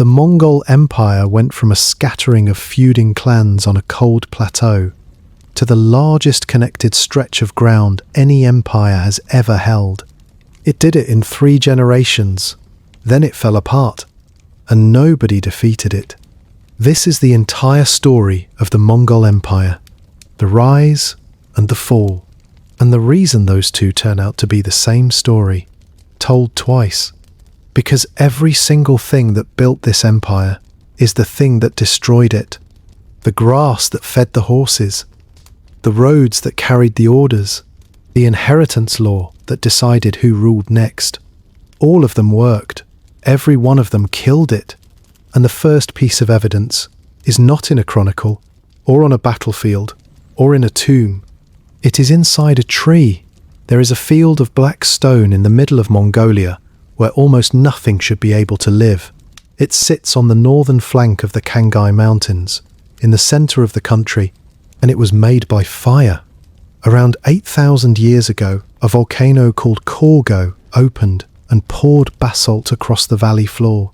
The Mongol Empire went from a scattering of feuding clans on a cold plateau to the largest connected stretch of ground any empire has ever held. It did it in 3 generations, then it fell apart, and nobody defeated it. This is the entire story of the Mongol Empire, the rise and the fall, and the reason those two turn out to be the same story, told twice. Because every single thing that built this empire is the thing that destroyed it. The grass that fed the horses, the roads that carried the orders, the inheritance law that decided who ruled next. All of them worked. Every one of them killed it. And the first piece of evidence is not in a chronicle, or on a battlefield, or in a tomb. It is inside a tree. There is a field of black stone in the middle of Mongolia, where almost nothing should be able to live. It sits on the northern flank of the Khangai Mountains, in the center of the country, and it was made by fire. Around 8,000 years ago, a volcano called Korgo opened and poured basalt across the valley floor.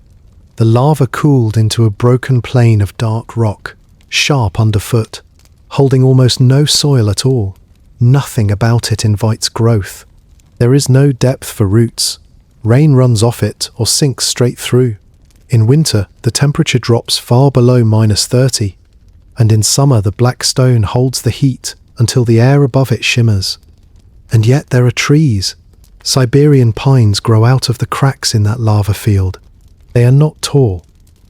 The lava cooled into a broken plain of dark rock, sharp underfoot, holding almost no soil at all. Nothing about it invites growth. There is no depth for roots. Rain runs off it or sinks straight through. In winter, the temperature drops far below -30, and in summer the black stone holds the heat until the air above it shimmers. And yet there are trees. Siberian pines grow out of the cracks in that lava field. They are not tall.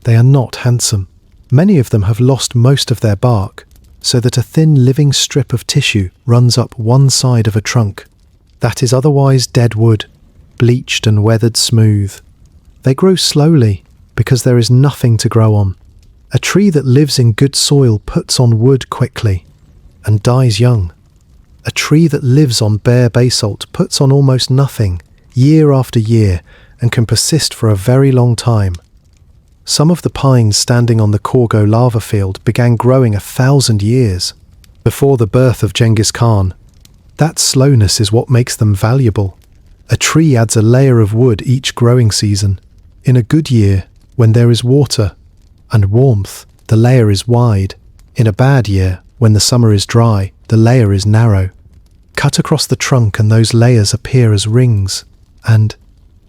They are not handsome. Many of them have lost most of their bark, so that a thin living strip of tissue runs up one side of a trunk. That is otherwise dead wood, bleached and weathered smooth. They grow slowly because there is nothing to grow on. A tree that lives in good soil puts on wood quickly and dies young. A tree that lives on bare basalt puts on almost nothing, year after year, and can persist for a very long time. Some of the pines standing on the Korgo lava field began growing 1,000 years before the birth of Genghis Khan. That slowness is what makes them valuable. A tree adds a layer of wood each growing season. In a good year, when there is water and warmth, the layer is wide. In a bad year, when the summer is dry, the layer is narrow. Cut across the trunk and those layers appear as rings. And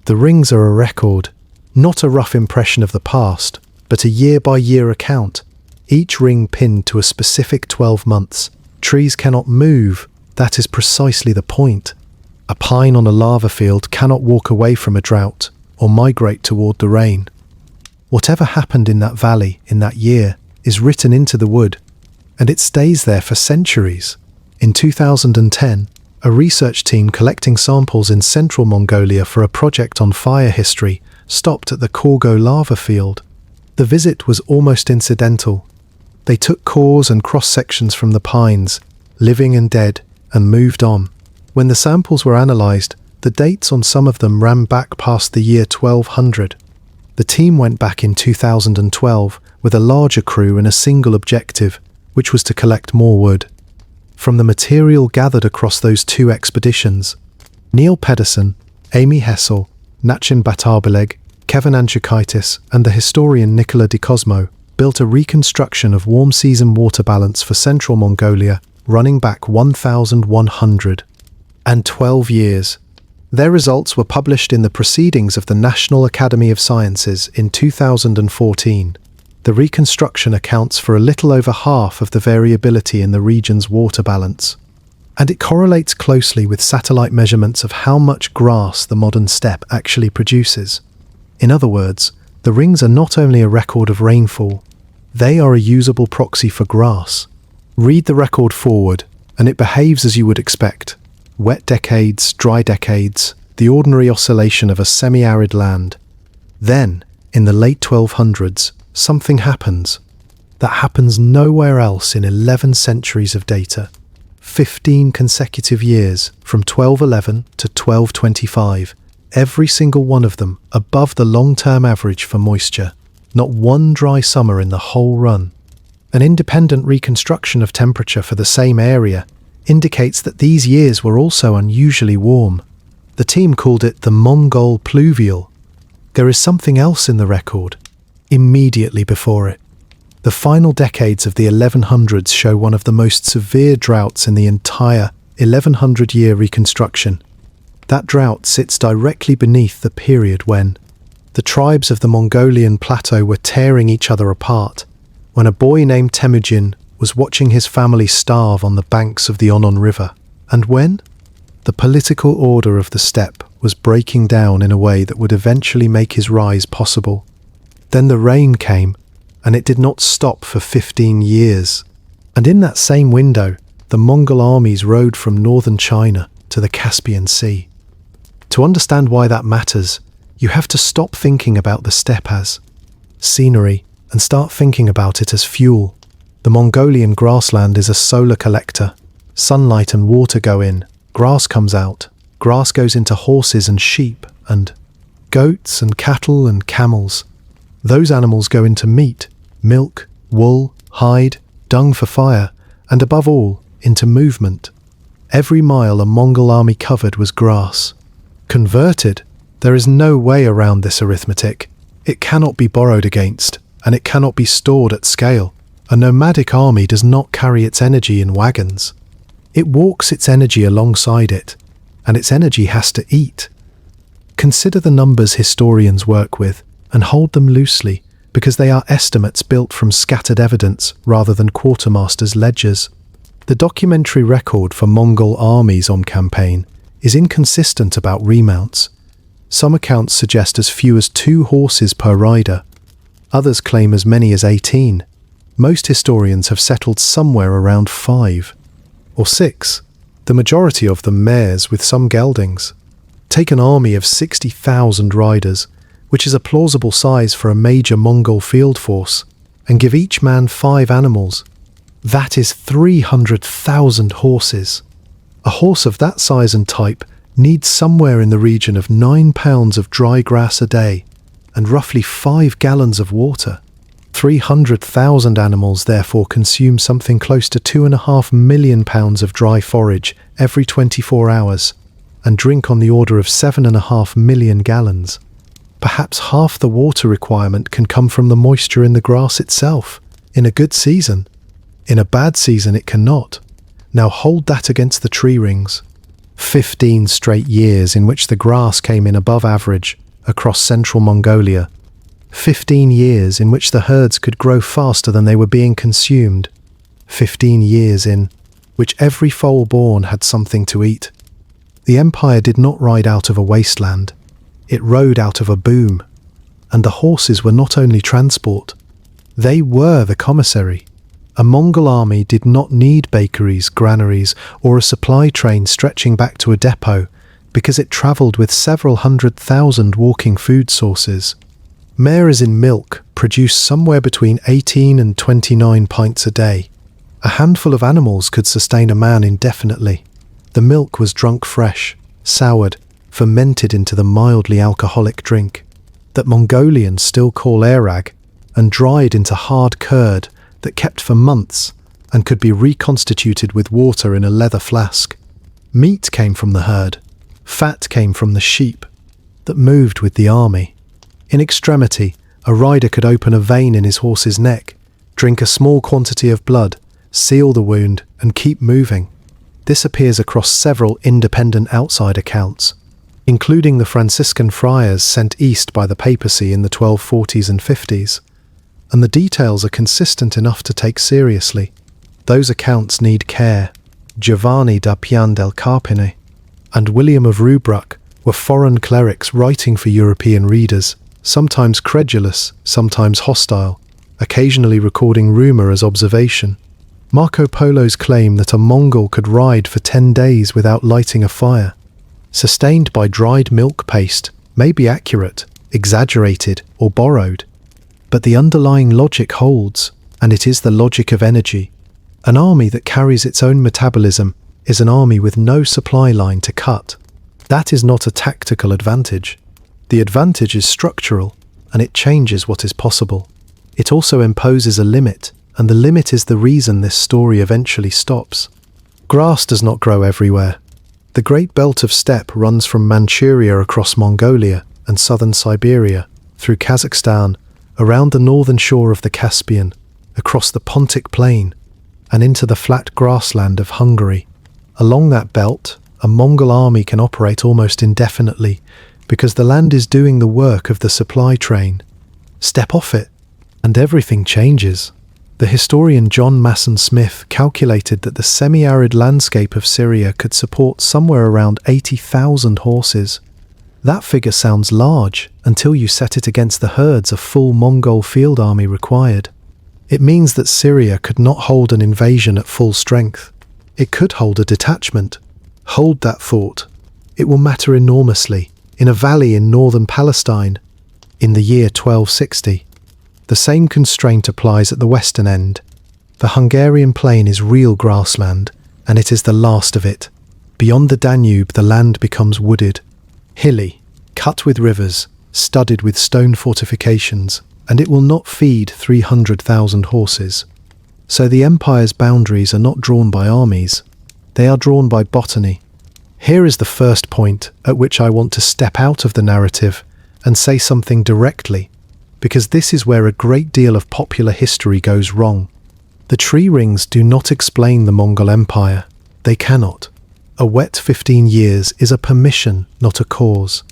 the rings are a record, not a rough impression of the past, but a year-by-year account, each ring pinned to a specific 12 months. Trees cannot move. That is precisely the point. A pine on a lava field cannot walk away from a drought or migrate toward the rain. Whatever happened in that valley in that year is written into the wood, and it stays there for centuries. In 2010, a research team collecting samples in central Mongolia for a project on fire history stopped at the Korgo lava field. The visit was almost incidental. They took cores and cross-sections from the pines, living and dead, and moved on. When the samples were analysed, the dates on some of them ran back past the year 1200. The team went back in 2012 with a larger crew and a single objective, which was to collect more wood. From the material gathered across those 2 expeditions, Neil Pedersen, Amy Hessel, Nachin Batarbeleg, Kevin Andrzejkaitis, and the historian Nicola Di Cosmo built a reconstruction of warm season water balance for central Mongolia running back 1,112 years. Their results were published in the Proceedings of the National Academy of Sciences in 2014. The reconstruction accounts for a little over half of the variability in the region's water balance, and it correlates closely with satellite measurements of how much grass the modern steppe actually produces. In other words, the rings are not only a record of rainfall, they are a usable proxy for grass. Read the record forward, and it behaves as you would expect. Wet decades, dry decades, the ordinary oscillation of a semi-arid land. Then, in the late 1200s, something happens. That happens nowhere else in 11 centuries of data. 15 consecutive years, from 1211 to 1225, every single one of them above the long-term average for moisture. Not one dry summer in the whole run. An independent reconstruction of temperature for the same area indicates that these years were also unusually warm. The team called it the Mongol pluvial. There is something else in the record. immediately before it. The final decades of the 1100s show one of the most severe droughts in the entire 1100-year reconstruction. That drought sits directly beneath the period when the tribes of the Mongolian plateau were tearing each other apart, when a boy named Temujin was watching his family starve on the banks of the Onon River, and when the political order of the steppe was breaking down in a way that would eventually make his rise possible. Then the rain came, and it did not stop for 15 years. And in that same window, the Mongol armies rode from northern China to the Caspian Sea. To understand why that matters, you have to stop thinking about the steppe as scenery and start thinking about it as fuel. The Mongolian grassland is a solar collector. Sunlight and water go in, grass comes out, grass goes into horses and sheep and goats and cattle and camels. Those animals go into meat, milk, wool, hide, dung for fire, and above all, into movement. Every mile a Mongol army covered was grass. Converted, there is no way around this arithmetic. It cannot be borrowed against, and it cannot be stored at scale. A nomadic army does not carry its energy in wagons. It walks its energy alongside it, and its energy has to eat. Consider the numbers historians work with, and hold them loosely, because they are estimates built from scattered evidence rather than quartermasters' ledgers. The documentary record for Mongol armies on campaign is inconsistent about remounts. Some accounts suggest as few as 2 horses per rider. Others claim as many as 18. Most historians have settled somewhere around 5 or 6, the majority of them mares with some geldings. Take an army of 60,000 riders, which is a plausible size for a major Mongol field force, and give each man 5 animals. That is 300,000 horses. A horse of that size and type needs somewhere in the region of 9 pounds of dry grass a day, and roughly 5 gallons of water. 300,000 animals therefore consume something close to 2.5 million pounds of dry forage every 24 hours, and drink on the order of 7.5 million gallons. Perhaps half the water requirement can come from the moisture in the grass itself, in a good season. In a bad season it cannot. Now hold that against the tree rings. 15 straight years in which the grass came in above average across central Mongolia. 15 years in which the herds could grow faster than they were being consumed. 15 years in which every foal born had something to eat. The empire did not ride out of a wasteland. It rode out of a boom. And the horses were not only transport. They were the commissary. A Mongol army did not need bakeries, granaries, or a supply train stretching back to a depot, because it travelled with several 100,000 walking food sources. Mares in milk produce somewhere between 18 and 29 pints a day. A handful of animals could sustain a man indefinitely. The milk was drunk fresh, soured, fermented into the mildly alcoholic drink that Mongolians still call arag, and dried into hard curd that kept for months and could be reconstituted with water in a leather flask. Meat came from the herd. Fat came from the sheep that moved with the army. In extremity, a rider could open a vein in his horse's neck, drink a small quantity of blood, seal the wound, and keep moving. This appears across several independent outside accounts, including the Franciscan friars sent east by the papacy in the 1240s and 50s, and the details are consistent enough to take seriously. Those accounts need care. Giovanni da Pian del Carpine and William of Rubruck were foreign clerics writing for European readers, sometimes credulous, sometimes hostile, occasionally recording rumour as observation. Marco Polo's claim that a Mongol could ride for 10 days without lighting a fire, sustained by dried milk paste, may be accurate, exaggerated, or borrowed. But the underlying logic holds, and it is the logic of energy. An army that carries its own metabolism is an army with no supply line to cut. That is not a tactical advantage. The advantage is structural, and it changes what is possible. It also imposes a limit, and the limit is the reason this story eventually stops. Grass does not grow everywhere. The Great Belt of Steppe runs from Manchuria across Mongolia and southern Siberia, through Kazakhstan, around the northern shore of the Caspian, across the Pontic Plain, and into the flat grassland of Hungary. Along that belt, a Mongol army can operate almost indefinitely because the land is doing the work of the supply train. Step off it, and everything changes. The historian John Masson Smith calculated that the semi-arid landscape of Syria could support somewhere around 80,000 horses. That figure sounds large until you set it against the herds a full Mongol field army required. It means that Syria could not hold an invasion at full strength. It could hold a detachment. Hold that thought. It will matter enormously in a valley in northern Palestine in the year 1260. The same constraint applies at the western end. The Hungarian plain is real grassland, and it is the last of it. Beyond the Danube, the land becomes wooded, hilly, cut with rivers, studded with stone fortifications, and it will not feed 300,000 horses. So the empire's boundaries are not drawn by armies, they are drawn by botany. Here is the first point at which I want to step out of the narrative and say something directly, because this is where a great deal of popular history goes wrong. The tree rings do not explain the Mongol Empire. They cannot. A wet 15 years is a permission, not a cause.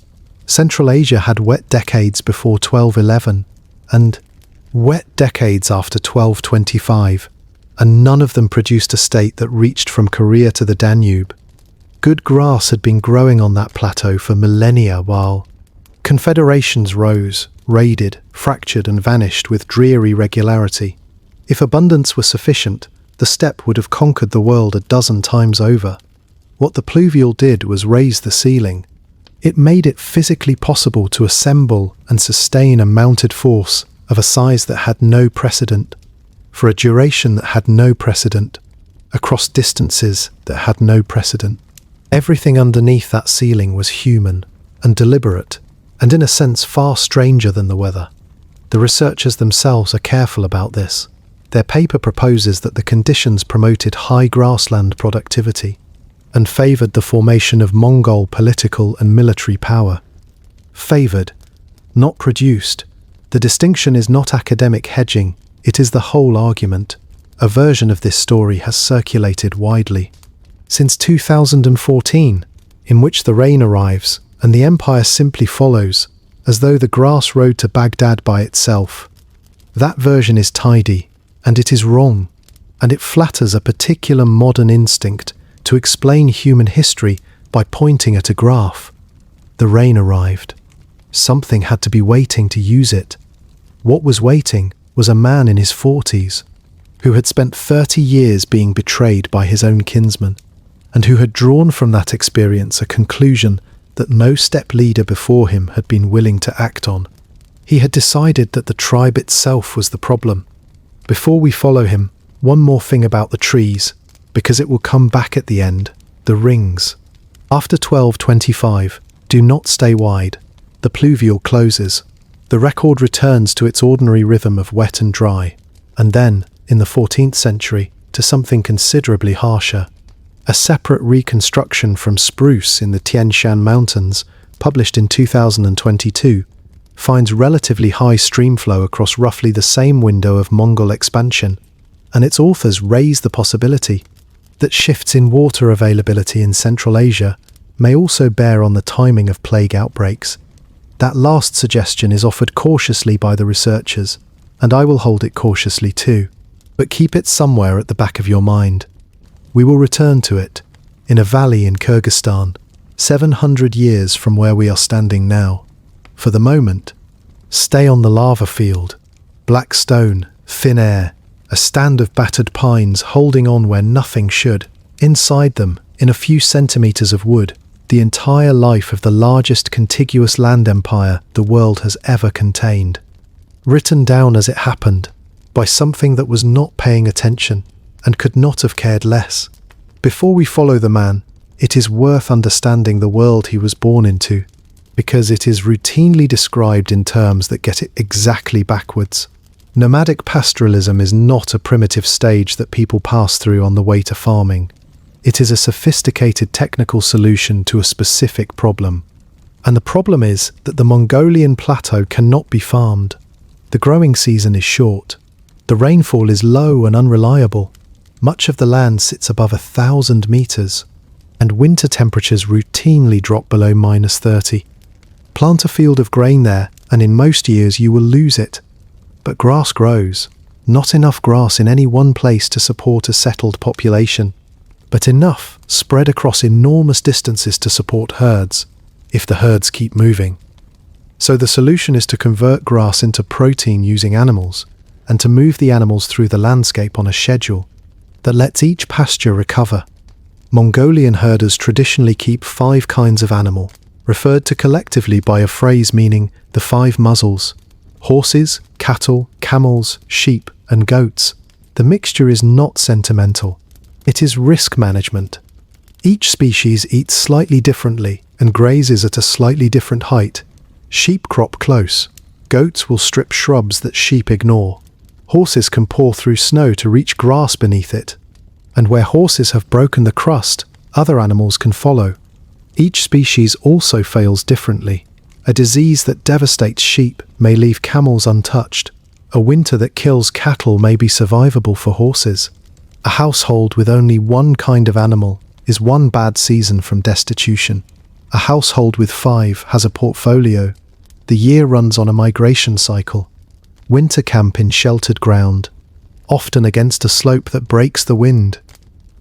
Central Asia had wet decades before 1211, and wet decades after 1225, and none of them produced a state that reached from Korea to the Danube. Good grass had been growing on that plateau for millennia while confederations rose, raided, fractured and vanished with dreary regularity. If abundance were sufficient, the steppe would have conquered the world a dozen times over. What the pluvial did was raise the ceiling. It made it physically possible to assemble and sustain a mounted force of a size that had no precedent, for a duration that had no precedent, across distances that had no precedent. Everything underneath that ceiling was human and deliberate, and in a sense far stranger than the weather. The researchers themselves are careful about this. Their paper proposes that the conditions promoted high grassland productivity and favoured the formation of Mongol political and military power. Favoured, not produced. The distinction is not academic hedging, it is the whole argument. A version of this story has circulated widely. Since 2014, in which the rain arrives, and the empire simply follows, as though the grass rode to Baghdad by itself. That version is tidy, and it is wrong, and it flatters a particular modern instinct to explain human history by pointing at a graph. The rain arrived. Something had to be waiting to use it. What was waiting was a man in his 40s, who had spent 30 years being betrayed by his own kinsmen, and who had drawn from that experience a conclusion that no steppe leader before him had been willing to act on. He had decided that the tribe itself was the problem. Before we follow him, one more thing about the trees, because it will come back at the end, the rings. After 1225, do not stay wide. The pluvial closes. The record returns to its ordinary rhythm of wet and dry, and then, in the 14th century, to something considerably harsher. A separate reconstruction from spruce in the Tian Shan Mountains, published in 2022, finds relatively high streamflow across roughly the same window of Mongol expansion, and its authors raise the possibility that shifts in water availability in Central Asia may also bear on the timing of plague outbreaks. That last suggestion is offered cautiously by the researchers, and I will hold it cautiously too, but keep it somewhere at the back of your mind. We will return to it, in a valley in Kyrgyzstan, 700 years from where we are standing now. For the moment, stay on the lava field, black stone, thin air, a stand of battered pines holding on where nothing should. Inside them, in a few centimetres of wood, the entire life of the largest contiguous land empire the world has ever contained. Written down as it happened, by something that was not paying attention, and could not have cared less. Before we follow the man, it is worth understanding the world he was born into, because it is routinely described in terms that get it exactly backwards. Nomadic pastoralism is not a primitive stage that people pass through on the way to farming. It is a sophisticated technical solution to a specific problem. And the problem is that the Mongolian plateau cannot be farmed. The growing season is short. The rainfall is low and unreliable. Much of the land sits above 1,000 meters, and winter temperatures routinely drop below -30. Plant a field of grain there, and in most years you will lose it. But grass grows. Not enough grass in any one place to support a settled population, but enough spread across enormous distances to support herds, if the herds keep moving. So the solution is to convert grass into protein using animals, and to move the animals through the landscape on a schedule that lets each pasture recover. Mongolian herders traditionally keep 5 kinds of animal, referred to collectively by a phrase meaning the 5 muzzles: horses, cattle, camels, sheep, and goats. The mixture is not sentimental. It is risk management. Each species eats slightly differently and grazes at a slightly different height. Sheep crop close. Goats will strip shrubs that sheep ignore. Horses can paw through snow to reach grass beneath it. And where horses have broken the crust, other animals can follow. Each species also fails differently. A disease that devastates sheep may leave camels untouched. A winter that kills cattle may be survivable for horses. A household with only one kind of animal is one bad season from destitution. A household with 5 has a portfolio. The year runs on a migration cycle. Winter camp in sheltered ground, often against a slope that breaks the wind.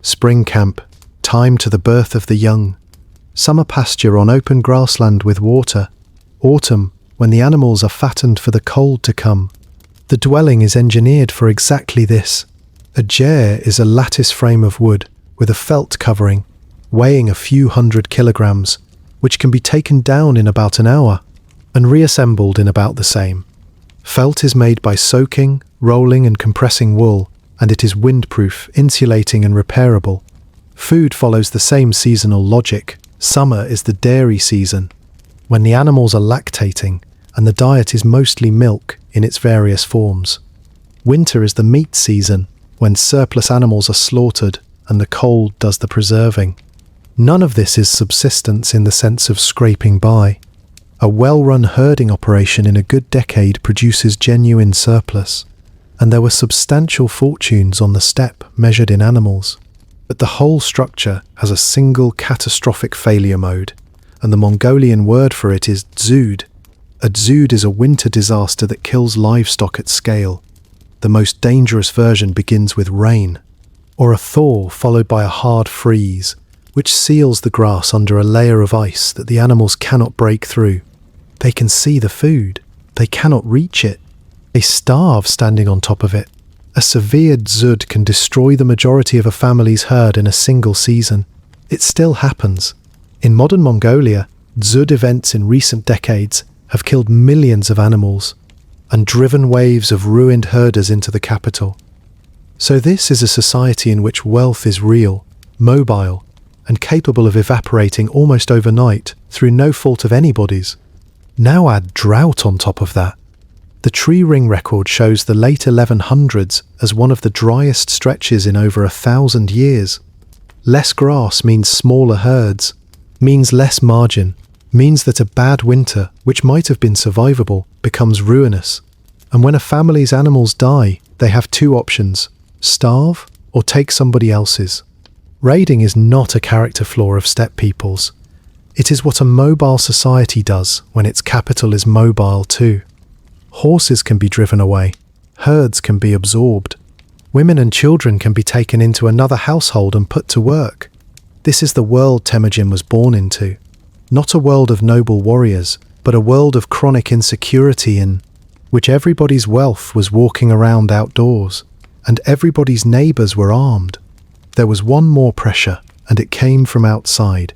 Spring camp, time to the birth of the young. Summer pasture on open grassland with water. Autumn, when the animals are fattened for the cold to come. The dwelling is engineered for exactly this. A ger is a lattice frame of wood with a felt covering, weighing a few hundred kilograms, which can be taken down in about an hour and reassembled in about the same. Felt is made by soaking, rolling and compressing wool, and it is windproof, insulating and repairable. Food follows the same seasonal logic. Summer is the dairy season, when the animals are lactating, and the diet is mostly milk in its various forms. Winter is the meat season, when surplus animals are slaughtered and the cold does the preserving. None of this is subsistence in the sense of scraping by. A well-run herding operation in a good decade produces genuine surplus, and there were substantial fortunes on the steppe measured in animals. But the whole structure has a single catastrophic failure mode, and the Mongolian word for it is dzud. A dzud is a winter disaster that kills livestock at scale. The most dangerous version begins with rain, or a thaw followed by a hard freeze, which seals the grass under a layer of ice that the animals cannot break through. They can see the food. They cannot reach it. They starve standing on top of it. A severe dzud can destroy the majority of a family's herd in a single season. It still happens. In modern Mongolia, dzud events in recent decades have killed millions of animals and driven waves of ruined herders into the capital. So this is a society in which wealth is real, mobile, and capable of evaporating almost overnight through no fault of anybody's. Now add drought on top of that. The tree ring record shows the late 1100s as one of the driest stretches in over 1,000 years. Less grass means smaller herds, means less margin, means that a bad winter, which might have been survivable, becomes ruinous. And when a family's animals die, they have 2 options: starve or take somebody else's. Raiding is not a character flaw of steppe peoples. It is what a mobile society does when its capital is mobile too. Horses can be driven away. Herds can be absorbed. Women and children can be taken into another household and put to work. This is the world Temujin was born into. Not a world of noble warriors, but a world of chronic insecurity in which everybody's wealth was walking around outdoors, and everybody's neighbours were armed. There was one more pressure, and it came from outside.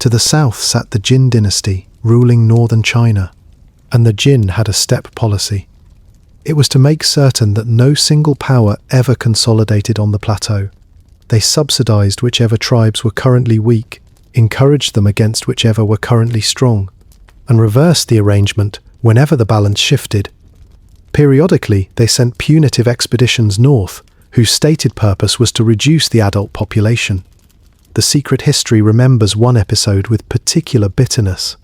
To the south sat the Jin dynasty, ruling northern China, and the Jin had a steppe policy. It was to make certain that no single power ever consolidated on the plateau. They subsidized whichever tribes were currently weak, encouraged them against whichever were currently strong, and reversed the arrangement whenever the balance shifted. Periodically, they sent punitive expeditions north, whose stated purpose was to reduce the adult population. The secret history remembers one episode with particular bitterness.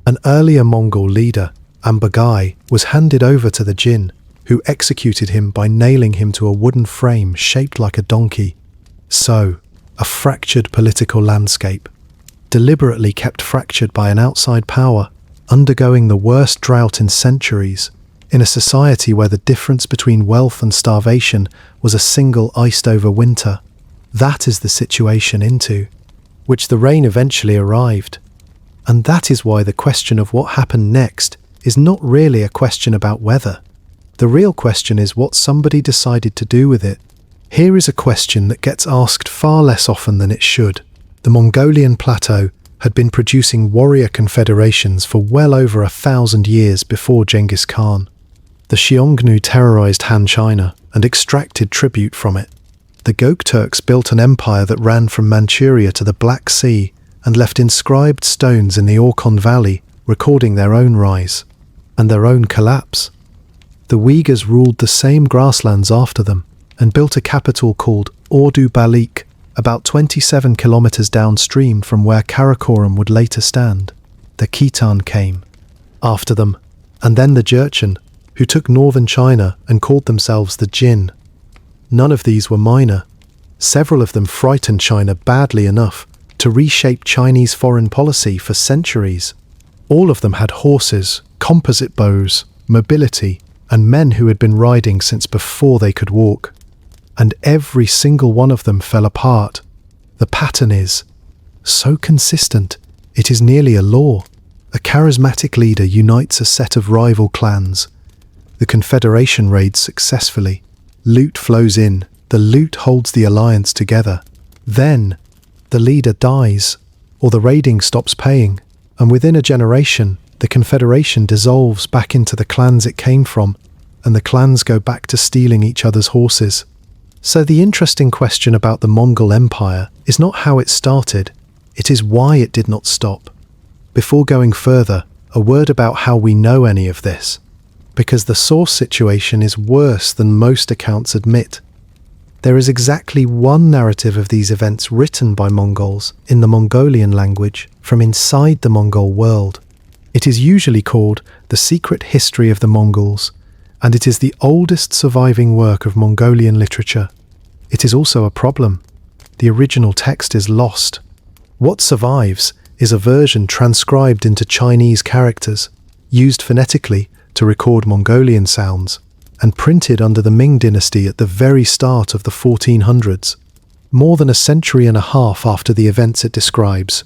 An earlier Mongol leader, and Ögedei was handed over to the Jin, who executed him by nailing him to a wooden frame shaped like a donkey. So, a fractured political landscape, deliberately kept fractured by an outside power, undergoing the worst drought in centuries, in a society where the difference between wealth and starvation was a single iced-over winter. That is the situation into which the rain eventually arrived. And that is why the question of what happened next is not really a question about weather. The real question is what somebody decided to do with it. Here is a question that gets asked far less often than it should. The Mongolian plateau had been producing warrior confederations for well over 1,000 years before Genghis Khan. The Xiongnu terrorized Han China and extracted tribute from it. The Gokturks built an empire that ran from Manchuria to the Black Sea and left inscribed stones in the Orkhon Valley recording their own rise and their own collapse. The Uyghurs ruled the same grasslands after them and built a capital called Ordu Balik, about 27 kilometers downstream from where Karakorum would later stand. The Khitan came after them, and then the Jurchen, who took northern China and called themselves the Jin. None of these were minor. Several of them frightened China badly enough to reshape Chinese foreign policy for centuries. All of them had horses, composite bows, mobility, and men who had been riding since before they could walk. And every single one of them fell apart. The pattern is so consistent, it is nearly a law. A charismatic leader unites a set of rival clans. The confederation raids successfully. Loot flows in. The loot holds the alliance together. Then, the leader dies, or the raiding stops paying, and within a generation, the confederation dissolves back into the clans it came from, and the clans go back to stealing each other's horses. So the interesting question about the Mongol Empire is not how it started, it is why it did not stop. Before going further, a word about how we know any of this, because the source situation is worse than most accounts admit. There is exactly one narrative of these events written by Mongols in the Mongolian language from inside the Mongol world. It is usually called The Secret History of the Mongols, and it is the oldest surviving work of Mongolian literature. It is also a problem. The original text is lost. What survives is a version transcribed into Chinese characters, used phonetically to record Mongolian sounds, and printed under the Ming dynasty at the very start of the 1400s, more than a century and a half after the events it describes.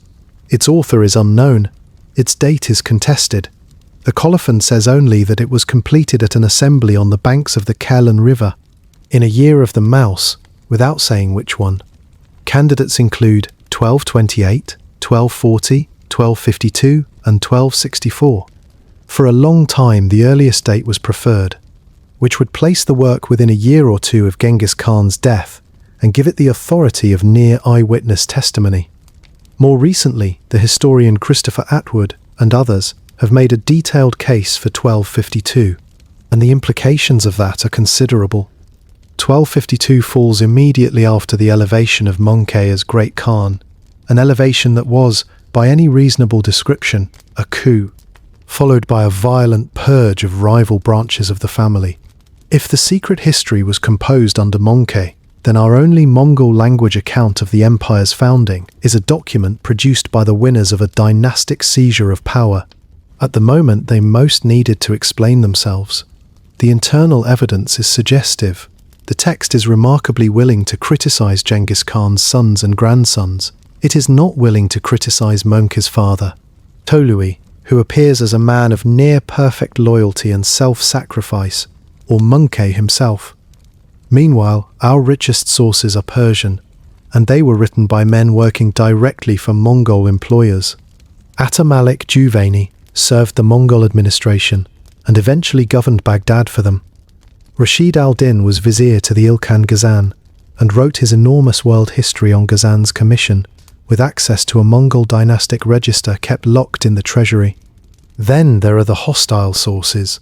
Its author is unknown. Its date is contested. The colophon says only that it was completed at an assembly on the banks of the Kelen River, in a year of the mouse, without saying which one. Candidates include 1228, 1240, 1252, and 1264. For a long time, the earliest date was preferred, which would place the work within a year or two of Genghis Khan's death and give it the authority of near eyewitness testimony. More recently, the historian Christopher Atwood and others have made a detailed case for 1252, and the implications of that are considerable. 1252 falls immediately after the elevation of Möngke as Great Khan, an elevation that was, by any reasonable description, a coup, followed by a violent purge of rival branches of the family. If the secret history was composed under Möngke, then our only Mongol language account of the empire's founding is a document produced by the winners of a dynastic seizure of power. At the moment they most needed to explain themselves. The internal evidence is suggestive. The text is remarkably willing to criticize Genghis Khan's sons and grandsons. It is not willing to criticize Möngke's father, Tolui, who appears as a man of near-perfect loyalty and self-sacrifice, or Möngke himself. Meanwhile, our richest sources are Persian, and they were written by men working directly for Mongol employers. Atamalik Juvayni served the Mongol administration and eventually governed Baghdad for them. Rashid al-Din was vizier to the Ilkhan Ghazan and wrote his enormous world history on Ghazan's commission, with access to a Mongol dynastic register kept locked in the treasury. Then there are the hostile sources,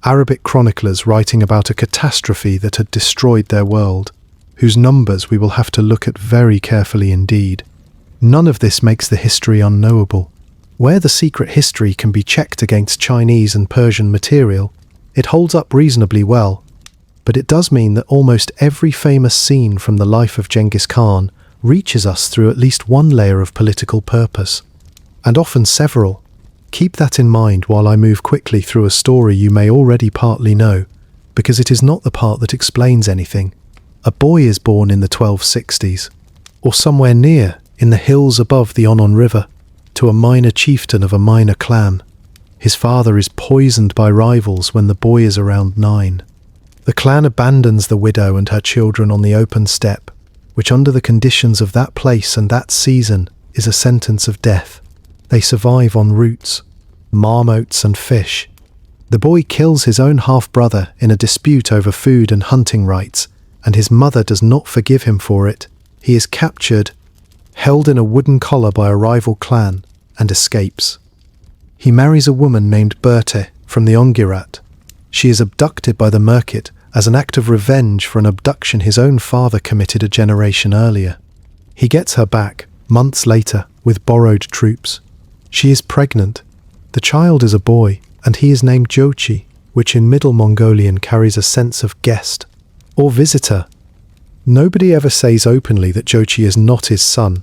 Arabic chroniclers writing about a catastrophe that had destroyed their world, whose numbers we will have to look at very carefully indeed. None of this makes the history unknowable. Where the secret history can be checked against Chinese and Persian material, it holds up reasonably well, but it does mean that almost every famous scene from the life of Genghis Khan reaches us through at least one layer of political purpose, and often several. Keep that in mind while I move quickly through a story you may already partly know, because it is not the part that explains anything. A boy is born in the 1260s, or somewhere near, in the hills above the Onon River, to a minor chieftain of a minor clan. His father is poisoned by rivals when the boy is around 9. The clan abandons the widow and her children on the open steppe, which under the conditions of that place and that season is a sentence of death. They survive on roots, marmots and fish. The boy kills his own half-brother in a dispute over food and hunting rights, and his mother does not forgive him for it. He is captured, held in a wooden collar by a rival clan, and escapes. He marries a woman named Berthe from the Ongirat. She is abducted by the Möngke as an act of revenge for an abduction his own father committed a generation earlier. He gets her back, months later, with borrowed troops. She is pregnant. The child is a boy, and he is named Jochi, which in Middle Mongolian carries a sense of guest or visitor. Nobody ever says openly that Jochi is not his son.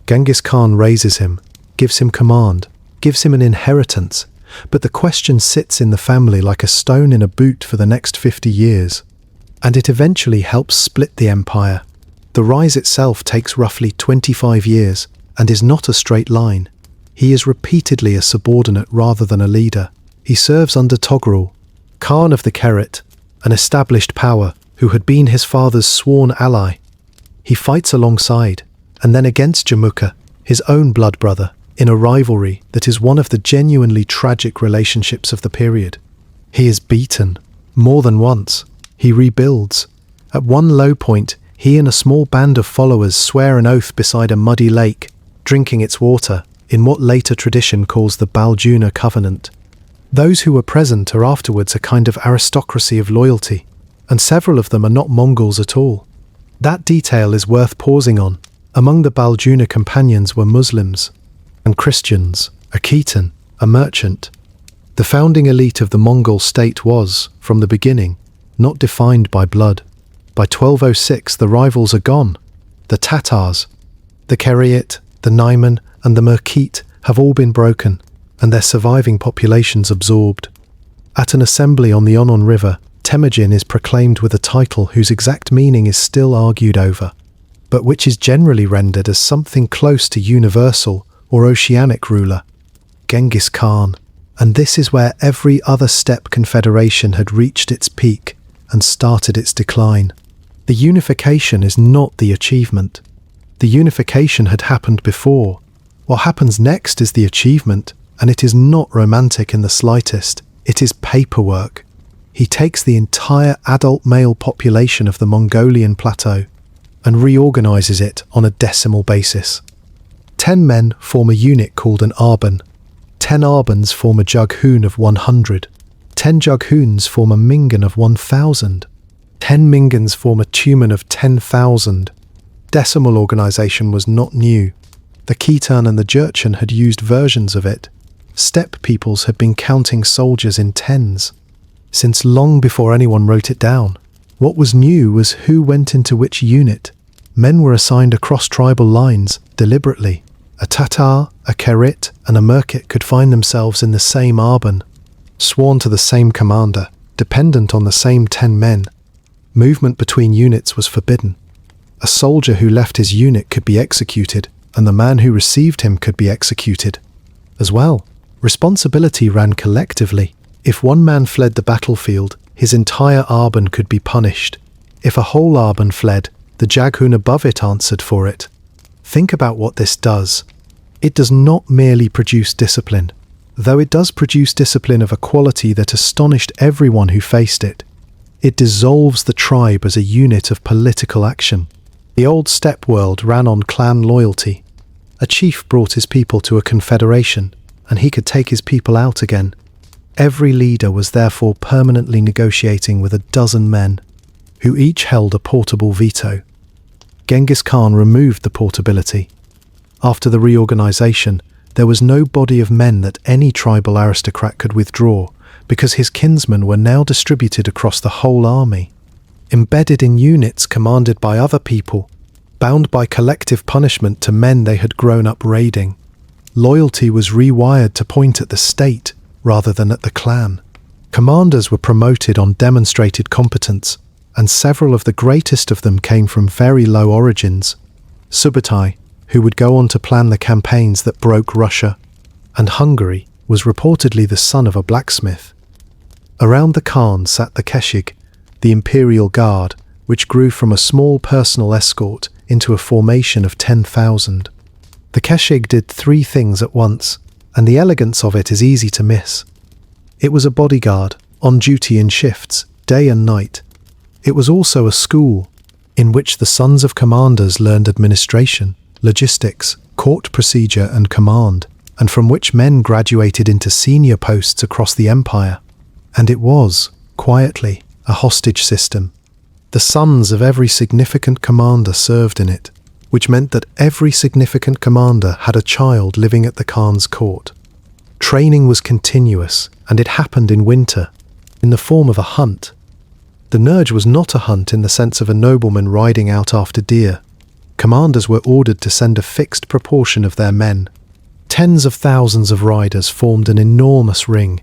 Genghis Khan raises him, gives him command, gives him an inheritance, but the question sits in the family like a stone in a boot for the next 50 years. And it eventually helps split the empire. The rise itself takes roughly 25 years and is not a straight line. He is repeatedly a subordinate rather than a leader. He serves under Togrul, Khan of the Kerit, an established power who had been his father's sworn ally. He fights alongside, and then against Möngke, his own blood brother, in a rivalry that is one of the genuinely tragic relationships of the period. He is beaten, more than once. He rebuilds. At one low point, he and a small band of followers swear an oath beside a muddy lake, drinking its water, in what later tradition calls the Baljuna Covenant. Those who were present are afterwards a kind of aristocracy of loyalty, and several of them are not Mongols at all. That detail is worth pausing on. Among the Baljuna companions were Muslims and Christians, a Khitan, a merchant. The founding elite of the Mongol state was, from the beginning, not defined by blood. By 1206 the rivals are gone. The Tatars, the Kerit, the Naiman and the Möngke have all been broken, and their surviving populations absorbed. At an assembly on the Onon River, Temujin is proclaimed with a title whose exact meaning is still argued over, but which is generally rendered as something close to universal or oceanic ruler, Genghis Khan. And this is where every other steppe confederation had reached its peak and started its decline. The unification is not the achievement. The unification had happened before. What happens next is the achievement, and it is not romantic in the slightest. It is paperwork. He takes the entire adult male population of the Mongolian plateau and reorganizes it on a decimal basis. 10 men form a unit called an arban. 10 arbans form a jughoon of 100. 10 jughoons form a mingan of 1,000. 10 mingans form a tumen of 10,000. Decimal organization was not new. The Khitan and the Jurchen had used versions of it. Steppe peoples had been counting soldiers in tens since long before anyone wrote it down. What was new was who went into which unit. Men were assigned across tribal lines, deliberately. A Tatar, a Kerit, and a Möngke could find themselves in the same arban, sworn to the same commander, dependent on the same 10 men. Movement between units was forbidden. A soldier who left his unit could be executed, and the man who received him could be executed as well. Responsibility ran collectively. If one man fled the battlefield, his entire arban could be punished. If a whole arban fled, the jaghoon above it answered for it. Think about what this does. It does not merely produce discipline, though it does produce discipline of a quality that astonished everyone who faced it. It dissolves the tribe as a unit of political action. The old steppe world ran on clan loyalty. A chief brought his people to a confederation, and he could take his people out again. Every leader was therefore permanently negotiating with a dozen men, who each held a portable veto. Genghis Khan removed the portability. After the reorganization, there was no body of men that any tribal aristocrat could withdraw, because his kinsmen were now distributed across the whole army, embedded in units commanded by other people, bound by collective punishment to men they had grown up raiding. Loyalty was rewired to point at the state rather than at the clan. Commanders were promoted on demonstrated competence, and several of the greatest of them came from very low origins. Subutai, who would go on to plan the campaigns that broke Russia, and Hungary, was reportedly the son of a blacksmith. Around the Khan sat the Keshig, the imperial guard, which grew from a small personal escort into a formation of 10,000. The Keshig did 3 things at once, and the elegance of it is easy to miss. It was a bodyguard, on duty in shifts, day and night. It was also a school, in which the sons of commanders learned administration, logistics, court procedure and command, and from which men graduated into senior posts across the empire. And it was, quietly, a hostage system. The sons of every significant commander served in it, which meant that every significant commander had a child living at the Khan's court. Training was continuous, and it happened in winter, in the form of a hunt. The Nurj was not a hunt in the sense of a nobleman riding out after deer. Commanders were ordered to send a fixed proportion of their men. Tens of thousands of riders formed an enormous ring,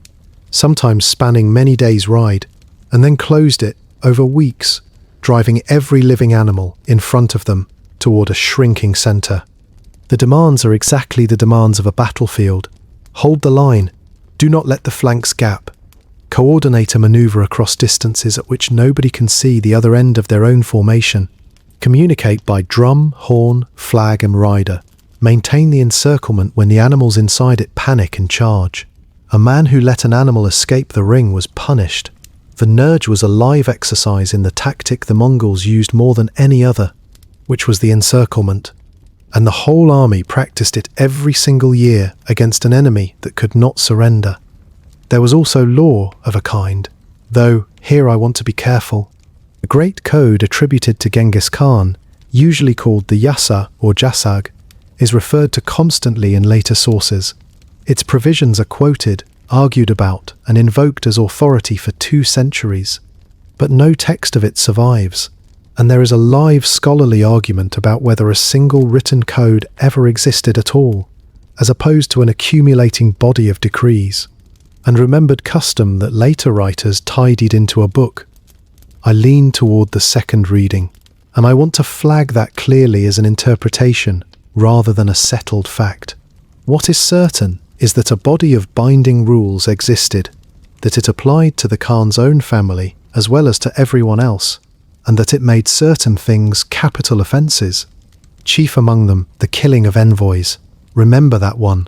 sometimes spanning many days' ride, and then closed it over weeks, driving every living animal in front of them toward a shrinking center. The demands are exactly the demands of a battlefield. Hold the line. Do not let the flanks gap. Coordinate a maneuver across distances at which nobody can see the other end of their own formation. Communicate by drum, horn, flag and rider. Maintain the encirclement when the animals inside it panic and charge. A man who let an animal escape the ring was punished. The Nurj was a live exercise in the tactic the Mongols used more than any other, which was the encirclement, and the whole army practiced it every single year against an enemy that could not surrender. There was also law of a kind, though here I want to be careful. The great code attributed to Genghis Khan, usually called the Yasa or Jasag, is referred to constantly in later sources. Its provisions are quoted, argued about, and invoked as authority for 2 centuries, but no text of it survives, and there is a live scholarly argument about whether a single written code ever existed at all, as opposed to an accumulating body of decrees, and remembered custom that later writers tidied into a book. I lean toward the second reading, and I want to flag that clearly as an interpretation rather than a settled fact. What is certain is that a body of binding rules existed, that it applied to the Khan's own family as well as to everyone else, and that it made certain things capital offences, chief among them the killing of envoys. Remember that one.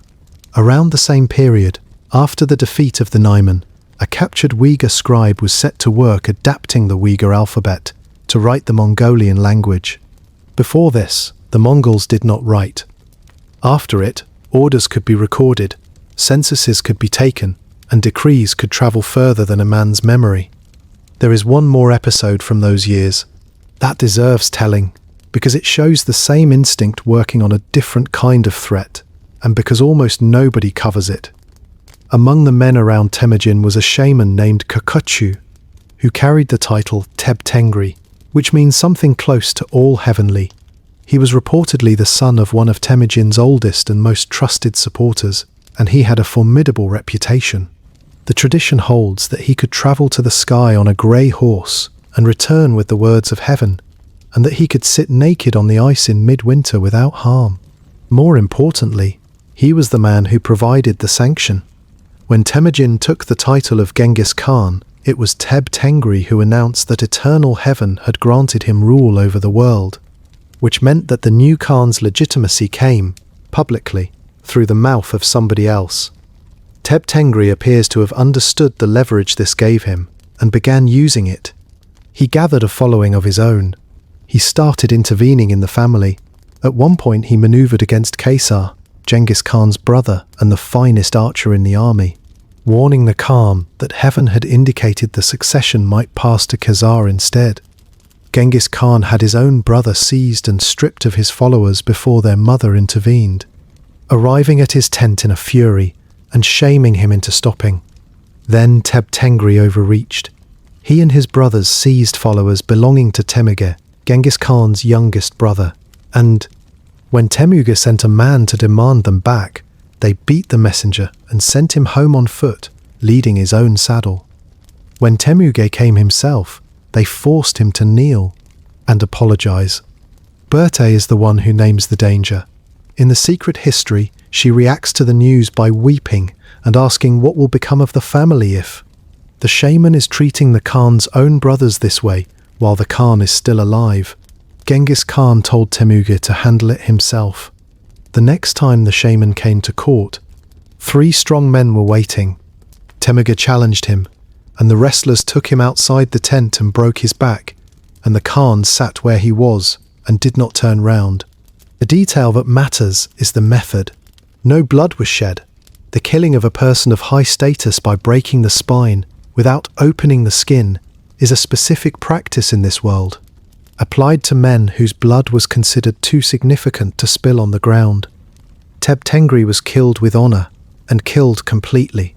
Around the same period, after the defeat of the Naiman, a captured Uyghur scribe was set to work adapting the Uyghur alphabet to write the Mongolian language. Before this, the Mongols did not write. After it, orders could be recorded, censuses could be taken, and decrees could travel further than a man's memory. There is one more episode from those years. That deserves telling, because it shows the same instinct working on a different kind of threat, and because almost nobody covers it. Among the men around Temujin was a shaman named Kukutchu, who carried the title Teb Tengri, which means something close to all heavenly. He was reportedly the son of one of Temujin's oldest and most trusted supporters, and he had a formidable reputation. The tradition holds that he could travel to the sky on a grey horse and return with the words of heaven, and that he could sit naked on the ice in midwinter without harm. More importantly, he was the man who provided the sanction. When Temujin took the title of Genghis Khan, it was Teb Tengri who announced that eternal heaven had granted him rule over the world, which meant that the new Khan's legitimacy came, publicly, through the mouth of somebody else. Teb Tengri appears to have understood the leverage this gave him, and began using it. He gathered a following of his own. He started intervening in the family. At one point he manoeuvred against Caesar, Genghis Khan's brother and the finest archer in the army, warning the Khan that heaven had indicated the succession might pass to Khazar instead. Genghis Khan had his own brother seized and stripped of his followers before their mother intervened. arriving at his tent in a fury and shaming him into stopping. Then Tebtengri overreached. He and his brothers seized followers belonging to Temüge, Genghis Khan's youngest brother, and when Temüge sent a man to demand them back, they beat the messenger and sent him home on foot, leading his own saddle. When Temüge came himself, they forced him to kneel and apologize. Berthe is the one who names the danger. In the secret history, she reacts to the news by weeping and asking what will become of the family if the shaman is treating the Khan's own brothers this way while the Khan is still alive. Genghis Khan told Temüge to handle it himself. The next time the shaman came to court, 3 strong men were waiting. Temüge challenged him, and the wrestlers took him outside the tent and broke his back, and the Khan sat where he was and did not turn round. The detail that matters is the method. No blood was shed. The killing of a person of high status by breaking the spine without opening the skin is a specific practice in this world, applied to men whose blood was considered too significant to spill on the ground. Tebtengri was killed with honor and killed completely.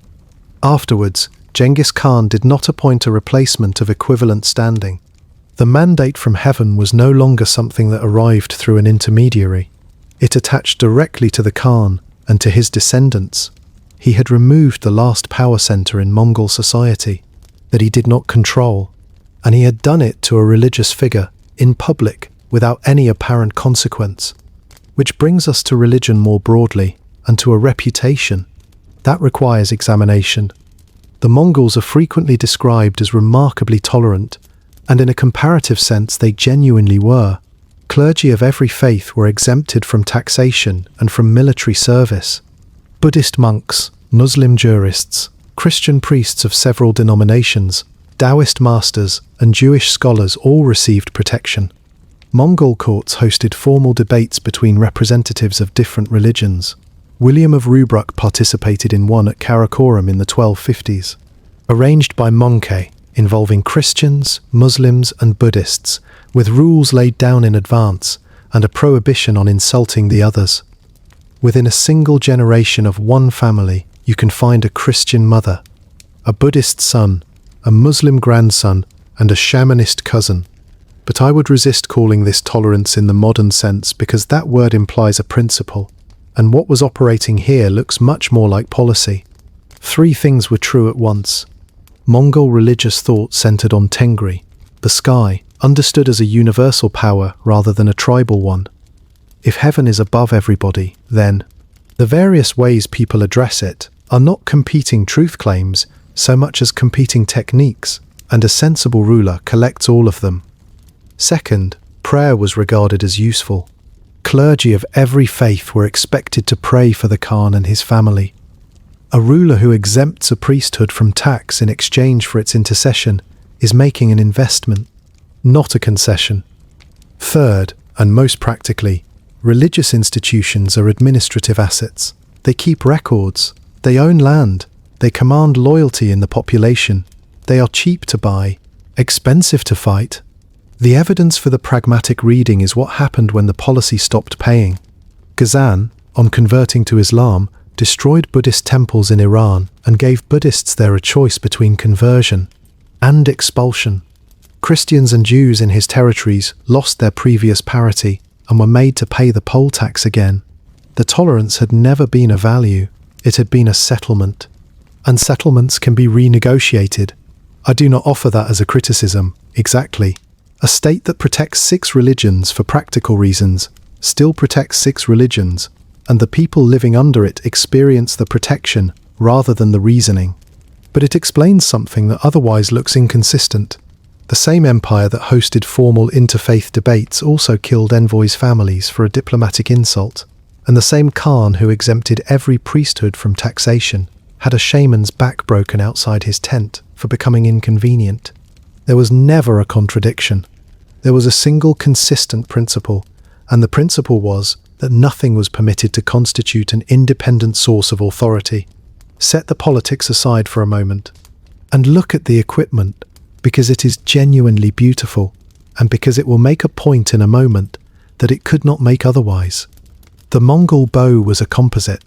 Afterwards, Genghis Khan did not appoint a replacement of equivalent standing. The mandate from heaven was no longer something that arrived through an intermediary. It attached directly to the Khan and to his descendants. He had removed the last power center in Mongol society that he did not control, and he had done it to a religious figure in public without any apparent consequence. Which brings us to religion more broadly and to a reputation. That requires examination. The Mongols are frequently described as remarkably tolerant, and in a comparative sense they genuinely were. Clergy of every faith were exempted from taxation and from military service. Buddhist monks, Muslim jurists, Christian priests of several denominations, Taoist masters, and Jewish scholars all received protection. Mongol courts hosted formal debates between representatives of different religions. William of Rubruck participated in one at Karakorum in the 1250s. Arranged by Möngke, involving Christians, Muslims, and Buddhists, with rules laid down in advance and a prohibition on insulting the others. Within a single generation of one family, you can find a Christian mother, a Buddhist son, a Muslim grandson, and a shamanist cousin. But I would resist calling this tolerance in the modern sense because that word implies a principle, and what was operating here looks much more like policy. 3 things were true at once. Mongol religious thought centered on Tengri, the sky, understood as a universal power rather than a tribal one. If heaven is above everybody, then the various ways people address it are not competing truth claims so much as competing techniques, and a sensible ruler collects all of them. Second, prayer was regarded as useful. Clergy of every faith were expected to pray for the Khan and his family. A ruler who exempts a priesthood from tax in exchange for its intercession is making an investment, not a concession. Third, and most practically, religious institutions are administrative assets. They keep records, they own land, they command loyalty in the population, they are cheap to buy, expensive to fight. The evidence for the pragmatic reading is what happened when the policy stopped paying. Ghazan, on converting to Islam, destroyed Buddhist temples in Iran and gave Buddhists there a choice between conversion and expulsion. Christians and Jews in his territories lost their previous parity and were made to pay the poll tax again. The tolerance had never been a value, it had been a settlement. And settlements can be renegotiated. I do not offer that as a criticism, exactly. A state that protects 6 religions for practical reasons still protects 6 religions, and the people living under it experience the protection rather than the reasoning. But it explains something that otherwise looks inconsistent. The same empire that hosted formal interfaith debates also killed envoys' families for a diplomatic insult, and the same Khan who exempted every priesthood from taxation had a shaman's back broken outside his tent for becoming inconvenient. There was never a contradiction. There was a single consistent principle, and the principle was that nothing was permitted to constitute an independent source of authority. Set the politics aside for a moment, and look at the equipment, because it is genuinely beautiful, and because it will make a point in a moment that it could not make otherwise. The Mongol bow was a composite,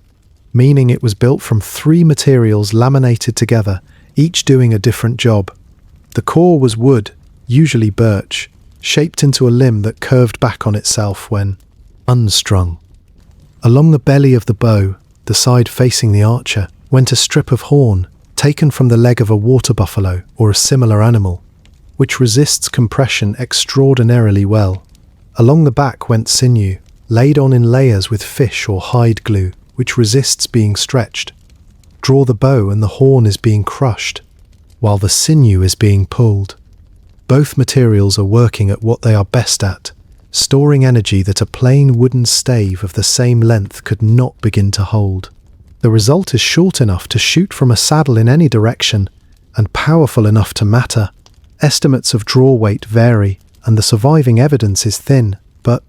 meaning it was built from 3 materials laminated together, each doing a different job. The core was wood, usually birch, shaped into a limb that curved back on itself when unstrung. Along the belly of the bow, the side facing the archer, went a strip of horn taken from the leg of a water buffalo or a similar animal, which resists compression extraordinarily well. Along the back went sinew, laid on in layers with fish or hide glue, which resists being stretched. Draw the bow and the horn is being crushed, while the sinew is being pulled. Both materials are working at what they are best at, storing energy that a plain wooden stave of the same length could not begin to hold. The result is short enough to shoot from a saddle in any direction and powerful enough to matter. Estimates of draw weight vary and the surviving evidence is thin, but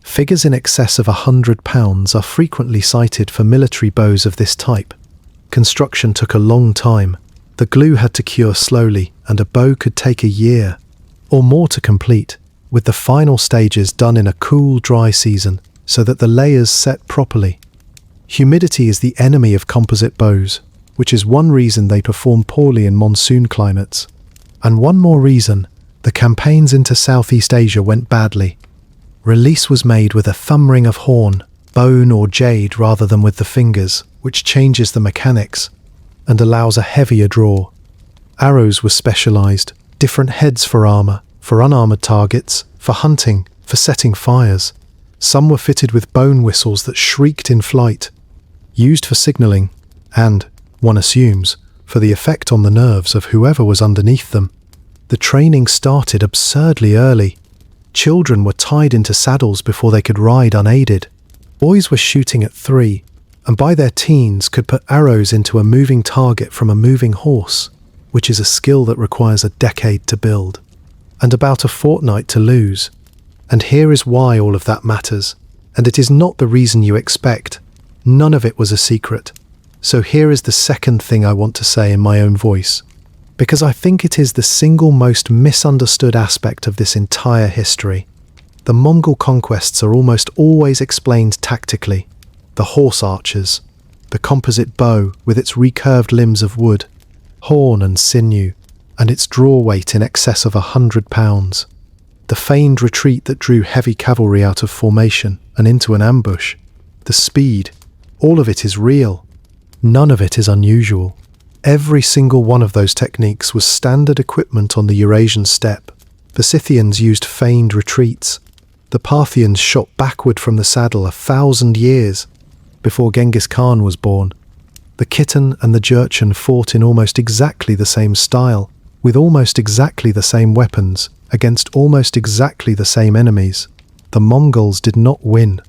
figures in excess of 100 pounds are frequently cited for military bows of this type. Construction took a long time. The glue had to cure slowly, and a bow could take a year or more to complete, with the final stages done in a cool, dry season so that the layers set properly. Humidity is the enemy of composite bows, which is one reason they perform poorly in monsoon climates. And one more reason, the campaigns into Southeast Asia went badly. Release was made with a thumb ring of horn, bone or jade rather than with the fingers, which changes the mechanics and allows a heavier draw. Arrows were specialized, different heads for armor, for unarmored targets, for hunting, for setting fires. Some were fitted with bone whistles that shrieked in flight, used for signaling, and, one assumes, for the effect on the nerves of whoever was underneath them. The training started absurdly early. Children were tied into saddles before they could ride unaided. Boys were shooting at 3, and by their teens could put arrows into a moving target from a moving horse, which is a skill that requires a decade to build, and about a fortnight to lose. And here is why all of that matters, and it is not the reason you expect. None of it was a secret. So here is the second thing I want to say in my own voice, because I think it is the single most misunderstood aspect of this entire history. The Mongol conquests are almost always explained tactically. The horse archers, the composite bow with its recurved limbs of wood, horn and sinew, and its draw weight in excess of 100 pounds. The feigned retreat that drew heavy cavalry out of formation and into an ambush. The speed, all of it is real. None of it is unusual. Every single one of those techniques was standard equipment on the Eurasian steppe. The Scythians used feigned retreats. The Parthians shot backward from the saddle 1,000 years before Genghis Khan was born. The Khitan and the Jurchen fought in almost exactly the same style, with almost exactly the same weapons, against almost exactly the same enemies. The Mongols did not win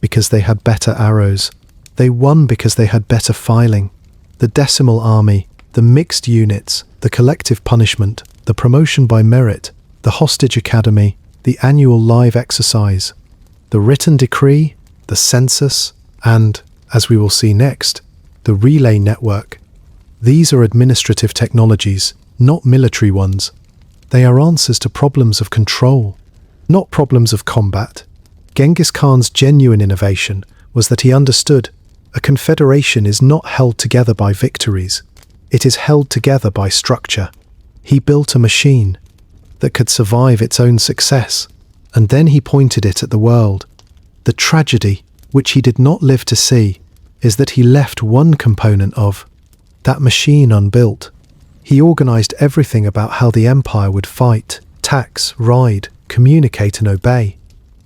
because they had better arrows. They won because they had better filing. The decimal army, the mixed units, the collective punishment, the promotion by merit, the hostage academy, the annual live exercise, the written decree, the census, and, as we will see next, the relay network. These are administrative technologies, not military ones. They are answers to problems of control, not problems of combat. Genghis Khan's genuine innovation was that he understood a confederation is not held together by victories. It is held together by structure. He built a machine that could survive its own success, and then he pointed it at the world. The tragedy, which he did not live to see, is that he left one component of that machine unbuilt. He organized everything about how the empire would fight, tax, ride, communicate and obey.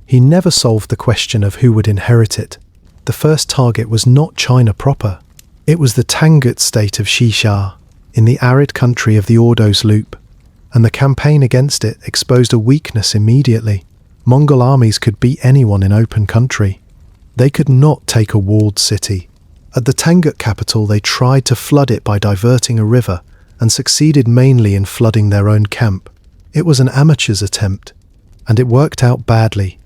He never solved the question of who would inherit it. The first target was not China proper. It was the Tangut state of Shisha, in the arid country of the Ordos Loop, and the campaign against it exposed a weakness immediately. Mongol armies could beat anyone in open country. They could not take a walled city. At the Tangut capital, they tried to flood it by diverting a river, and succeeded mainly in flooding their own camp. It was an amateur's attempt, and it worked out badly,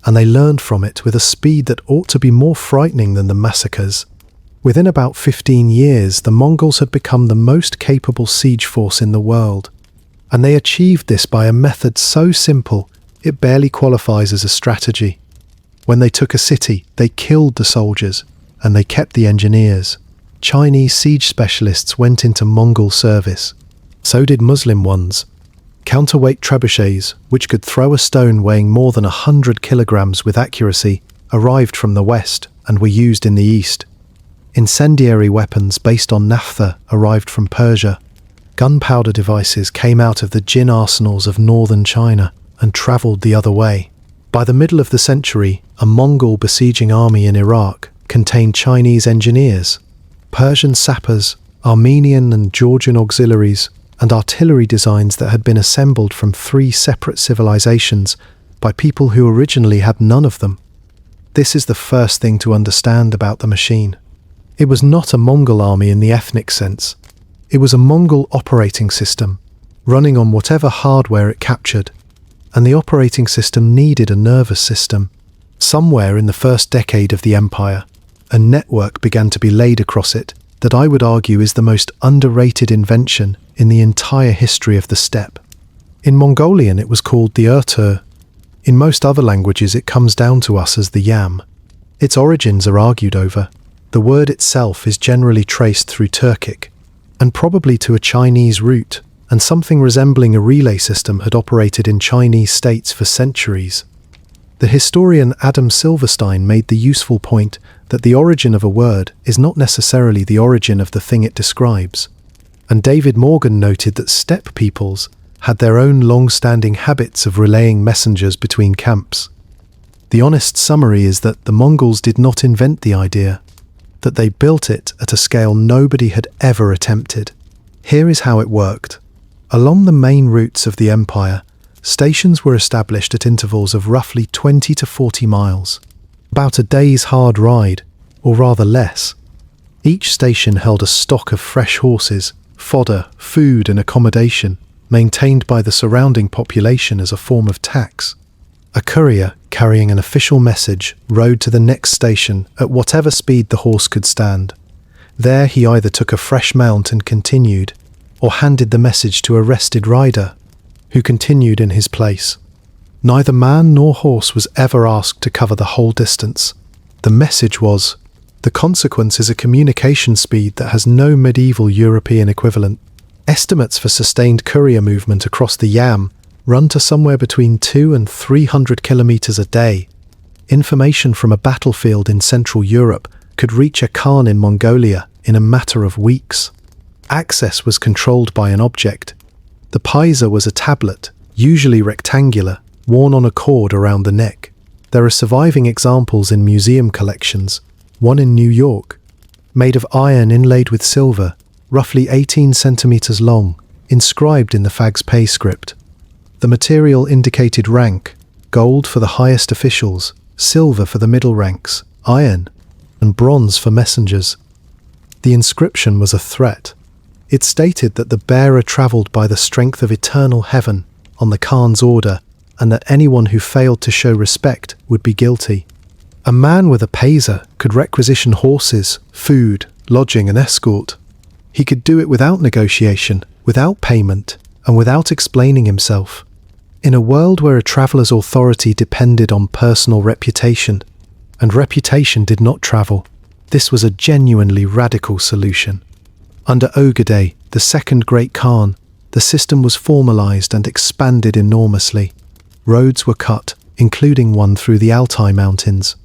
and they learned from it with a speed that ought to be more frightening than the massacres. Within about 15 years, the Mongols had become the most capable siege force in the world, and they achieved this by a method so simple it barely qualifies as a strategy. When they took a city, they killed the soldiers, and they kept the engineers. Chinese siege specialists went into Mongol service. So did Muslim ones. Counterweight trebuchets, which could throw a stone weighing more than 100 kilograms with accuracy, arrived from the west and were used in the east. Incendiary weapons based on naphtha arrived from Persia. Gunpowder devices came out of the Jin arsenals of northern China and travelled the other way. By the middle of the century, a Mongol besieging army in Iraq contained Chinese engineers, Persian sappers, Armenian and Georgian auxiliaries, and artillery designs that had been assembled from 3 separate civilizations by people who originally had none of them. This is the first thing to understand about the machine. It was not a Mongol army in the ethnic sense. It was a Mongol operating system, running on whatever hardware it captured, and the operating system needed a nervous system. Somewhere in the first decade of the empire, a network began to be laid across it that I would argue is the most underrated invention in the entire history of the steppe. In Mongolian it was called the Ertur. In most other languages it comes down to us as the yam. Its origins are argued over. The word itself is generally traced through Turkic, and probably to a Chinese root, and something resembling a relay system had operated in Chinese states for centuries. The historian Adam Silverstein made the useful point that the origin of a word is not necessarily the origin of the thing it describes, and David Morgan noted that steppe peoples had their own long-standing habits of relaying messengers between camps. The honest summary is that the Mongols did not invent the idea, that they built it at a scale nobody had ever attempted. Here is how it worked. Along the main routes of the empire, stations were established at intervals of roughly 20 to 40 miles, about a day's hard ride, or rather less. Each station held a stock of fresh horses, fodder, food and accommodation, maintained by the surrounding population as a form of tax. A courier carrying an official message rode to the next station at whatever speed the horse could stand. There he either took a fresh mount and continued, or handed the message to a rested rider, who continued in his place. Neither man nor horse was ever asked to cover the whole distance. The message was, "The consequence is a communication speed that has no medieval European equivalent." Estimates for sustained courier movement across the Yam run to somewhere between 200 and 300 kilometers a day. Information from a battlefield in Central Europe could reach a Khan in Mongolia in a matter of weeks. Access was controlled by an object. The paisa was a tablet, usually rectangular, worn on a cord around the neck. There are surviving examples in museum collections, one in New York, made of iron inlaid with silver, roughly 18 centimeters long, inscribed in the Fag's pay script. The material indicated rank, gold for the highest officials, silver for the middle ranks, iron, and bronze for messengers. The inscription was a threat. It stated that the bearer travelled by the strength of eternal heaven on the Khan's order, and that anyone who failed to show respect would be guilty. A man with a paisa could requisition horses, food, lodging and escort. He could do it without negotiation, without payment, and without explaining himself. In a world where a traveller's authority depended on personal reputation, and reputation did not travel, this was a genuinely radical solution. Under Ögedei, the second great Khan, the system was formalized and expanded enormously. Roads were cut, including one through the Altai Mountains.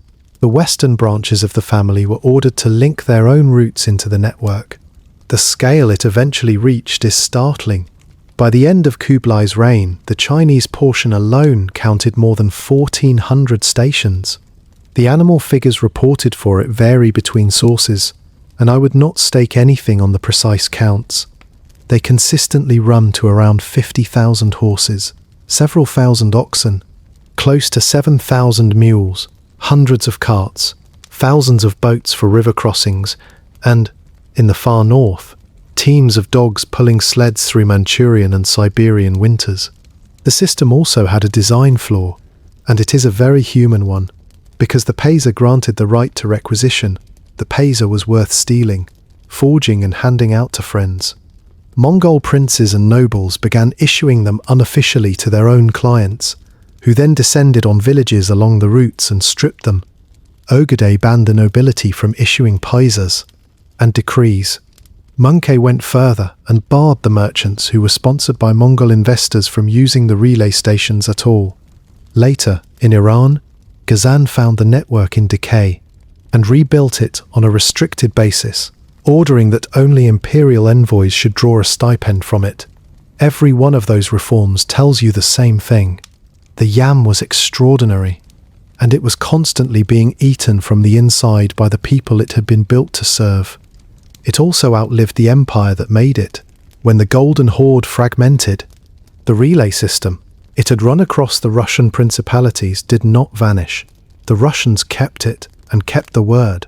The western branches of the family were ordered to link their own routes into the network. The scale it eventually reached is startling. By the end of Kublai's reign, the Chinese portion alone counted more than 1,400 stations. The animal figures reported for it vary between sources, and I would not stake anything on the precise counts. They consistently run to around 50,000 horses, several thousand oxen, close to 7,000 mules, hundreds of carts, thousands of boats for river crossings, and, in the far north, teams of dogs pulling sleds through Manchurian and Siberian winters. The system also had a design flaw, and it is a very human one. Because the paisa granted the right to requisition, the paisa was worth stealing, forging and handing out to friends. Mongol princes and nobles began issuing them unofficially to their own clients, who then descended on villages along the routes and stripped them. Ögedei banned the nobility from issuing paisas and decrees. Möngke went further and barred the merchants who were sponsored by Mongol investors from using the relay stations at all. Later, in Iran, Ghazan found the network in decay and rebuilt it on a restricted basis, ordering that only imperial envoys should draw a stipend from it. Every one of those reforms tells you the same thing. The yam was extraordinary, and it was constantly being eaten from the inside by the people it had been built to serve. It also outlived the empire that made it. When the Golden Horde fragmented, the relay system it had run across the Russian principalities did not vanish. The Russians kept it and kept the word.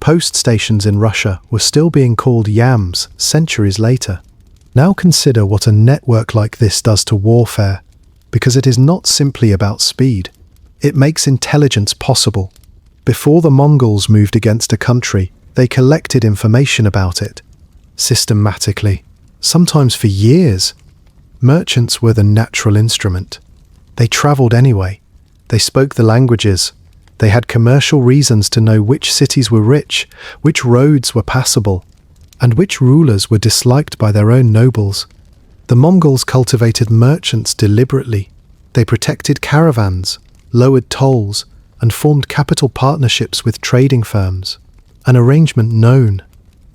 Post stations in Russia were still being called yams centuries later. Now consider what a network like this does to warfare, because it is not simply about speed. It makes intelligence possible. Before the Mongols moved against a country, they collected information about it, systematically, sometimes for years. Merchants were the natural instrument. They travelled anyway. They spoke the languages. They had commercial reasons to know which cities were rich, which roads were passable, and which rulers were disliked by their own nobles. The Mongols cultivated merchants deliberately. They protected caravans, lowered tolls, and formed capital partnerships with trading firms, an arrangement known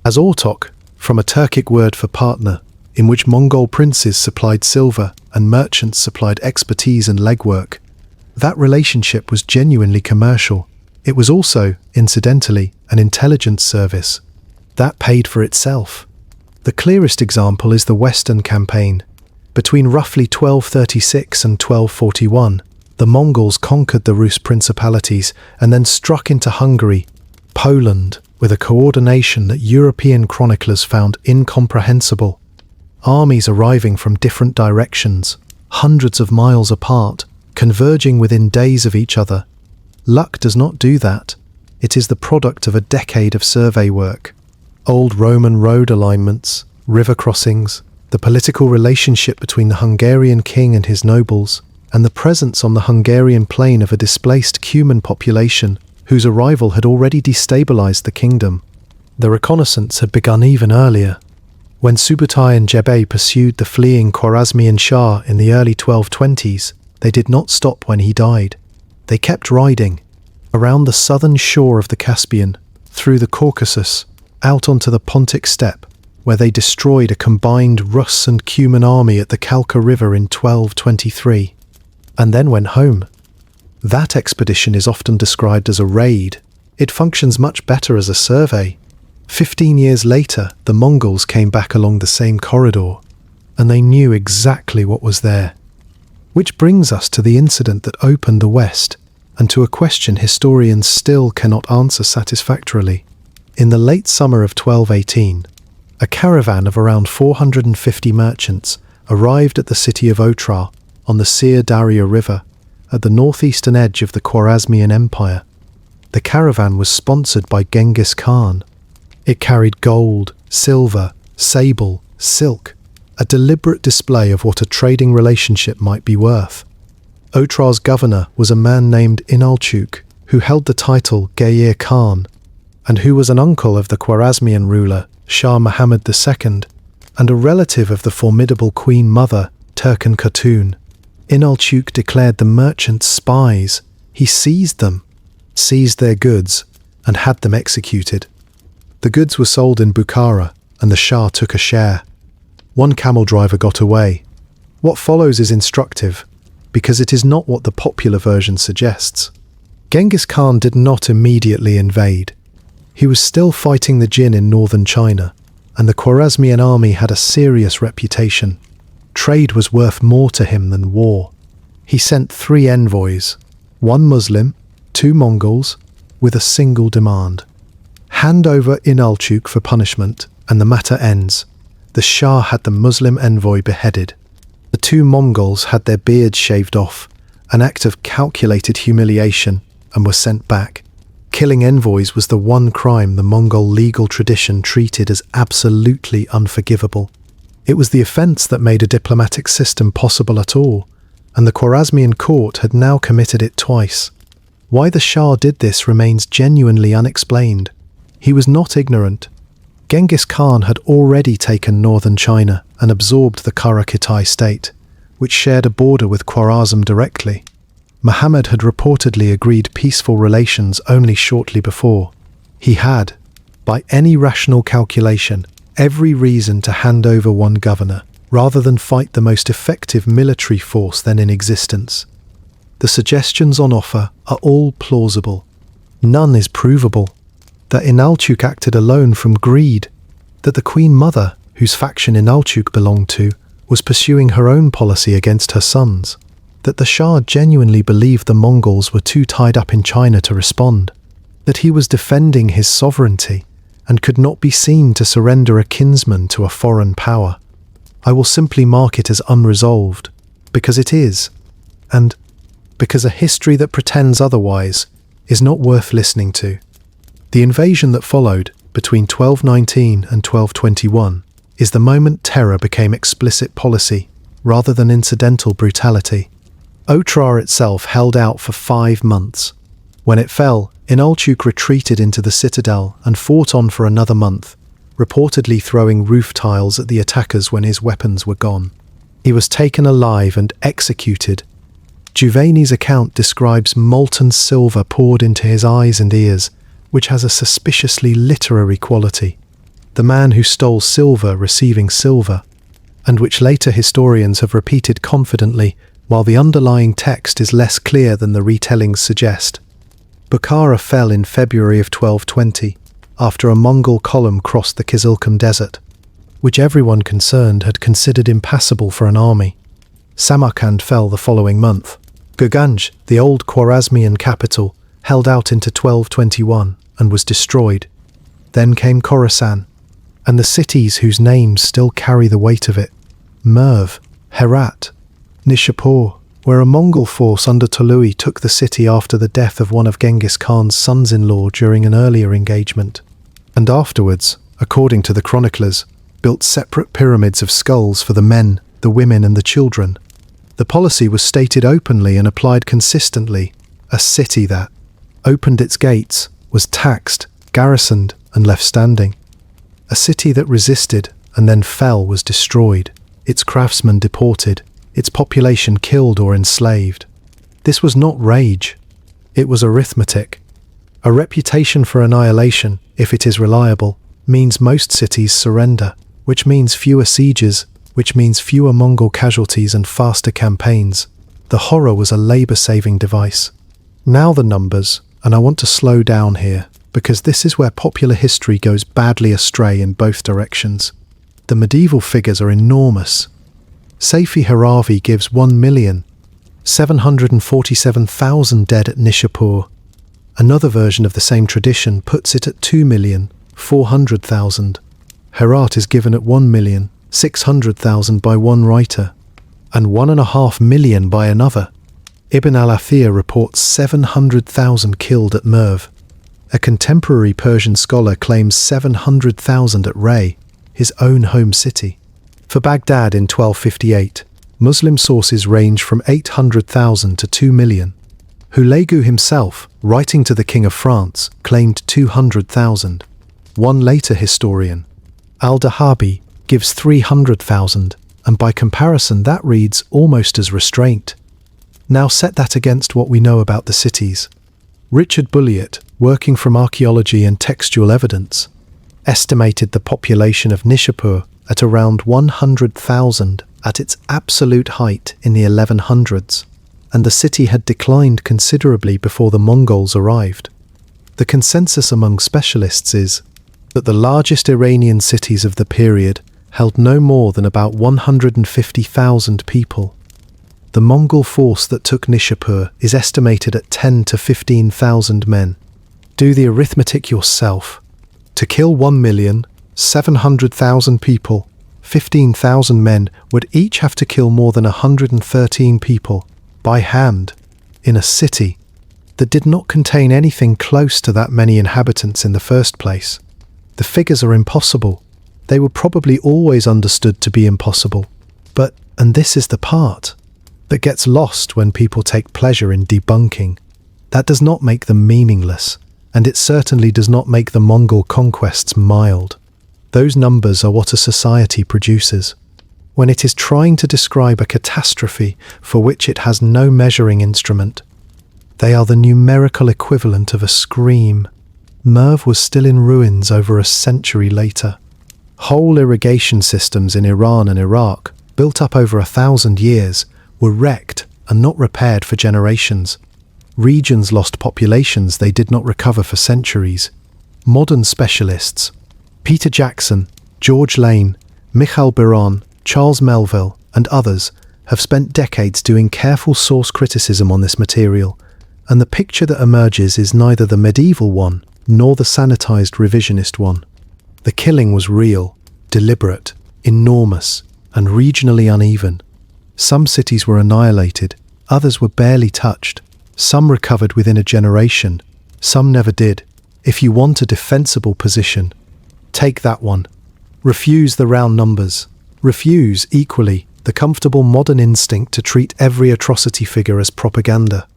as ortok, from a Turkic word for partner, in which Mongol princes supplied silver and merchants supplied expertise and legwork. That relationship was genuinely commercial. It was also, incidentally, an intelligence service. That paid for itself. The clearest example is the Western campaign. Between roughly 1236 and 1241, the Mongols conquered the Rus principalities and then struck into Hungary, Poland, with a coordination that European chroniclers found incomprehensible. Armies arriving from different directions, hundreds of miles apart, converging within days of each other. Luck does not do that. It is the product of a decade of survey work. Old Roman road alignments, river crossings, the political relationship between the Hungarian king and his nobles, and the presence on the Hungarian plain of a displaced Cuman population whose arrival had already destabilized the kingdom. The reconnaissance had begun even earlier. When Subutai and Jebei pursued the fleeing Khwarezmian Shah in the early 1220s, they did not stop when he died. They kept riding, around the southern shore of the Caspian, through the Caucasus, out onto the Pontic steppe, where they destroyed a combined Rus and Cuman army at the Kalka River in 1223, and then went home. That expedition is often described as a raid. It functions much better as a survey. 15 years later, the Mongols came back along the same corridor, and they knew exactly what was there. Which brings us to the incident that opened the West, and to a question historians still cannot answer satisfactorily. In the late summer of 1218, a caravan of around 450 merchants arrived at the city of Otrar on the Syr Darya River, at the northeastern edge of the Khwarezmian Empire. The caravan was sponsored by Genghis Khan. It carried gold, silver, sable, silk, a deliberate display of what a trading relationship might be worth. Otrar's governor was a man named Inalchuk, who held the title Geir Khan, and who was an uncle of the Khwarezmian ruler Shah Muhammad II, and a relative of the formidable Queen Mother Turkan Khatun. Inalchuk declared the merchants spies. He seized them, seized their goods, and had them executed. The goods were sold in Bukhara, and the Shah took a share. One camel driver got away. What follows is instructive, because it is not what the popular version suggests. Genghis Khan did not immediately invade. He was still fighting the Jin in northern China, and the Khwarezmian army had a serious reputation. Trade was worth more to him than war. He sent 3 envoys, 1 Muslim, 2 Mongols, with a single demand. Hand over Inalchuk for punishment, and the matter ends. The Shah had the Muslim envoy beheaded. The 2 Mongols had their beards shaved off, an act of calculated humiliation, and were sent back. Killing envoys was the one crime the Mongol legal tradition treated as absolutely unforgivable. It was the offence that made a diplomatic system possible at all. and the Khwarezmian court had now committed it twice. Why the Shah did this remains genuinely unexplained. He was not ignorant. Genghis Khan had already taken northern China and absorbed the Chagatai state, which shared a border with Khwarezm directly. Muhammad had reportedly agreed peaceful relations only shortly before. He had, by any rational calculation, every reason to hand over one governor, rather than fight the most effective military force then in existence. The suggestions on offer are all plausible. None is provable. That Inalchuk acted alone from greed, that the Queen Mother, whose faction Inalchuk belonged to, was pursuing her own policy against her sons, that the Shah genuinely believed the Mongols were too tied up in China to respond, that he was defending his sovereignty and could not be seen to surrender a kinsman to a foreign power. I will simply mark it as unresolved, because it is, and because a history that pretends otherwise is not worth listening to. The invasion that followed, between 1219 and 1221, is the moment terror became explicit policy, rather than incidental brutality. Otrar itself held out for 5 months. When it fell, Inalchuk retreated into the citadel and fought on for another month, reportedly throwing roof tiles at the attackers when his weapons were gone. He was taken alive and executed. Juvayni's account describes molten silver poured into his eyes and ears, which has a suspiciously literary quality. The man who stole silver receiving silver, and which later historians have repeated confidently, while the underlying text is less clear than the retellings suggest. Bukhara fell in February of 1220, after a Mongol column crossed the Kizilkum Desert, which everyone concerned had considered impassable for an army. Samarkand fell the following month. Gurganj, the old Khwarezmian capital, held out into 1221 and was destroyed. Then came Khorasan, and the cities whose names still carry the weight of it: Merv, Herat, Nishapur, where a Mongol force under Tolui took the city after the death of one of Genghis Khan's sons-in-law during an earlier engagement, and afterwards, according to the chroniclers, built separate pyramids of skulls for the men, the women and the children. The policy was stated openly and applied consistently: a city that opened its gates, was taxed, garrisoned and left standing. A city that resisted and then fell was destroyed, its craftsmen deported, its population killed or enslaved. This was not rage, it was arithmetic. A reputation for annihilation, if it is reliable, means most cities surrender, which means fewer sieges, which means fewer Mongol casualties and faster campaigns. The horror was a labor-saving device. Now the numbers, and I want to slow down here, because this is where popular history goes badly astray in both directions. The medieval figures are enormous. Saifi Haravi gives 1,747,000 dead at Nishapur. Another version of the same tradition puts it at 2,400,000. Herat is given at 1,600,000 by one writer, and 1.5 million by another. Ibn al-Athir reports 700,000 killed at Merv. A contemporary Persian scholar claims 700,000 at Ray, his own home city. For Baghdad in 1258, Muslim sources range from 800,000 to 2 million. Hulegu himself, writing to the King of France, claimed 200,000. One later historian, al-Dahabi, gives 300,000, and by comparison that reads almost as restraint. Now set that against what we know about the cities. Richard Bulliet, working from archaeology and textual evidence, estimated the population of Nishapur at around 100,000 at its absolute height in the 1100s, and the city had declined considerably before the Mongols arrived. The consensus among specialists is that the largest Iranian cities of the period held no more than about 150,000 people. The Mongol force that took Nishapur is estimated at 10 to 15,000 men. Do the arithmetic yourself. To kill 1,700,000 people, 15,000 men would each have to kill more than 113 people, by hand, in a city that did not contain anything close to that many inhabitants in the first place. The figures are impossible. They were probably always understood to be impossible. But, and this is the part, that gets lost when people take pleasure in debunking. That does not make them meaningless, and it certainly does not make the Mongol conquests mild. Those numbers are what a society produces. When it is trying to describe a catastrophe for which it has no measuring instrument, they are the numerical equivalent of a scream. Merv was still in ruins over a century later. Whole irrigation systems in Iran and Iraq, built up over 1,000 years, were wrecked and not repaired for generations. Regions lost populations they did not recover for centuries. Modern specialists, Peter Jackson, George Lane, Michal Biron, Charles Melville, and others, have spent decades doing careful source criticism on this material, and the picture that emerges is neither the medieval one nor the sanitized revisionist one. The killing was real, deliberate, enormous, and regionally uneven. Some cities were annihilated, others were barely touched. Some recovered within a generation, some never did. If you want a defensible position, take that one. Refuse the round numbers. Refuse, equally, the comfortable modern instinct to treat every atrocity figure as propaganda.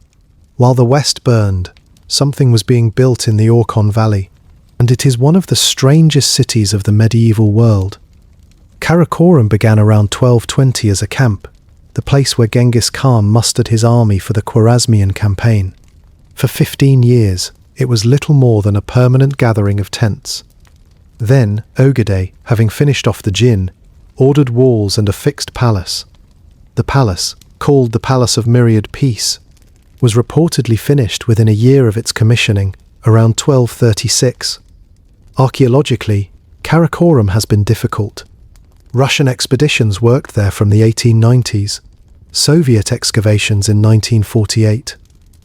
While the West burned, something was being built in the Orkhon Valley, and it is one of the strangest cities of the medieval world. Karakorum began around 1220 as a camp, the place where Genghis Khan mustered his army for the Khwarezmian campaign. For 15 years, it was little more than a permanent gathering of tents. Then, Ögedei, having finished off the Jin, ordered walls and a fixed palace. The palace, called the Palace of Myriad Peace, was reportedly finished within a year of its commissioning, around 1236. Archaeologically, Karakorum has been difficult. Russian expeditions worked there from the 1890s, Soviet excavations in 1948,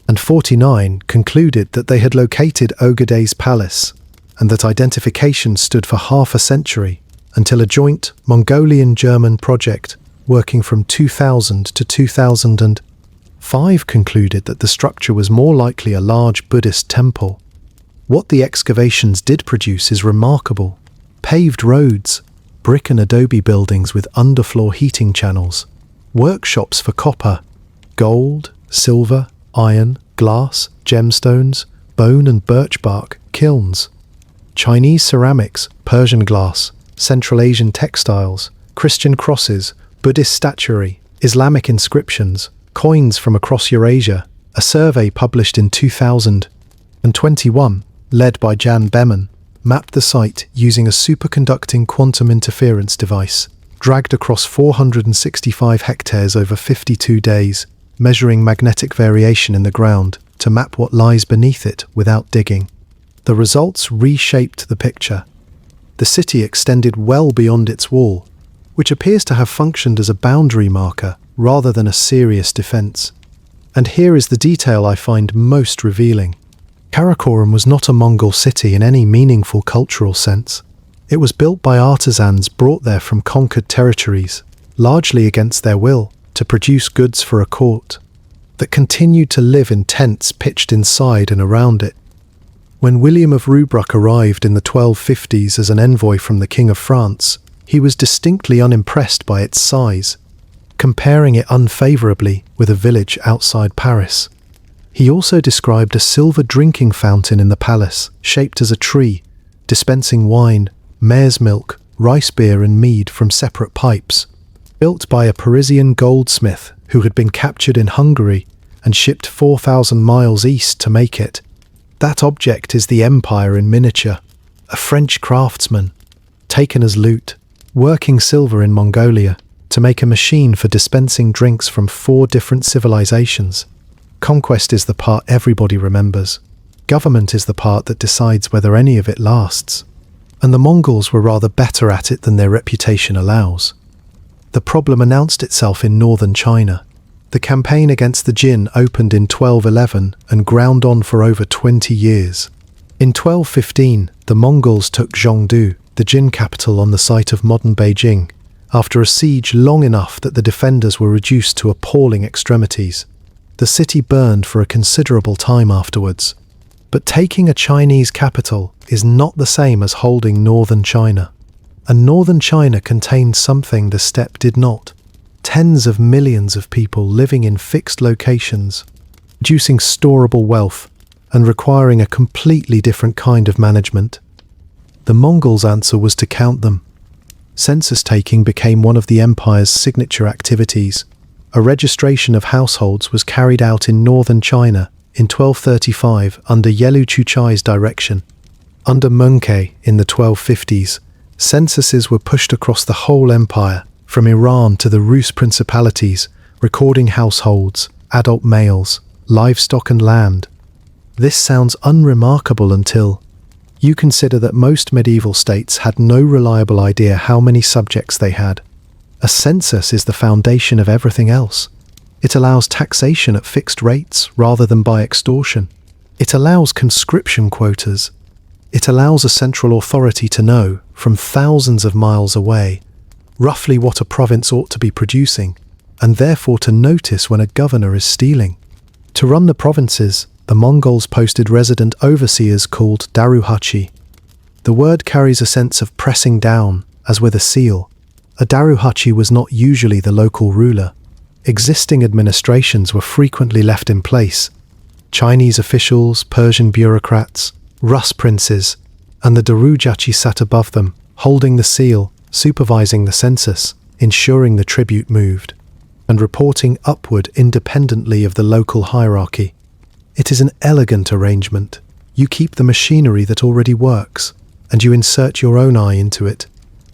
and 49 concluded that they had located Ögedei's palace, and that identification stood for half a century, until a joint Mongolian-German project working from 2000 to 2005 concluded that the structure was more likely a large Buddhist temple. What the excavations did produce is remarkable. Paved roads, brick and adobe buildings with underfloor heating channels, workshops for copper, gold, silver, iron, glass, gemstones, bone and birch bark, kilns, Chinese ceramics, Persian glass, Central Asian textiles, Christian crosses, Buddhist statuary, Islamic inscriptions, coins from across Eurasia. A survey published in 2021, led by Jan Beman, mapped the site using a superconducting quantum interference device, dragged across 465 hectares over 52 days, measuring magnetic variation in the ground to map what lies beneath it without digging. The results reshaped the picture. The city extended well beyond its wall, which appears to have functioned as a boundary marker rather than a serious defense. And here is the detail I find most revealing. Karakorum was not a Mongol city in any meaningful cultural sense. It was built by artisans brought there from conquered territories, largely against their will, to produce goods for a court, that continued to live in tents pitched inside and around it. When William of Rubruck arrived in the 1250s as an envoy from the King of France, he was distinctly unimpressed by its size, comparing it unfavourably with a village outside Paris. He also described a silver drinking fountain in the palace, shaped as a tree, dispensing wine, mare's milk, rice beer and mead from separate pipes, built by a Parisian goldsmith who had been captured in Hungary and shipped 4,000 miles east to make it. That object is the empire in miniature, a French craftsman, taken as loot, working silver in Mongolia to make a machine for dispensing drinks from 4 different civilizations. Conquest is the part everybody remembers. Government is the part that decides whether any of it lasts. And the Mongols were rather better at it than their reputation allows. The problem announced itself in northern China. The campaign against the Jin opened in 1211 and ground on for over 20 years. In 1215, the Mongols took Zhongdu, the Jin capital on the site of modern Beijing, after a siege long enough that the defenders were reduced to appalling extremities. The city burned for a considerable time afterwards. But taking a Chinese capital is not the same as holding northern China. And northern China contained something the steppe did not. tens of millions of people living in fixed locations, producing storable wealth and requiring a completely different kind of management. The Mongols' answer was to count them. Census taking became one of the empire's signature activities. A registration of households was carried out in northern China in 1235 under Yelu Chuchai's direction. Under Möngke in the 1250s, censuses were pushed across the whole empire, from Iran to the Rus principalities, recording households, adult males, livestock and land. This sounds unremarkable until you consider that most medieval states had no reliable idea how many subjects they had. A census is the foundation of everything else. It allows taxation at fixed rates rather than by extortion. It allows conscription quotas. It allows a central authority to know, from thousands of miles away, roughly what a province ought to be producing, and therefore to notice when a governor is stealing. To run the provinces, the Mongols posted resident overseers called daruhachi. The word carries a sense of pressing down, as with a seal. A daruhachi was not usually the local ruler. Existing administrations were frequently left in place. Chinese officials, Persian bureaucrats, Rus princes, and the daruhachi sat above them, holding the seal, supervising the census, ensuring the tribute moved, and reporting upward independently of the local hierarchy. It is an elegant arrangement. You keep the machinery that already works, and you insert your own eye into it.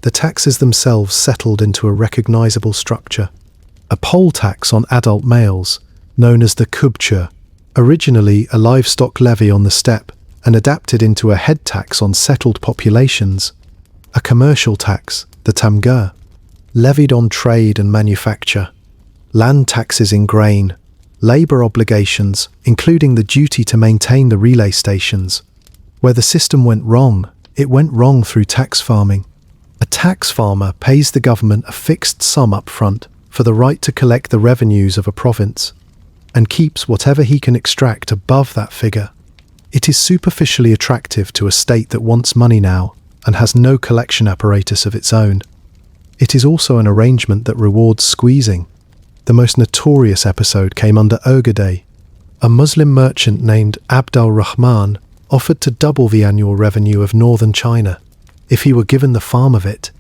The taxes themselves settled into a recognizable structure. A poll tax on adult males, known as the kubcha, originally a livestock levy on the steppe, and adapted into a head tax on settled populations. A commercial tax, the tamga, levied on trade and manufacture. Land taxes in grain. Labour obligations, including the duty to maintain the relay stations. Where the system went wrong, it went wrong through tax farming. A tax farmer pays the government a fixed sum up front for the right to collect the revenues of a province, and keeps whatever he can extract above that figure. It is superficially attractive to a state that wants money now and has no collection apparatus of its own. It is also an arrangement that rewards squeezing. The most notorious episode came under Ögedei. A Muslim merchant named Abd al-Rahman offered to double the annual revenue of northern China if he were given the farm of it.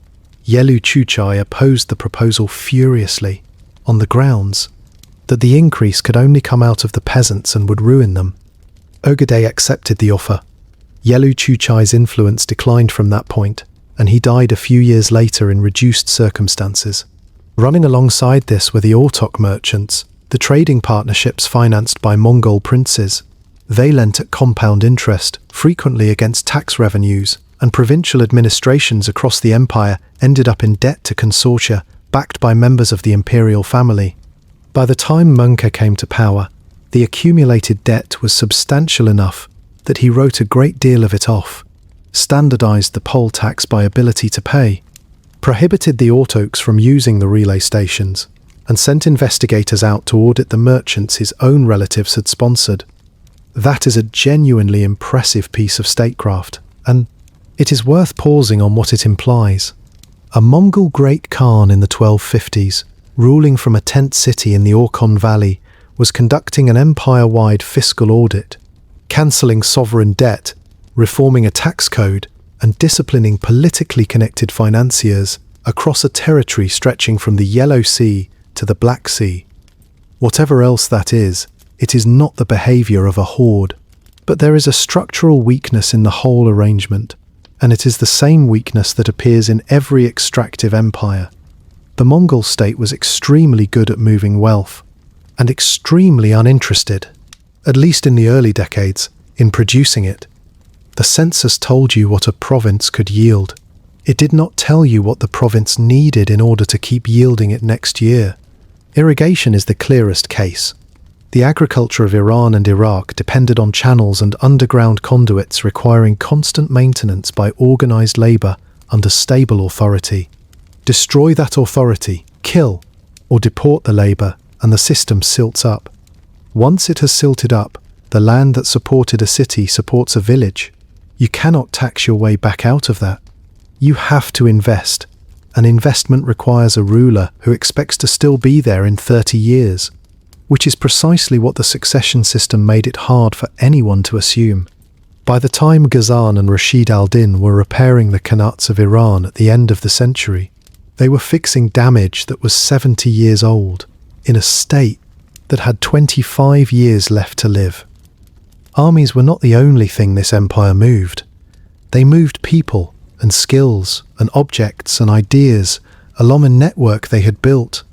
Yelu Chuchai opposed the proposal furiously, on the grounds that the increase could only come out of the peasants and would ruin them. Ögedei accepted the offer. Yelu Chuchai's influence declined from that point, and he died a few years later in reduced circumstances. Running alongside this were the Ortok merchants, the trading partnerships financed by Mongol princes. They lent at compound interest, frequently against tax revenues, and provincial administrations across the empire ended up in debt to consortia, backed by members of the imperial family. By the time Möngke came to power, the accumulated debt was substantial enough that he wrote a great deal of it off, standardized the poll tax by ability to pay, prohibited the Ortoks from using the relay stations, and sent investigators out to audit the merchants his own relatives had sponsored. That is a genuinely impressive piece of statecraft, and it is worth pausing on what it implies. A Mongol Great Khan in the 1250s, ruling from a tent city in the Orkhon Valley, was conducting an empire-wide fiscal audit, cancelling sovereign debt, reforming a tax code, and disciplining politically connected financiers across a territory stretching from the Yellow Sea to the Black Sea. Whatever else that is, it is not the behaviour of a horde. But there is a structural weakness in the whole arrangement, and it is the same weakness that appears in every extractive empire. The Mongol state was extremely good at moving wealth, and extremely uninterested, at least in the early decades, in producing it. The census told you what a province could yield. It did not tell you what the province needed in order to keep yielding it next year. Irrigation is the clearest case. The agriculture of Iran and Iraq depended on channels and underground conduits requiring constant maintenance by organized labor under stable authority. Destroy that authority, kill, or deport the labor, and the system silts up. Once it has silted up, the land that supported a city supports a village. You cannot tax your way back out of that. You have to invest, an investment requires a ruler who expects to still be there in 30 years, which is precisely what the succession system made it hard for anyone to assume. By the time Ghazan and Rashid al-Din were repairing the khanates of Iran at the end of the century, they were fixing damage that was 70 years old, in a state that had 25 years left to live. Armies were not the only thing this empire moved. They moved people and skills and objects and ideas along a network they had built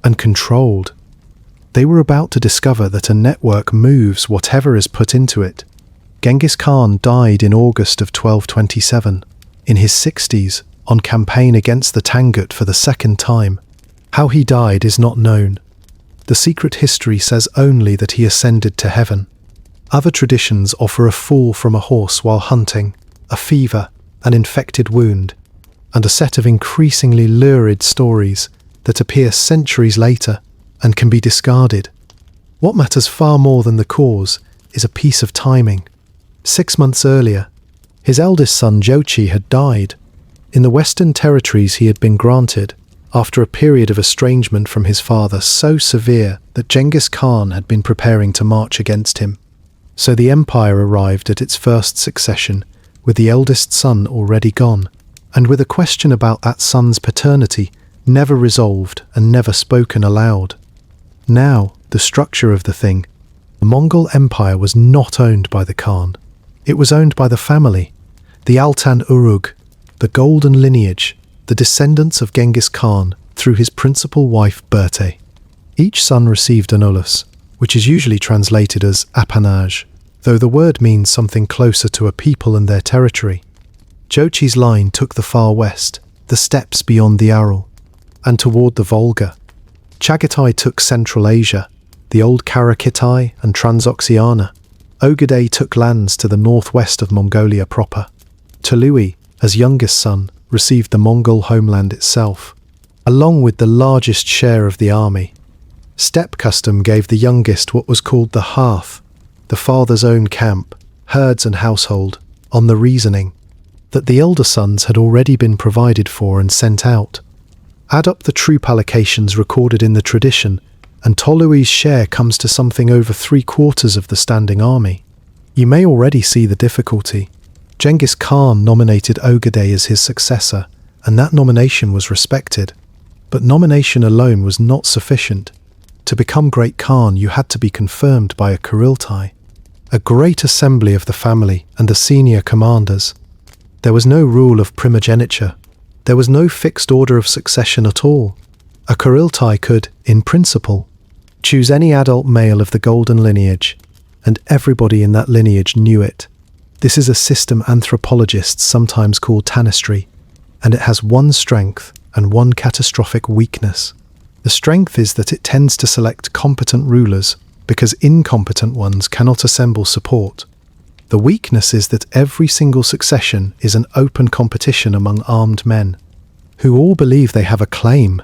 and controlled. They were about to discover that a network moves whatever is put into it. Genghis Khan died in August of 1227, in his 60s, on campaign against the Tangut for the second time. How he died is not known. The secret history says only that he ascended to heaven. Other traditions offer a fall from a horse while hunting, a fever, an infected wound, and a set of increasingly lurid stories that appear centuries later and can be discarded. What matters far more than the cause is a piece of timing. 6 months earlier, his eldest son Jochi had died. In the Western Territories he had been granted, after a period of estrangement from his father so severe that Genghis Khan had been preparing to march against him. So the empire arrived at its first succession, with the eldest son already gone, and with a question about that son's paternity never resolved and never spoken aloud. Now, the structure of the thing. The Mongol Empire was not owned by the Khan. It was owned by the family, the Altan Urug, the golden lineage, the descendants of Genghis Khan through his principal wife Berte. Each son received an ulus, which is usually translated as appanage, though the word means something closer to a people and their territory. Jochi's line took the far west, the steppes beyond the Aral, and toward the Volga. Chagatai took Central Asia, the old Karakorum and Transoxiana. Ögedei took lands to the northwest of Mongolia proper. Tolui, as youngest son, received the Mongol homeland itself, along with the largest share of the army. Steppe custom gave the youngest what was called the hearth, the father's own camp, herds and household, on the reasoning that the elder sons had already been provided for and sent out. Add up the troop allocations recorded in the tradition, and Tolui's share comes to something over 3/4 of the standing army. You may already see the difficulty. Genghis Khan nominated Ögedei as his successor, and that nomination was respected. But nomination alone was not sufficient. To become Great Khan, you had to be confirmed by a Kurultai, a great assembly of the family and the senior commanders. There was no rule of primogeniture. There was no fixed order of succession at all. A Kurultai could, in principle, choose any adult male of the golden lineage, and everybody in that lineage knew it. This is a system anthropologists sometimes call tanistry, and it has one strength and one catastrophic weakness. The strength is that it tends to select competent rulers because incompetent ones cannot assemble support. The weakness is that every single succession is an open competition among armed men, who all believe they have a claim.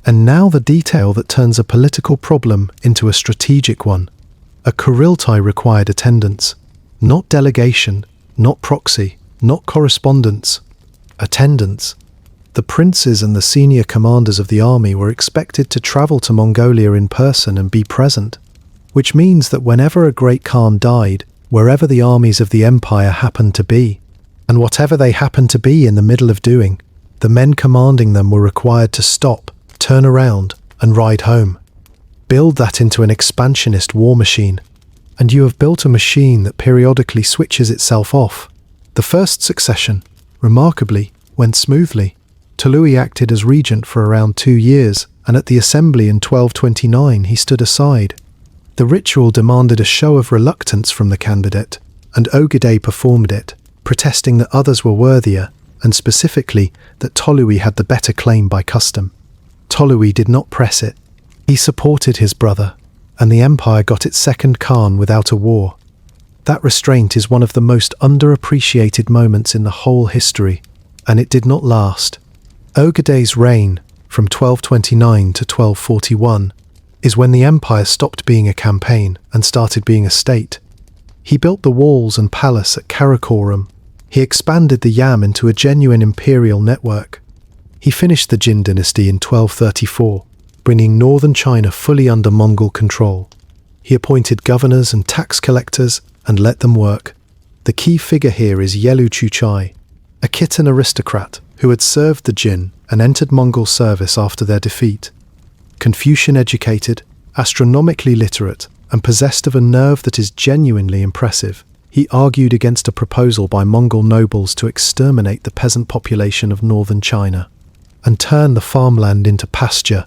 And now the detail that turns a political problem into a strategic one. A Kurultai required attendance, not delegation, not proxy, not correspondence. Attendance. The princes and the senior commanders of the army were expected to travel to Mongolia in person and be present, which means that whenever a great Khan died, wherever the armies of the empire happened to be, and whatever they happened to be in the middle of doing, the men commanding them were required to stop, turn around, and ride home. Build that into an expansionist war machine, and you have built a machine that periodically switches itself off. The first succession, remarkably, went smoothly. Tolui acted as regent for around 2 years, and at the assembly in 1229 he stood aside. The ritual demanded a show of reluctance from the candidate, and Ögedei performed it, protesting that others were worthier, and specifically that Tolui had the better claim by custom. Tolui did not press it. He supported his brother, and the empire got its second Khan without a war. That restraint is one of the most underappreciated moments in the whole history, and it did not last. Ögedei's reign, from 1229 to 1241, is when the empire stopped being a campaign and started being a state. He built the walls and palace at Karakorum. He expanded the Yam into a genuine imperial network. He finished the Jin dynasty in 1234, bringing northern China fully under Mongol control. He appointed governors and tax collectors and let them work. The key figure here is Yelu Chuchai, a Khitan aristocrat who had served the Jin and entered Mongol service after their defeat. Confucian-educated, astronomically literate, and possessed of a nerve that is genuinely impressive, he argued against a proposal by Mongol nobles to exterminate the peasant population of northern China and turn the farmland into pasture.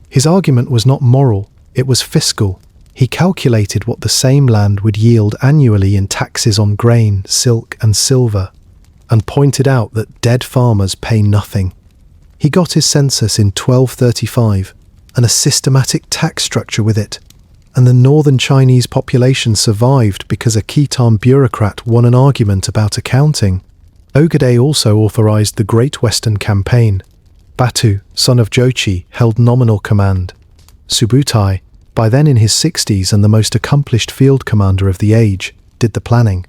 His argument was not moral, it was fiscal. He calculated what the same land would yield annually in taxes on grain, silk, and silver, and pointed out that dead farmers pay nothing. He got his census in 1235, and a systematic tax structure with it, and the northern Chinese population survived because a Khitan bureaucrat won an argument about accounting. Ögedei also authorized the Great Western Campaign. Batu, son of Jochi, held nominal command. Subutai, by then in his 60s and the most accomplished field commander of the age, did the planning.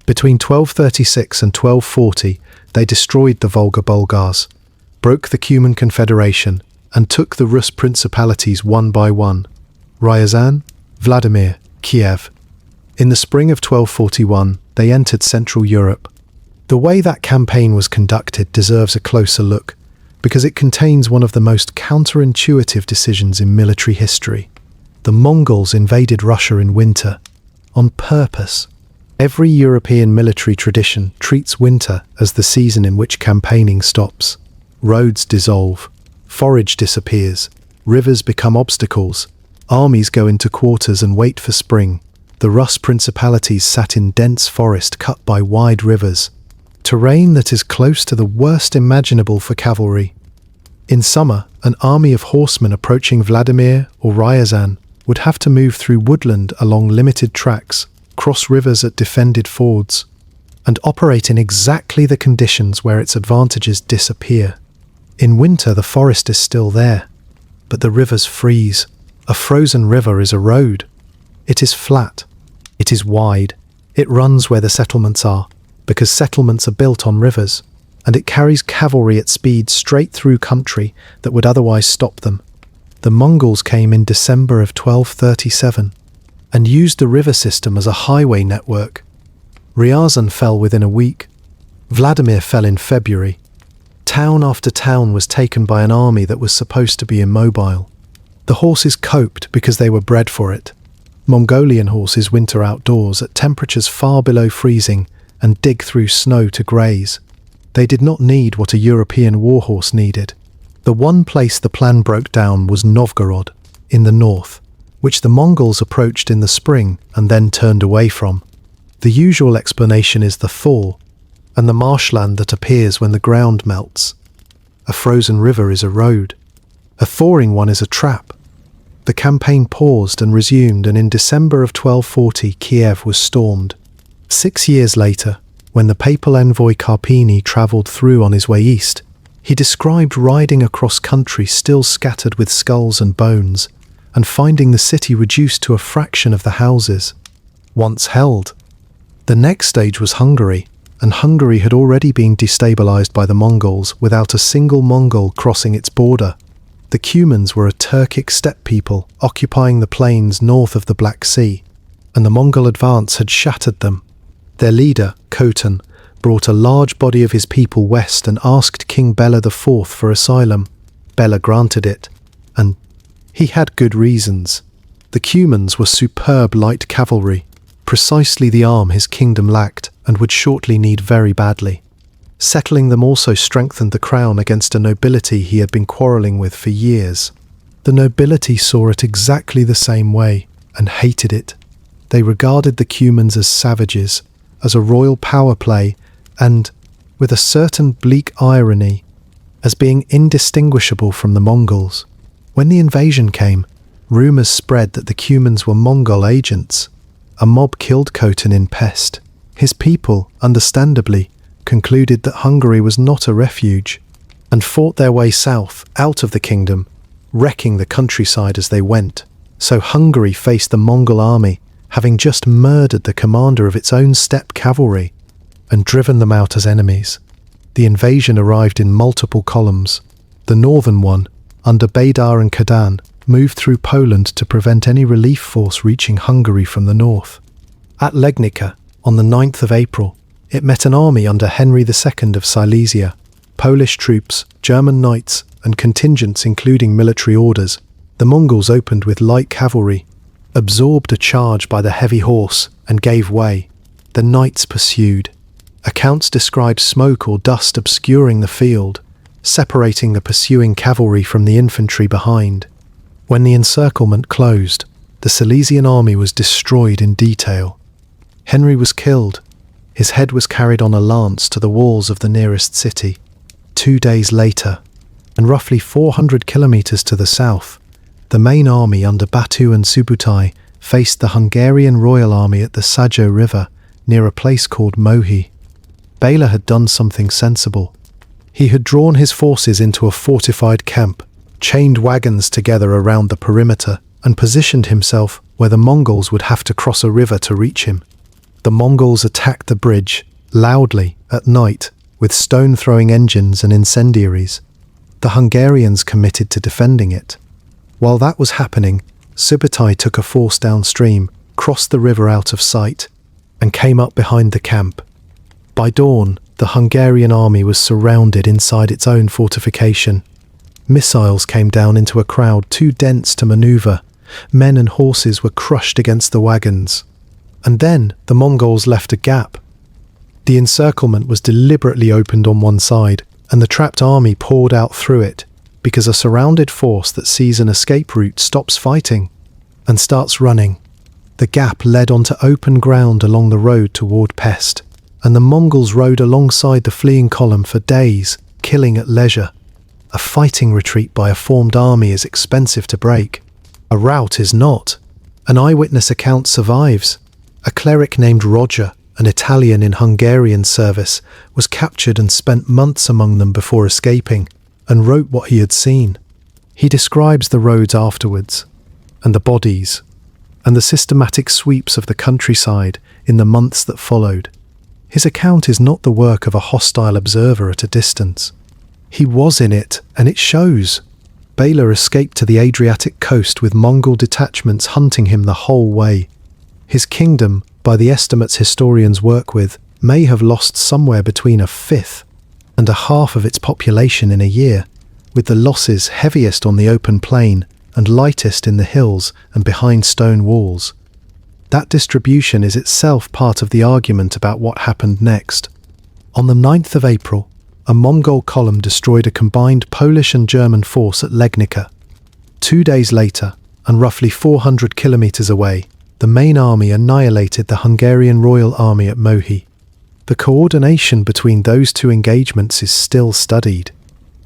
Between 1236 and 1240, they destroyed the Volga Bulgars, broke the Cuman Confederation, and took the Rus principalities one by one: Ryazan, Vladimir, Kiev. In the spring of 1241, they entered Central Europe. The way that campaign was conducted deserves a closer look, because it contains one of the most counterintuitive decisions in military history. The Mongols invaded Russia in winter, on purpose. Every European military tradition treats winter as the season in which campaigning stops. Roads dissolve, forage disappears, rivers become obstacles, armies go into quarters and wait for spring. The Rus principalities sat in dense forest cut by wide rivers, terrain that is close to the worst imaginable for cavalry. In summer, an army of horsemen approaching Vladimir or Ryazan would have to move through woodland along limited tracks, cross rivers at defended fords, and operate in exactly the conditions where its advantages disappear. In winter, the forest is still there, but the rivers freeze. A frozen river is a road. It is flat. It is wide. It runs where the settlements are, because settlements are built on rivers, and it carries cavalry at speed straight through country that would otherwise stop them. The Mongols came in December of 1237 and used the river system as a highway network. Ryazan fell within a week. Vladimir fell in February. Town after town was taken by an army that was supposed to be immobile. The horses coped because they were bred for it. Mongolian horses winter outdoors at temperatures far below freezing and dig through snow to graze. They did not need what a European warhorse needed. The one place the plan broke down was Novgorod, in the north, which the Mongols approached in the spring and then turned away from. The usual explanation is the thaw, and the marshland that appears when the ground melts. A frozen river is a road. A thawing one is a trap. The campaign paused and resumed, and in December of 1240 Kiev was stormed. 6 years later, when the papal envoy Carpini travelled through on his way east, he described riding across country still scattered with skulls and bones, and finding the city reduced to a fraction of the houses once held. The next stage was Hungary, and Hungary had already been destabilized by the Mongols without a single Mongol crossing its border. The Cumans were a Turkic steppe people occupying the plains north of the Black Sea, and the Mongol advance had shattered them. Their leader, Khotan, brought a large body of his people west and asked King Bela IV for asylum. Bela granted it, and he had good reasons. The Cumans were superb light cavalry, precisely the arm his kingdom lacked and would shortly need very badly. Settling them also strengthened the crown against a nobility he had been quarrelling with for years. The nobility saw it exactly the same way and hated it. They regarded the Cumans as savages, as a royal power play, and, with a certain bleak irony, as being indistinguishable from the Mongols. When the invasion came, rumours spread that the Cumans were Mongol agents. A mob killed Khotan in Pest. His people, understandably, concluded that Hungary was not a refuge, and fought their way south, out of the kingdom, wrecking the countryside as they went. So Hungary faced the Mongol army, having just murdered the commander of its own steppe cavalry, and driven them out as enemies. The invasion arrived in multiple columns. The northern one, under Baydar and Kadan, moved through Poland to prevent any relief force reaching Hungary from the north. At Legnica, on the 9th of April, it met an army under Henry II of Silesia. Polish troops, German knights, and contingents including military orders. The Mongols opened with light cavalry, absorbed a charge by the heavy horse, and gave way. The knights pursued. Accounts describe smoke or dust obscuring the field, separating the pursuing cavalry from the infantry behind. When the encirclement closed, the Silesian army was destroyed in detail. Henry was killed. His head was carried on a lance to the walls of the nearest city. 2 days later, and roughly 400 kilometers to the south, the main army under Batu and Subutai faced the Hungarian royal army at the Sajo River near a place called Mohi. Bela had done something sensible. He had drawn his forces into a fortified camp, chained wagons together around the perimeter, and positioned himself where the Mongols would have to cross a river to reach him. The Mongols attacked the bridge, loudly, at night, with stone-throwing engines and incendiaries. The Hungarians committed to defending it. While that was happening, Subutai took a force downstream, crossed the river out of sight, and came up behind the camp. By dawn, the Hungarian army was surrounded inside its own fortification. Missiles came down into a crowd too dense to maneuver. Men and horses were crushed against the wagons. And then the Mongols left a gap. The encirclement was deliberately opened on one side, and the trapped army poured out through it, because a surrounded force that sees an escape route stops fighting and starts running. The gap led onto open ground along the road toward Pest, and the Mongols rode alongside the fleeing column for days, killing at leisure. A fighting retreat by a formed army is expensive to break. A rout is not. An eyewitness account survives. A cleric named Roger, an Italian in Hungarian service, was captured and spent months among them before escaping, and wrote what he had seen. He describes the roads afterwards, and the bodies, and the systematic sweeps of the countryside in the months that followed. His account is not the work of a hostile observer at a distance. He was in it, and it shows. Bela escaped to the Adriatic coast with Mongol detachments hunting him the whole way. His kingdom, by the estimates historians work with, may have lost somewhere between a fifth and a half of its population in a year, with the losses heaviest on the open plain and lightest in the hills and behind stone walls. That distribution is itself part of the argument about what happened next. On the 9th of April, a Mongol column destroyed a combined Polish and German force at Legnica. 2 days later, and roughly 400 kilometers away, the main army annihilated the Hungarian royal army at Mohi. The coordination between those two engagements is still studied.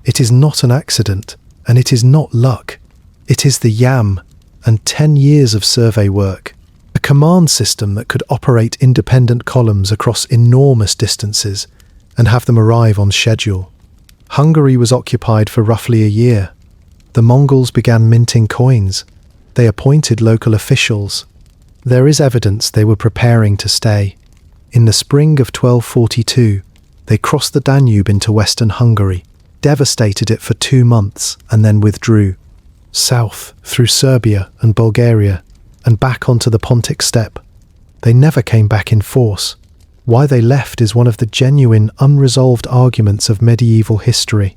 It is not an accident, and it is not luck. It is the YAM and 10 years of survey work. A command system that could operate independent columns across enormous distances and have them arrive on schedule. Hungary was occupied for roughly a year. The Mongols began minting coins. They appointed local officials. There is evidence they were preparing to stay. In the spring of 1242, they crossed the Danube into western Hungary, devastated it for 2 months, and then withdrew. South, through Serbia and Bulgaria, and back onto the Pontic steppe. They never came back in force. Why they left is one of the genuine, unresolved arguments of medieval history,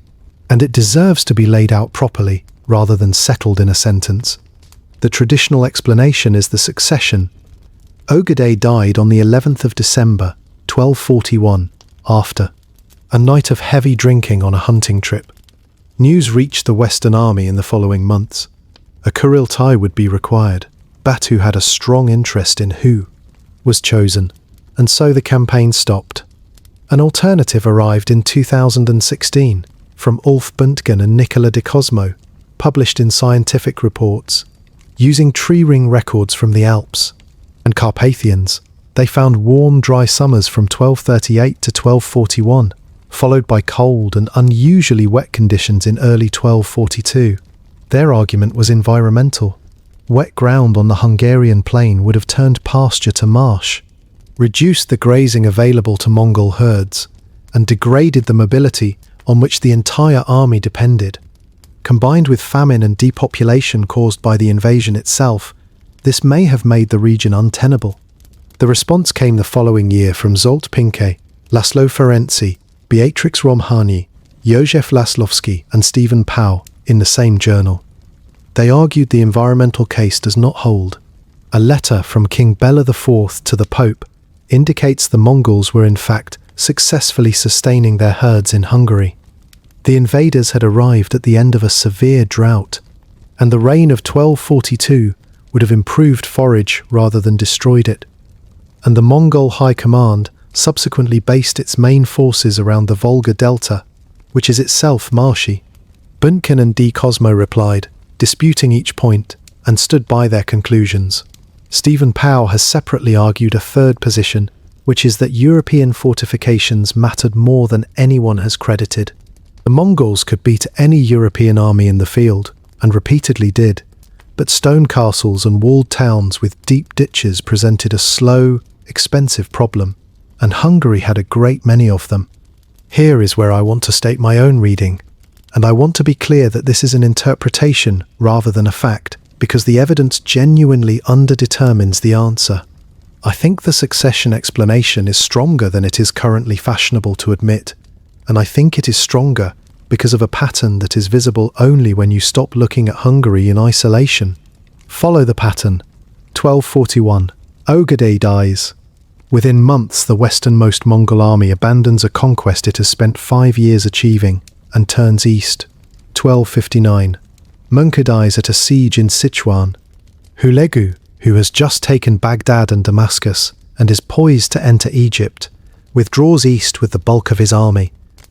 and it deserves to be laid out properly, rather than settled in a sentence. The traditional explanation is the succession. Ögedei died on the 11th of December, 1241, after a night of heavy drinking on a hunting trip. News reached the Western Army in the following months. A Kuriltai would be required. Batu had a strong interest in who was chosen, and so the campaign stopped. An alternative arrived in 2016 from Ulf Buntgen and Nicola de Cosmo, published in Scientific Reports. Using tree ring records from the Alps and Carpathians, they found warm, dry summers from 1238 to 1241, followed by cold and unusually wet conditions in early 1242. Their argument was environmental. Wet ground on the Hungarian plain would have turned pasture to marsh, reduced the grazing available to Mongol herds, and degraded the mobility on which the entire army depended. Combined with famine and depopulation caused by the invasion itself, this may have made the region untenable. The response came the following year from Zsolt Pinke, Laszlo Ferenczi, Beatrix Romhani, József Laszlowski and Stephen Pau in the same journal. They argued the environmental case does not hold. A letter from King Bela IV to the Pope indicates the Mongols were in fact successfully sustaining their herds in Hungary. The invaders had arrived at the end of a severe drought, and the reign of 1242 would have improved forage rather than destroyed it. And the Mongol High Command subsequently based its main forces around the Volga Delta, which is itself marshy. Möngke and D. Cosmo replied, disputing each point, and stood by their conclusions. Stephen Pau has separately argued a third position, which is that European fortifications mattered more than anyone has credited. The Mongols could beat any European army in the field, and repeatedly did, but stone castles and walled towns with deep ditches presented a slow, expensive problem, and Hungary had a great many of them. Here is where I want to state my own reading, and I want to be clear that this is an interpretation rather than a fact, because the evidence genuinely underdetermines the answer. I think the succession explanation is stronger than it is currently fashionable to admit, and I think it is stronger because of a pattern that is visible only when you stop looking at Hungary in isolation. Follow the pattern. 1241. Ögedei dies. Within months, the westernmost Mongol army abandons a conquest it has spent 5 years achieving and turns east. 1259. Möngke dies at a siege in Sichuan. Hulegu, who has just taken Baghdad and Damascus and is poised to enter Egypt, withdraws east with the bulk of his army,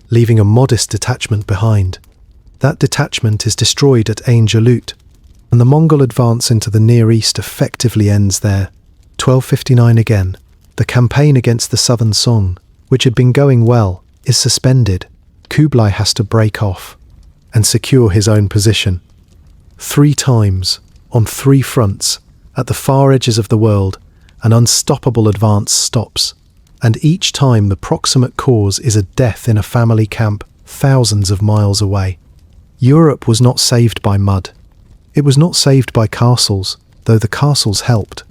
leaving a modest detachment behind. That detachment is destroyed at Ain Jalut, and the Mongol advance into the Near East effectively ends there. 1259 again. The campaign against the southern Song, which had been going well, is suspended. Kublai has to break off and secure his own position. 3 times, on 3 fronts, at the far edges of the world, an unstoppable advance stops, and each time the proximate cause is a death in a family camp thousands of miles away. Europe was not saved by mud. It was not saved by castles, though the castles helped.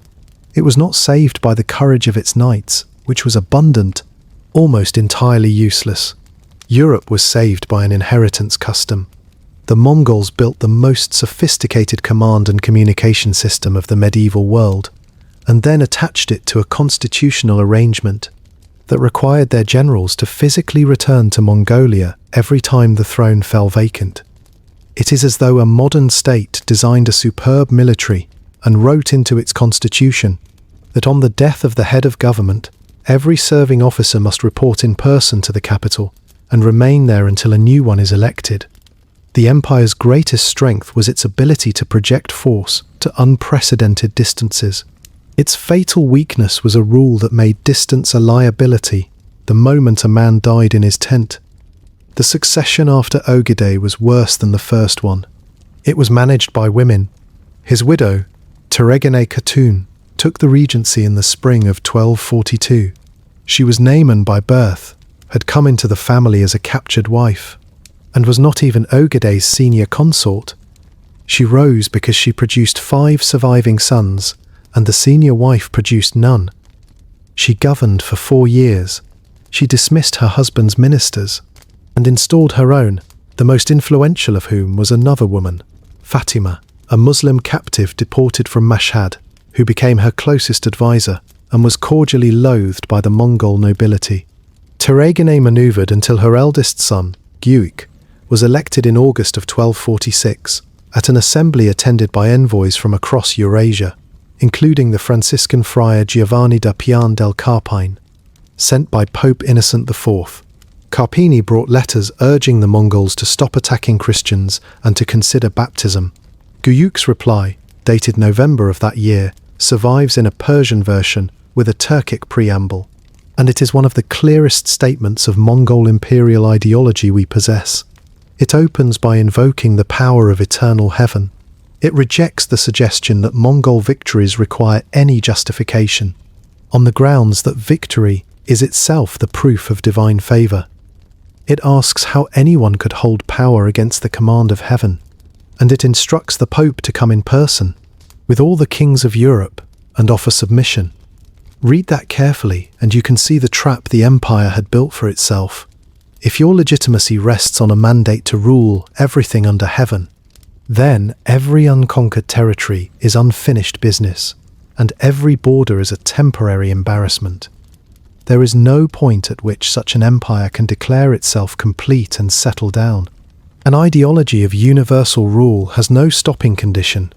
It was not saved by the courage of its knights, which was abundant, almost entirely useless. Europe was saved by an inheritance custom. The Mongols built the most sophisticated command and communication system of the medieval world, and then attached it to a constitutional arrangement that required their generals to physically return to Mongolia every time the throne fell vacant. It is as though a modern state designed a superb military and wrote into its constitution that on the death of the head of government, every serving officer must report in person to the capital and remain there until a new one is elected. The empire's greatest strength was its ability to project force to unprecedented distances. Its fatal weakness was a rule that made distance a liability the moment a man died in his tent. The succession after Ögedei was worse than the first one. It was managed by women. His widow, Teregene Khatun, took the regency in the spring of 1242. She was Naaman by birth, had come into the family as a captured wife, and was not even Ögedei's senior consort. She rose because she produced 5 surviving sons, and the senior wife produced none. She governed for 4 years. She dismissed her husband's ministers, and installed her own, the most influential of whom was another woman, Fatima, a Muslim captive deported from Mashhad, who became her closest advisor and was cordially loathed by the Mongol nobility. Teregene manoeuvred until her eldest son, Gyuik, was elected in August of 1246 at an assembly attended by envoys from across Eurasia, including the Franciscan friar Giovanni da Pian del Carpine, sent by Pope Innocent IV. Carpini brought letters urging the Mongols to stop attacking Christians and to consider baptism. Gyuik's reply, dated November of that year, survives in a Persian version with a Turkic preamble, and it is one of the clearest statements of Mongol imperial ideology we possess. It opens by invoking the power of eternal heaven. It rejects the suggestion that Mongol victories require any justification, on the grounds that victory is itself the proof of divine favour. It asks how anyone could hold power against the command of heaven, and it instructs the Pope to come in person, with all the kings of Europe, and offer submission. Read that carefully, and you can see the trap the empire had built for itself. If your legitimacy rests on a mandate to rule everything under heaven, then every unconquered territory is unfinished business, and every border is a temporary embarrassment. There is no point at which such an empire can declare itself complete and settle down. An ideology of universal rule has no stopping condition.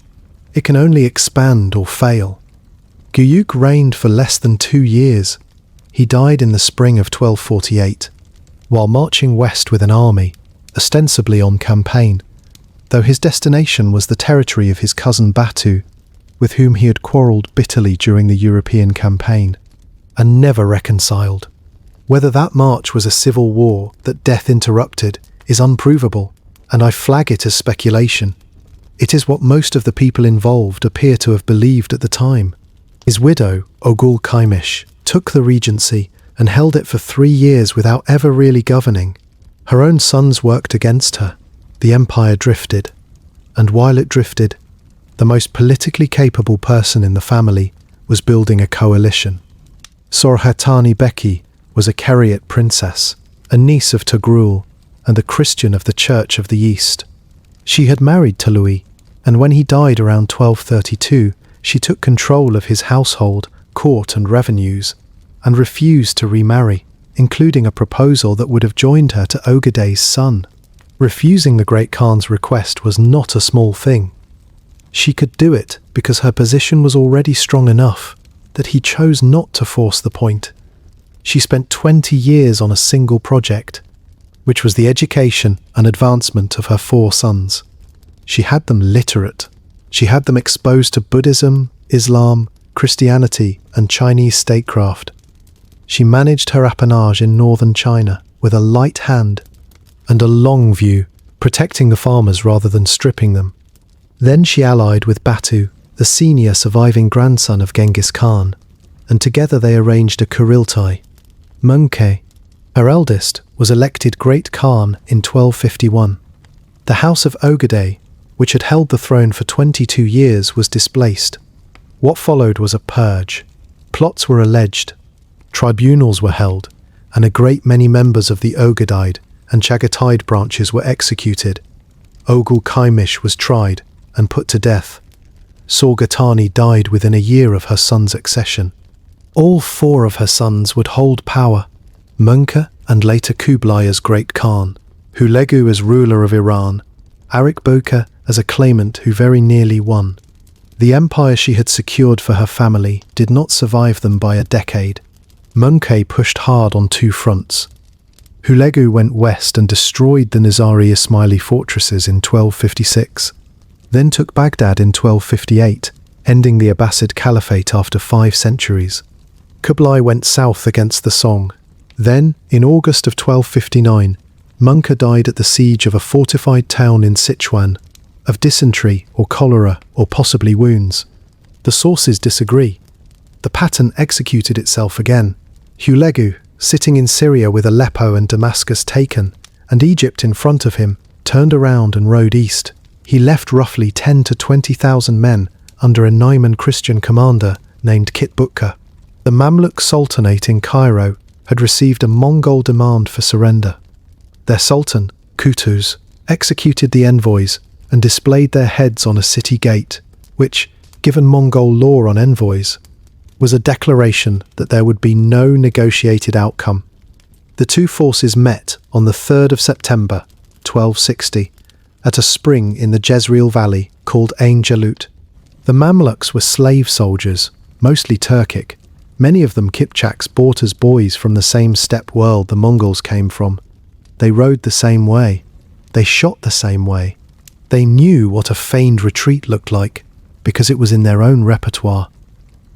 It can only expand or fail. Guyuk reigned for less than 2 years. He died in the spring of 1248, while marching west with an army, ostensibly on campaign, though his destination was the territory of his cousin Batu, with whom he had quarrelled bitterly during the European campaign, and never reconciled. Whether that march was a civil war that death interrupted is unprovable, and I flag it as speculation. It is what most of the people involved appear to have believed at the time. His widow, Ogul Kaimish, took the regency and held it for 3 years without ever really governing. Her own sons worked against her. The empire drifted, and while it drifted, the most politically capable person in the family was building a coalition. Sorghaghtani Beki was a Karaite princess, a niece of Togrul, and a Christian of the Church of the East. She had married Tului, and when he died around 1232, she took control of his household, court and revenues, and refused to remarry, including a proposal that would have joined her to Ögedei's son. Refusing the Great Khan's request was not a small thing. She could do it because her position was already strong enough that he chose not to force the point. She spent 20 years on a single project, which was the education and advancement of her 4 sons. She had them literate. She had them exposed to Buddhism, Islam, Christianity, and Chinese statecraft. She managed her appanage in northern China with a light hand and a long view, protecting the farmers rather than stripping them. Then she allied with Batu, the senior surviving grandson of Genghis Khan, and together they arranged a Kuriltai. Möngke, her eldest, was elected Great Khan in 1251. The house of Ögedei, which had held the throne for 22 years, was displaced. What followed was a purge. Plots were alleged, tribunals were held, and a great many members of the Ögedei and Chagatai branches were executed. Ogul Kaimish was tried and put to death. Sorghaghtani died within a year of her son's accession. All 4 of her sons would hold power: Möngke and later Kublai as Great Khan, Hulegu as ruler of Iran, Arikboka as a claimant who very nearly won. The empire she had secured for her family did not survive them by a decade. Möngke pushed hard on 2 fronts. Hulegu went west and destroyed the Nizari Ismaili fortresses in 1256, then took Baghdad in 1258, ending the Abbasid Caliphate after 5 centuries. Kublai went south against the Song. Then, in August of 1259, Möngke died at the siege of a fortified town in Sichuan, of dysentery or cholera or possibly wounds. The sources disagree. The pattern executed itself again. Hulegu, sitting in Syria with Aleppo and Damascus taken, and Egypt in front of him, turned around and rode east. He left roughly 10 to 20,000 men under a Naiman Christian commander named Kitbutka. The Mamluk Sultanate in Cairo had received a Mongol demand for surrender. Their sultan, Qutuz, executed the envoys and displayed their heads on a city gate, which, given Mongol law on envoys, was a declaration that there would be no negotiated outcome. The 2 forces met on the 3rd of September, 1260, at a spring in the Jezreel Valley called Ain Jalut. The Mamluks were slave soldiers, mostly Turkic, many of them Kipchaks bought as boys from the same steppe world the Mongols came from. They rode the same way. They shot the same way. They knew what a feigned retreat looked like, because it was in their own repertoire.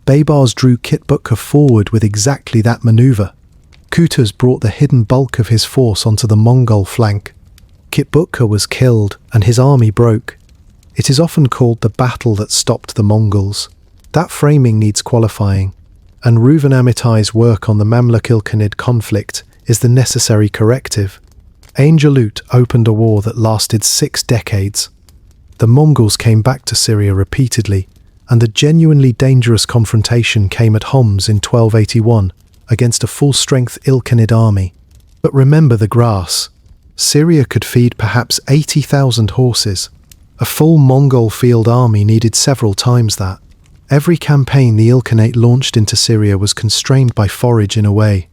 Baybars drew Kitbutka forward with exactly that maneuver. Qutuz brought the hidden bulk of his force onto the Mongol flank. Kitbutka was killed, and his army broke. It is often called the battle that stopped the Mongols. That framing needs qualifying, and Reuven Amitai's work on the Mamluk-Ilkhanate conflict is the necessary corrective. Ain Jalut opened a war that lasted 6 decades. The Mongols came back to Syria repeatedly, and the genuinely dangerous confrontation came at Homs in 1281 against a full-strength Ilkhanate army. But remember the grass. Syria could feed perhaps 80,000 horses. A full Mongol field army needed several times that. Every campaign the Ilkhanate launched into Syria was constrained by forage in a way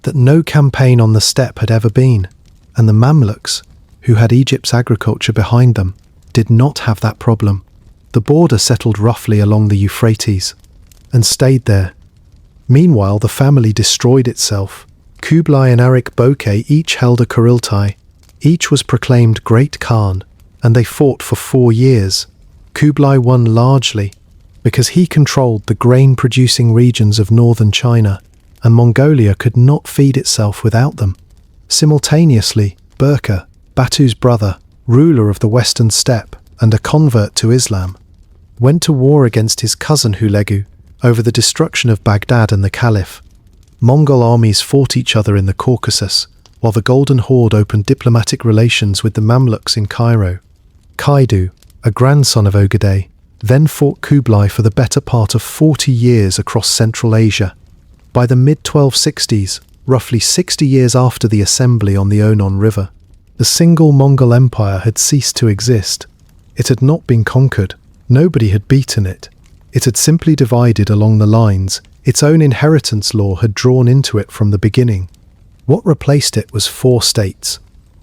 that no campaign on the steppe had ever been, and the Mamluks, who had Egypt's agriculture behind them, did not have that problem. The border settled roughly along the Euphrates, and stayed there. Meanwhile, the family destroyed itself. Kublai and Arik Bokeh each held a Kuriltai. Each was proclaimed Great Khan, and they fought for 4 years. Kublai won largely because he controlled the grain-producing regions of northern China, and Mongolia could not feed itself without them. Simultaneously, Berke, Batu's brother, ruler of the western steppe and a convert to Islam, went to war against his cousin Hulegu over the destruction of Baghdad and the Caliph. Mongol armies fought each other in the Caucasus, while the Golden Horde opened diplomatic relations with the Mamluks in Cairo. Kaidu, a grandson of Ögedei, then fought Kublai for the better part of 40 years across Central Asia. By the mid-1260s, roughly 60 years after the assembly on the Onon River, the single Mongol Empire had ceased to exist. It had not been conquered. Nobody had beaten it. It had simply divided along the lines its own inheritance law had drawn into it from the beginning. What replaced it was 4 states,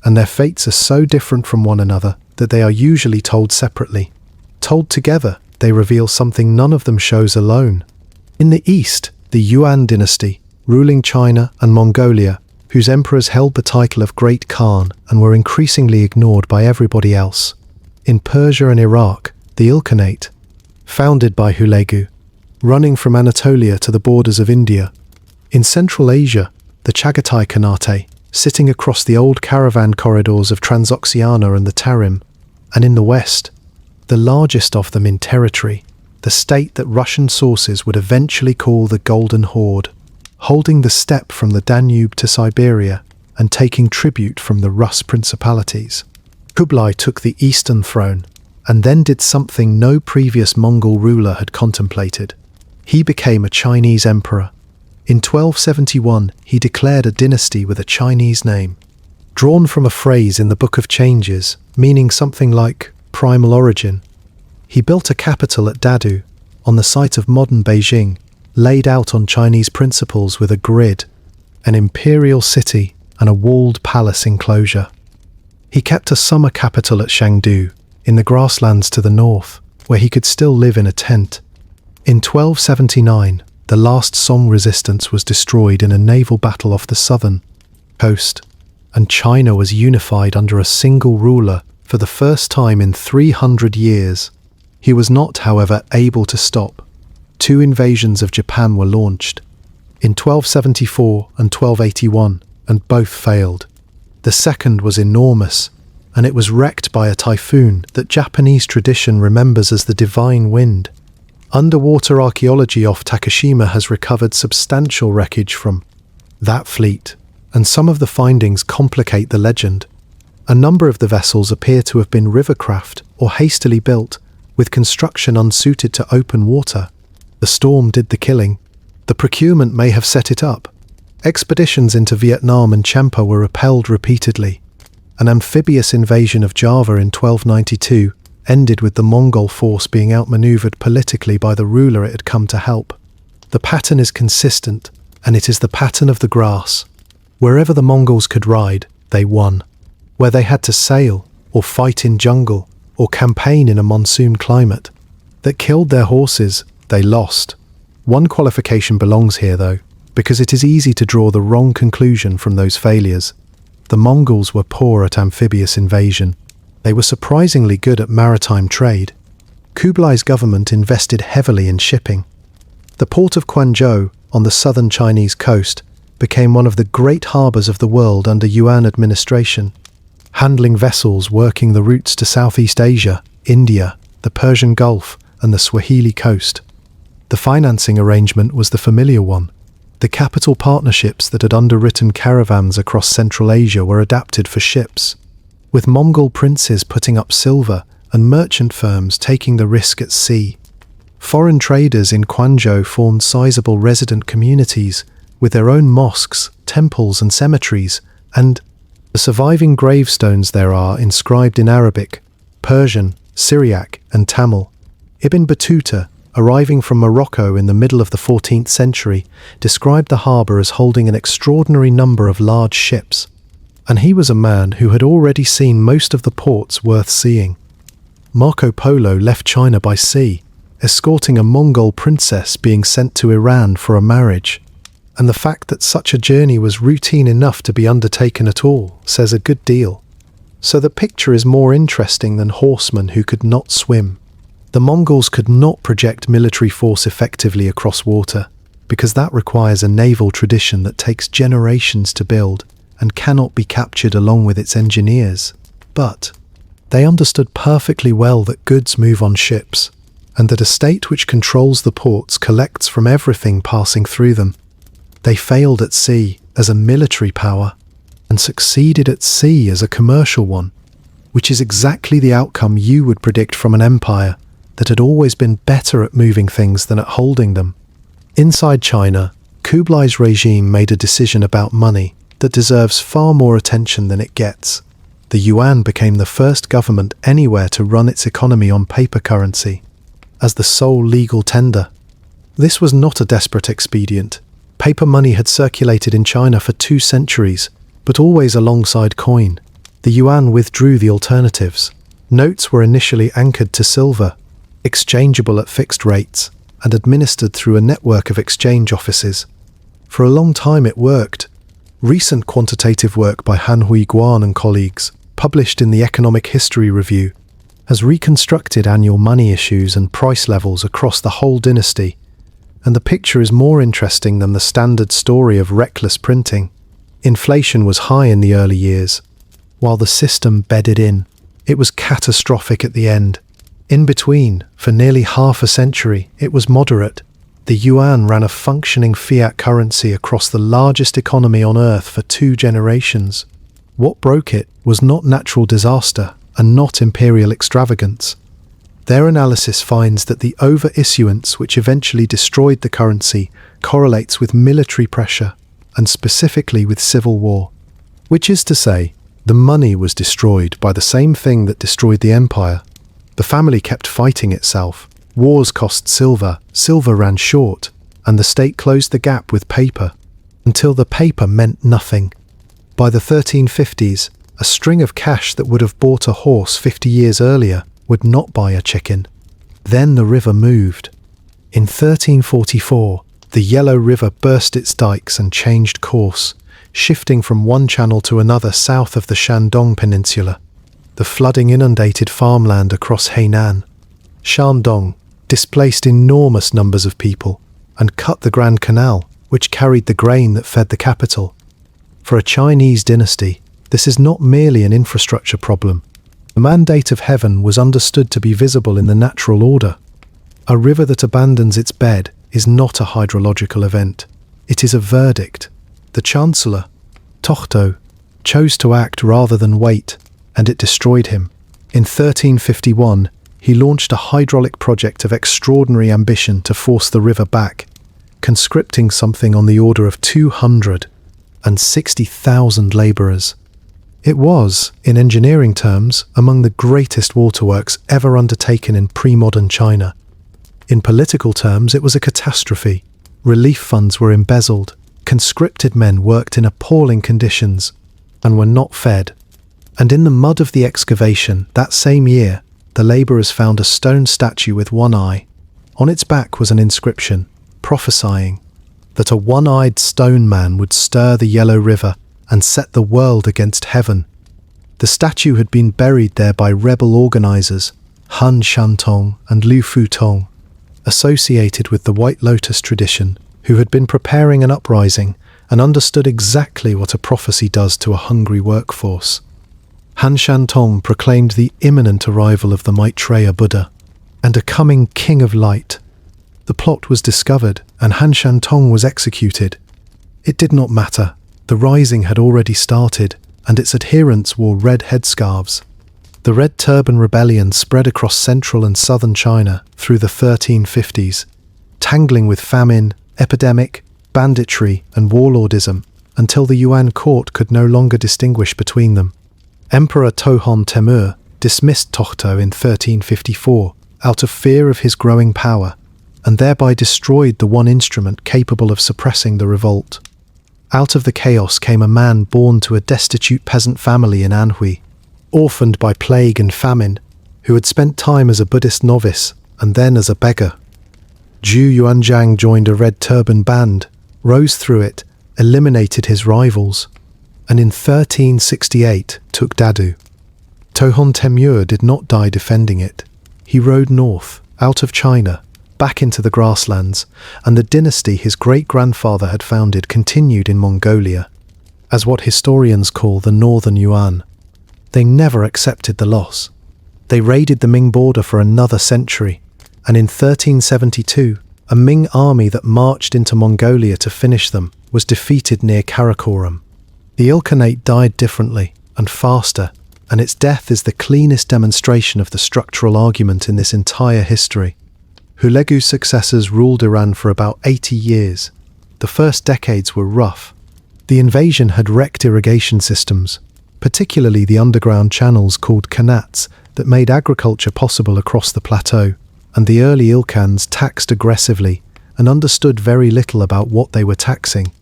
and their fates are so different from one another that they are usually told separately. Told together, they reveal something none of them shows alone. In the east, the Yuan dynasty, ruling China and Mongolia, whose emperors held the title of Great Khan and were increasingly ignored by everybody else. In Persia and Iraq, the Ilkhanate, founded by Hulegu, running from Anatolia to the borders of India. In Central Asia, the Chagatai khanate, sitting across the old caravan corridors of Transoxiana and the Tarim. And in the west, the largest of them in territory, the state that Russian sources would eventually call the Golden Horde, holding the steppe from the Danube to Siberia and taking tribute from the Rus principalities. Kublai took the eastern throne and then did something no previous Mongol ruler had contemplated. He became a Chinese emperor. In 1271, he declared a dynasty with a Chinese name, drawn from a phrase in the Book of Changes, meaning something like primal origin. He built a capital at Dadu, on the site of modern Beijing, laid out on Chinese principles with a grid, an imperial city and a walled palace enclosure. He kept a summer capital at Shangdu, in the grasslands to the north, where he could still live in a tent. In 1279, the last Song resistance was destroyed in a naval battle off the southern coast, and China was unified under a single ruler for the first time in 300 years. He was not, however, able to stop. 2 invasions of Japan were launched, in 1274 and 1281, and both failed. The second was enormous, and it was wrecked by a typhoon that Japanese tradition remembers as the divine wind. Underwater archaeology off Takashima has recovered substantial wreckage from that fleet, and some of the findings complicate the legend. A number of the vessels appear to have been rivercraft or hastily built, with construction unsuited to open water. The storm did the killing. The procurement may have set it up. Expeditions into Vietnam and Champa were repelled repeatedly. An amphibious invasion of Java in 1292 ended with the Mongol force being outmaneuvered politically by the ruler it had come to help. The pattern is consistent, and it is the pattern of the grass. Wherever the Mongols could ride, they won. Where they had to sail, or fight in jungle, or campaign in a monsoon climate that killed their horses, they lost. One qualification belongs here, though, because it is easy to draw the wrong conclusion from those failures. The Mongols were poor at amphibious invasion. They were surprisingly good at maritime trade. Kublai's government invested heavily in shipping. The port of Quanzhou, on the southern Chinese coast, became one of the great harbours of the world under Yuan administration, handling vessels working the routes to Southeast Asia, India, the Persian Gulf, and the Swahili coast. The financing arrangement was the familiar one. The capital partnerships that had underwritten caravans across Central Asia were adapted for ships, with Mongol princes putting up silver and merchant firms taking the risk at sea. Foreign traders in Quanzhou formed sizable resident communities with their own mosques, temples and cemeteries, and the surviving gravestones there are inscribed in Arabic, Persian, Syriac and Tamil. Ibn Battuta, arriving from Morocco in the middle of the 14th century, described the harbour as holding an extraordinary number of large ships, and he was a man who had already seen most of the ports worth seeing. Marco Polo left China by sea, escorting a Mongol princess being sent to Iran for a marriage, and the fact that such a journey was routine enough to be undertaken at all says a good deal. So the picture is more interesting than horsemen who could not swim. The Mongols could not project military force effectively across water, because that requires a naval tradition that takes generations to build and cannot be captured along with its engineers. But they understood perfectly well that goods move on ships, and that a state which controls the ports collects from everything passing through them. They failed at sea as a military power, and succeeded at sea as a commercial one, which is exactly the outcome you would predict from an empire that had always been better at moving things than at holding them. Inside China, Kublai's regime made a decision about money that deserves far more attention than it gets. The Yuan became the first government anywhere to run its economy on paper currency, as the sole legal tender. This was not a desperate expedient. Paper money had circulated in China for 2 centuries, but always alongside coin. The Yuan withdrew the alternatives. Notes were initially anchored to silver, exchangeable at fixed rates, and administered through a network of exchange offices. For a long time it worked. Recent quantitative work by Hanhui Guan and colleagues, published in the Economic History Review, has reconstructed annual money issues and price levels across the whole dynasty, and the picture is more interesting than the standard story of reckless printing. Inflation was high in the early years. While the system bedded in, it was catastrophic at the end. In between, for nearly half a century, it was moderate. The yuan ran a functioning fiat currency across the largest economy on earth for 2 generations. What broke it was not natural disaster and not imperial extravagance. Their analysis finds that the over-issuance which eventually destroyed the currency correlates with military pressure, and specifically with civil war. Which is to say, the money was destroyed by the same thing that destroyed the empire. The family kept fighting itself. Wars cost silver, silver ran short, and the state closed the gap with paper, until the paper meant nothing. By the 1350s, a string of cash that would have bought a horse 50 years earlier would not buy a chicken. Then the river moved. In 1344, the Yellow River burst its dikes and changed course, shifting from one channel to another south of the Shandong Peninsula. The flooding inundated farmland across Hainan. Shandong displaced enormous numbers of people and cut the Grand Canal, which carried the grain that fed the capital. For a Chinese dynasty, this is not merely an infrastructure problem. The mandate of heaven was understood to be visible in the natural order. A river that abandons its bed is not a hydrological event. It is a verdict. The Chancellor, Tohto, chose to act rather than wait, and it destroyed him. In 1351, he launched a hydraulic project of extraordinary ambition to force the river back, conscripting something on the order of 260,000 labourers. It was, in engineering terms, among the greatest waterworks ever undertaken in pre-modern China. In political terms, it was a catastrophe. Relief funds were embezzled, conscripted men worked in appalling conditions, and were not fed. And in the mud of the excavation, that same year, the labourers found a stone statue with one eye. On its back was an inscription, prophesying that a one-eyed stone man would stir the Yellow River and set the world against heaven. The statue had been buried there by rebel organisers, Han Shantong and Lu Futong, associated with the White Lotus tradition, who had been preparing an uprising and understood exactly what a prophecy does to a hungry workforce. Han Shantong proclaimed the imminent arrival of the Maitreya Buddha and a coming king of light. The plot was discovered and Han Shantong was executed. It did not matter. The rising had already started, and its adherents wore red headscarves. The Red Turban Rebellion spread across central and southern China through the 1350s, tangling with famine, epidemic, banditry, and warlordism until the Yuan court could no longer distinguish between them. Emperor Tohon Temür dismissed Tohto in 1354 out of fear of his growing power, and thereby destroyed the one instrument capable of suppressing the revolt. Out of the chaos came a man born to a destitute peasant family in Anhui, orphaned by plague and famine, who had spent time as a Buddhist novice and then as a beggar. Zhu Yuanzhang joined a Red Turban band, rose through it, eliminated his rivals, and in 1368 took Dadu. Tohon Temür did not die defending it. He rode north, out of China, back into the grasslands, and the dynasty his great-grandfather had founded continued in Mongolia, as what historians call the Northern Yuan. They never accepted the loss. They raided the Ming border for another century, and in 1372, a Ming army that marched into Mongolia to finish them was defeated near Karakorum. The Ilkhanate died differently and faster, and its death is the cleanest demonstration of the structural argument in this entire history. Hulegu's successors ruled Iran for about 80 years. The first decades were rough. The invasion had wrecked irrigation systems, particularly the underground channels called khanates that made agriculture possible across the plateau, and the early Ilkhans taxed aggressively and understood very little about what they were taxing.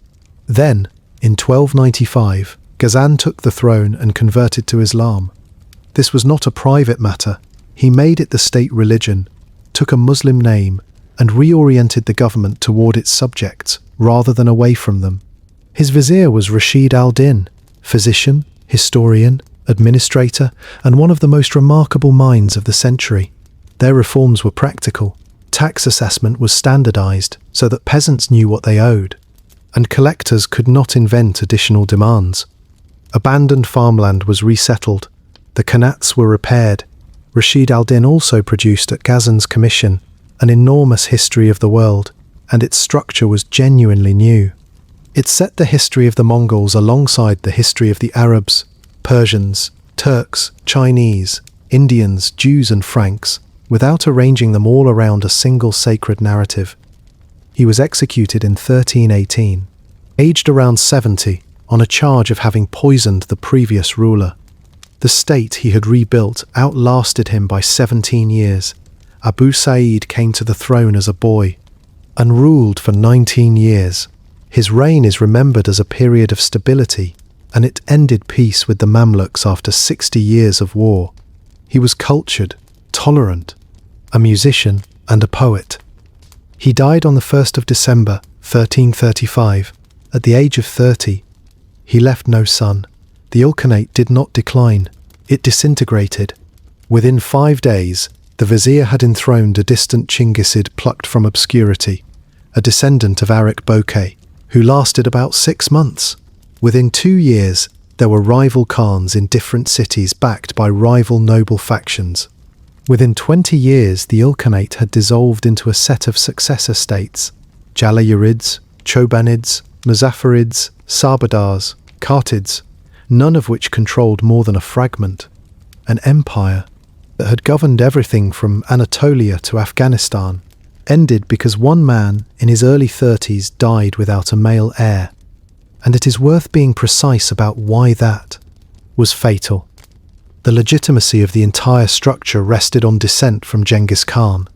Then, in 1295, Ghazan took the throne and converted to Islam. This was not a private matter. He made it the state religion, took a Muslim name, and reoriented the government toward its subjects rather than away from them. His vizier was Rashid al-Din, physician, historian, administrator, and one of the most remarkable minds of the century. Their reforms were practical. Tax assessment was standardized so that peasants knew what they owed, and collectors could not invent additional demands. Abandoned farmland was resettled. The khanates were repaired. Rashid al-Din also produced at Ghazan's commission an enormous history of the world, and its structure was genuinely new. It set the history of the Mongols alongside the history of the Arabs, Persians, Turks, Chinese, Indians, Jews and Franks, without arranging them all around a single sacred narrative. He was executed in 1318, aged around 70, on a charge of having poisoned the previous ruler. The state he had rebuilt outlasted him by 17 years. Abu Sa'id came to the throne as a boy and ruled for 19 years. His reign is remembered as a period of stability, and it ended peace with the Mamluks after 60 years of war. He was cultured, tolerant, a musician, and a poet. He died on the 1st of December, 1335, at the age of 30. He left no son. The Ilkhanate did not decline. It disintegrated. Within 5 days, the vizier had enthroned a distant Chinggisid plucked from obscurity, a descendant of Arik Bokeh, who lasted about 6 months. Within 2 years, there were rival khans in different cities backed by rival noble factions. Within 20 years, the Ilkhanate had dissolved into a set of successor states: Jalayirids, Chobanids, Muzaffarids, Sabadars, Kartids, none of which controlled more than a fragment. An empire that had governed everything from Anatolia to Afghanistan ended because one man in his early 30s died without a male heir. And it is worth being precise about why that was fatal. The legitimacy of the entire structure rested on descent from Genghis Khan.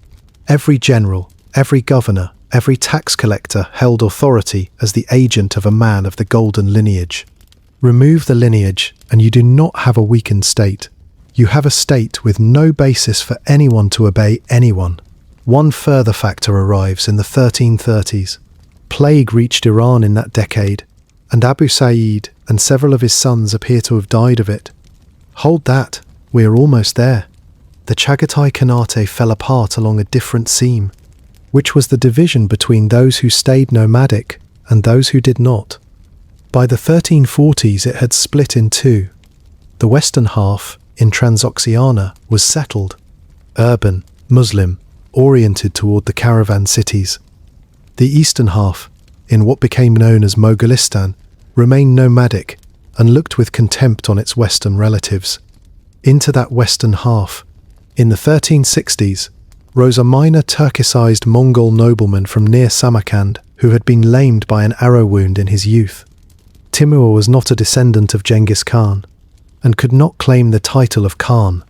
Every general, every governor, every tax collector held authority as the agent of a man of the golden lineage. Remove the lineage and you do not have a weakened state. You have a state with no basis for anyone to obey anyone. One further factor arrives in the 1330s. Plague reached Iran in that decade, and Abu Sa'id and several of his sons appear to have died of it. Hold that, we are almost there. The Chagatai khanate fell apart along a different seam, which was the division between those who stayed nomadic and those who did not. By the 1340s it had split in two. The western half, in Transoxiana, was settled, urban, Muslim, oriented toward the caravan cities. The eastern half, in what became known as Mogolistan, remained nomadic and looked with contempt on its western relatives. into that western half. In the 1360s, rose a minor Turkicized Mongol nobleman from near Samarkand who had been lamed by an arrow wound in his youth. Timur was not a descendant of Genghis Khan, and could not claim the title of Khan,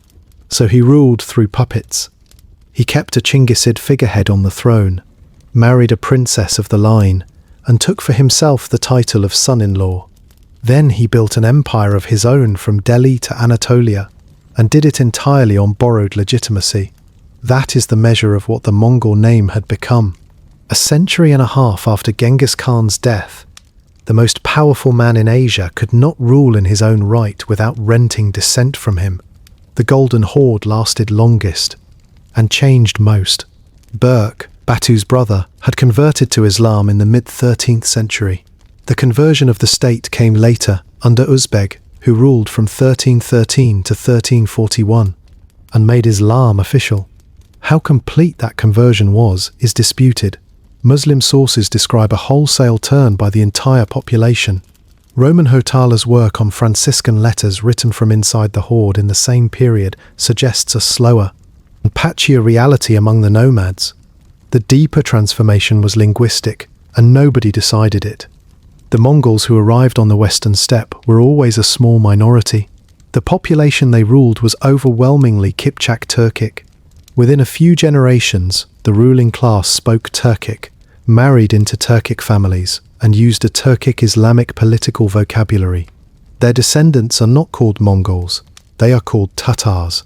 so he ruled through puppets. He kept a Chinggisid figurehead on the throne, married a princess of the line, and took for himself the title of son-in-law. Then he built an empire of his own from Delhi to Anatolia, and did it entirely on borrowed legitimacy. That is the measure of what the Mongol name had become. A century and a half after Genghis Khan's death, the most powerful man in Asia could not rule in his own right without renting descent from him. The Golden Horde lasted longest, and changed most. Berk, Batu's brother, had converted to Islam in the mid-13th century. The conversion of the state came later, under Uzbek, who ruled from 1313 to 1341, and made Islam official. How complete that conversion was is disputed. Muslim sources describe a wholesale turn by the entire population. Roman Hotala's work on Franciscan letters written from inside the horde in the same period suggests a slower and patchier reality among the nomads. The deeper transformation was linguistic, and nobody decided it. The Mongols who arrived on the western steppe were always a small minority. The population they ruled was overwhelmingly Kipchak Turkic. Within a few generations, the ruling class spoke Turkic, married into Turkic families, and used a Turkic Islamic political vocabulary. Their descendants are not called Mongols, they are called Tatars.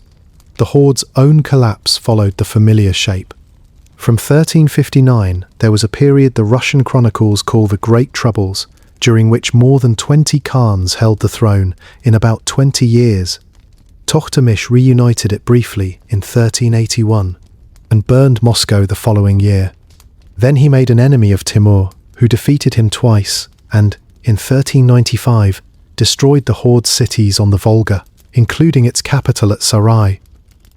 The horde's own collapse followed the familiar shape. From 1359, there was a period the Russian chronicles call the Great Troubles, during which more than 20 Khans held the throne in about 20 years. Tohtamish reunited it briefly in 1381, and burned Moscow the following year. Then he made an enemy of Timur, who defeated him twice, and, in 1395, destroyed the horde's cities on the Volga, including its capital at Sarai.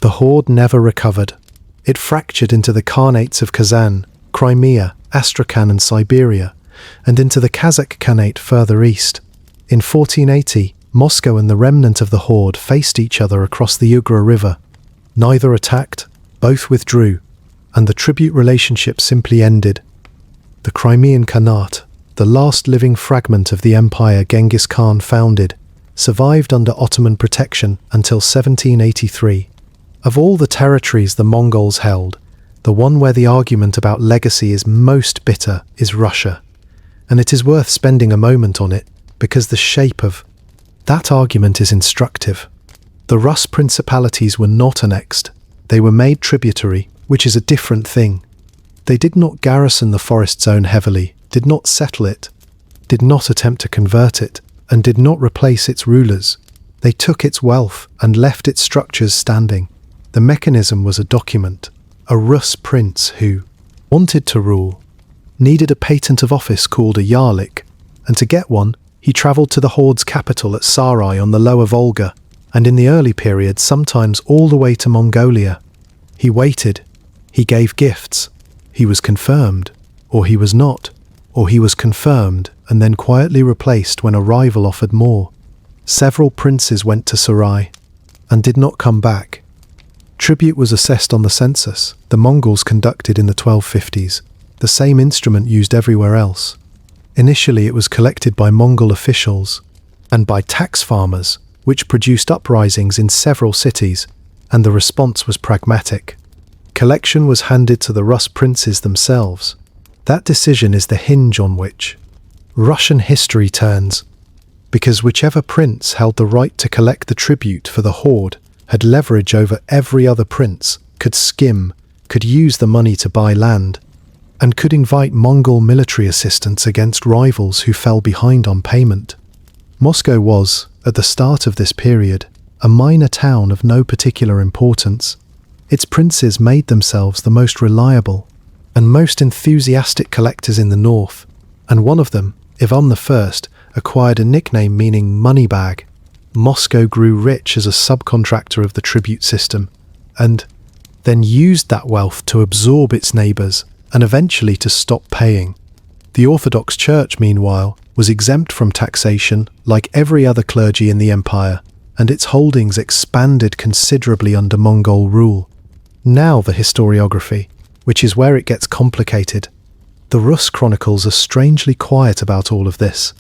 The horde never recovered. It fractured into the Khanates of Kazan, Crimea, Astrakhan and Siberia, and into the Kazakh Khanate further east. In 1480, Moscow and the remnant of the horde faced each other across the Ugra River. Neither attacked, both withdrew, and the tribute relationship simply ended. The Crimean Khanate, the last living fragment of the empire Genghis Khan founded, survived under Ottoman protection until 1783. Of all the territories the Mongols held, the one where the argument about legacy is most bitter is Russia, and it is worth spending a moment on it because the shape of that argument is instructive. The Rus principalities were not annexed, they were made tributary, which is a different thing. They did not garrison the forest zone heavily, did not settle it, did not attempt to convert it, and did not replace its rulers. They took its wealth and left its structures standing. The mechanism was a document. A Rus prince who wanted to rule needed a patent of office called a Yarlik, and to get one, he travelled to the horde's capital at Sarai on the lower Volga, and in the early period sometimes all the way to Mongolia. He waited, he gave gifts, he was confirmed, or he was not, or he was confirmed and then quietly replaced when a rival offered more. Several princes went to Sarai and did not come back. Tribute was assessed on the census the Mongols conducted in the 1250s, the same instrument used everywhere else. Initially it was collected by Mongol officials and by tax farmers, which produced uprisings in several cities, and the response was pragmatic. Collection was handed to the Rus princes themselves. That decision is the hinge on which Russian history turns, because whichever prince held the right to collect the tribute for the horde had leverage over every other prince, could skim, could use the money to buy land, and could invite Mongol military assistance against rivals who fell behind on payment. Moscow was, at the start of this period, a minor town of no particular importance. Its princes made themselves the most reliable and most enthusiastic collectors in the north, and one of them, Ivan I, acquired a nickname meaning money bag. Moscow grew rich as a subcontractor of the tribute system, and then used that wealth to absorb its neighbours and eventually to stop paying. The Orthodox Church, meanwhile, was exempt from taxation like every other clergy in the empire, and its holdings expanded considerably under Mongol rule. Now the historiography, which is where it gets complicated. The Rus chronicles are strangely quiet about all of this.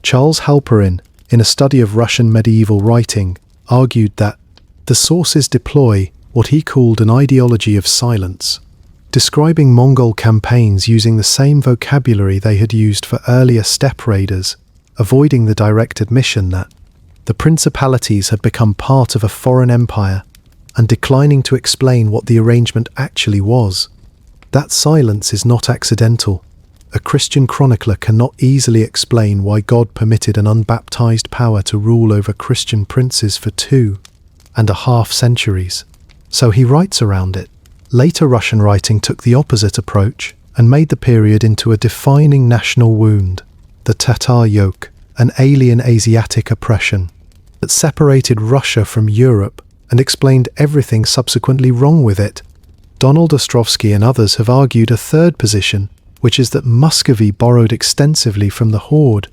Charles Halperin, in a study of Russian medieval writing, argued that the sources deploy what he called an ideology of silence, describing Mongol campaigns using the same vocabulary they had used for earlier steppe raiders, avoiding the direct admission that the principalities had become part of a foreign empire and declining to explain what the arrangement actually was. That silence is not accidental. A Christian chronicler cannot easily explain why God permitted an unbaptized power to rule over Christian princes for 2.5 centuries. So he writes around it. Later Russian writing took the opposite approach and made the period into a defining national wound, the Tatar yoke, an alien Asiatic oppression that separated Russia from Europe and explained everything subsequently wrong with it. Donald Ostrovsky and others have argued a third position, which is that Muscovy borrowed extensively from the Horde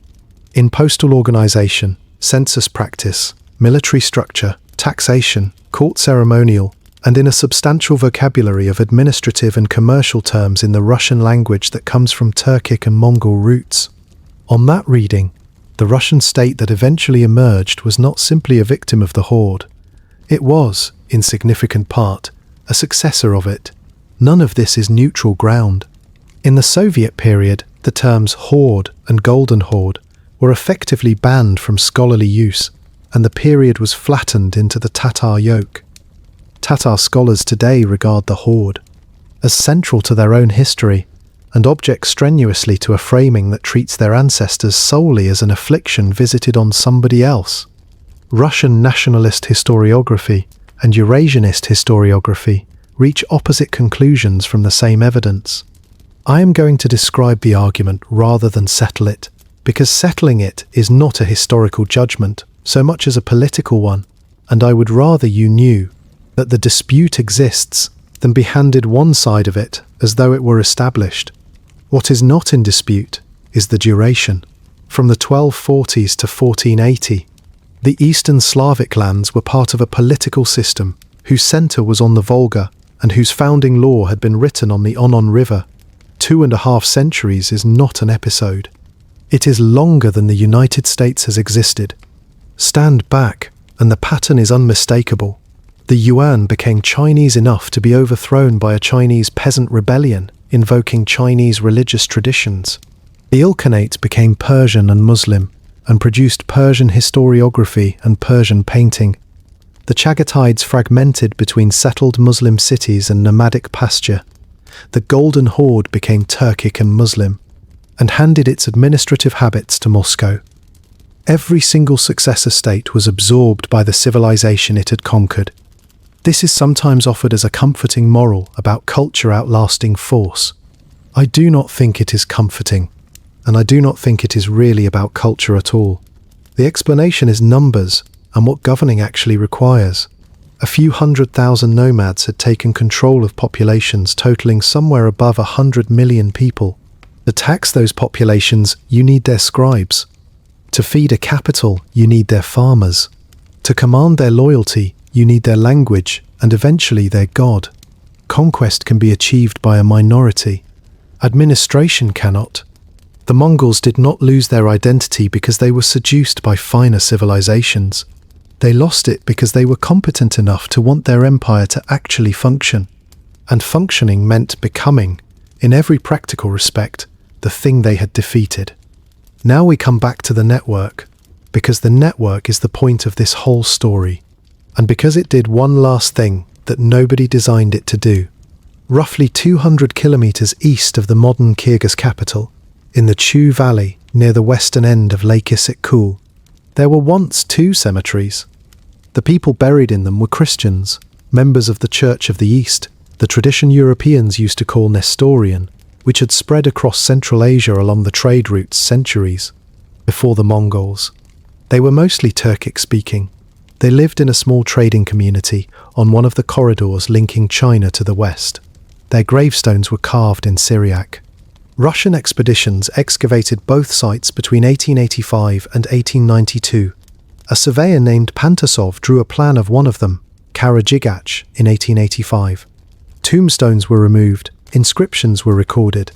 in postal organization, census practice, military structure, taxation, court ceremonial, and in a substantial vocabulary of administrative and commercial terms in the Russian language that comes from Turkic and Mongol roots. On that reading, the Russian state that eventually emerged was not simply a victim of the Horde. It was, in significant part, a successor of it. None of this is neutral ground. In the Soviet period, the terms Horde and Golden Horde were effectively banned from scholarly use, and the period was flattened into the Tatar yoke. Tatar scholars today regard the Horde as central to their own history and object strenuously to a framing that treats their ancestors solely as an affliction visited on somebody else. Russian nationalist historiography and Eurasianist historiography reach opposite conclusions from the same evidence. I am going to describe the argument rather than settle it, because settling it is not a historical judgment so much as a political one, and I would rather you knew that the dispute exists than be handed one side of it as though it were established. What is not in dispute is the duration. From the 1240s to 1480, the Eastern Slavic lands were part of a political system whose centre was on the Volga and whose founding law had been written on the Onon River. 2.5 centuries is not an episode. It is longer than the United States has existed. Stand back, and the pattern is unmistakable. The Yuan became Chinese enough to be overthrown by a Chinese peasant rebellion, invoking Chinese religious traditions. The Ilkhanate became Persian and Muslim, and produced Persian historiography and Persian painting. The Chagataids fragmented between settled Muslim cities and nomadic pasture. The Golden Horde became Turkic and Muslim, and handed its administrative habits to Moscow. Every single successor state was absorbed by the civilization it had conquered. This is sometimes offered as a comforting moral about culture outlasting force. I do not think it is comforting, and I do not think it is really about culture at all. The explanation is numbers and what governing actually requires. A few 100,000 nomads had taken control of populations totaling somewhere above 100 million people. To tax those populations, you need their scribes. To feed a capital, you need their farmers. To command their loyalty, you need their language and eventually their god. Conquest can be achieved by a minority. Administration cannot. The Mongols did not lose their identity because they were seduced by finer civilizations. They lost it because they were competent enough to want their empire to actually function. And functioning meant becoming, in every practical respect, the thing they had defeated. Now we come back to the network, because the network is the point of this whole story. And because it did one last thing that nobody designed it to do. Roughly 200 kilometers east of the modern Kyrgyz capital, in the Chu Valley near the western end of Lake Issyk-Kul, there were once 2 cemeteries. The people buried in them were Christians, members of the Church of the East, the tradition Europeans used to call Nestorian, which had spread across Central Asia along the trade routes centuries before the Mongols. They were mostly Turkic-speaking. They lived in a small trading community on one of the corridors linking China to the west. Their gravestones were carved in Syriac. Russian expeditions excavated both sites between 1885 and 1892. A surveyor named Pantasov drew a plan of one of them, Karakorum, in 1885. Tombstones were removed, inscriptions were recorded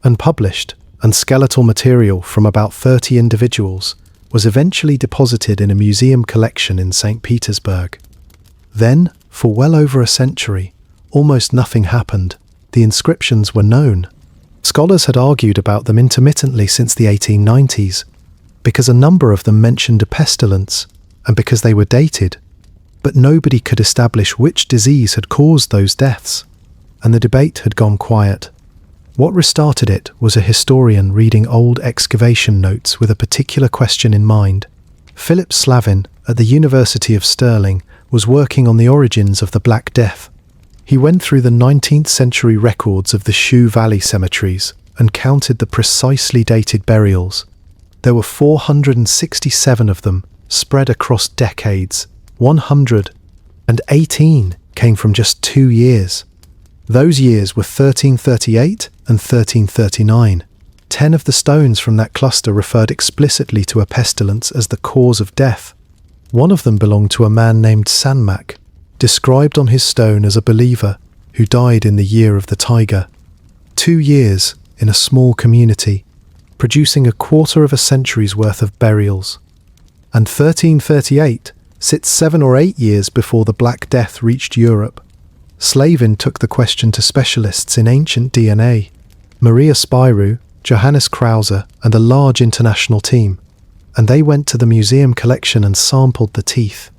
and published, and skeletal material from about 30 individuals was eventually deposited in a museum collection in St. Petersburg. Then, for well over a century, almost nothing happened. The inscriptions were known. Scholars had argued about them intermittently since the 1890s, because a number of them mentioned a pestilence, and because they were dated. But nobody could establish which disease had caused those deaths, and the debate had gone quiet. What restarted it was a historian reading old excavation notes with a particular question in mind. Philip Slavin, at the University of Stirling, was working on the origins of the Black Death. He went through the 19th century records of the Shu Valley cemeteries and counted the precisely dated burials. There were 467 of them, spread across decades. 118 came from just 2 years. Those years were 1338 and 1339. 10 of the stones from that cluster referred explicitly to a pestilence as the cause of death. One of them belonged to a man named Sanmak, described on his stone as a believer who died in the year of the tiger. 2 years in a small community, producing a quarter of a century's worth of burials. And 1338 sits 7 or 8 years before the Black Death reached Europe. Slavin took the question to specialists in ancient DNA, Maria Spyrou, Johannes Krause, and a large international team, and they went to the museum collection and sampled the teeth.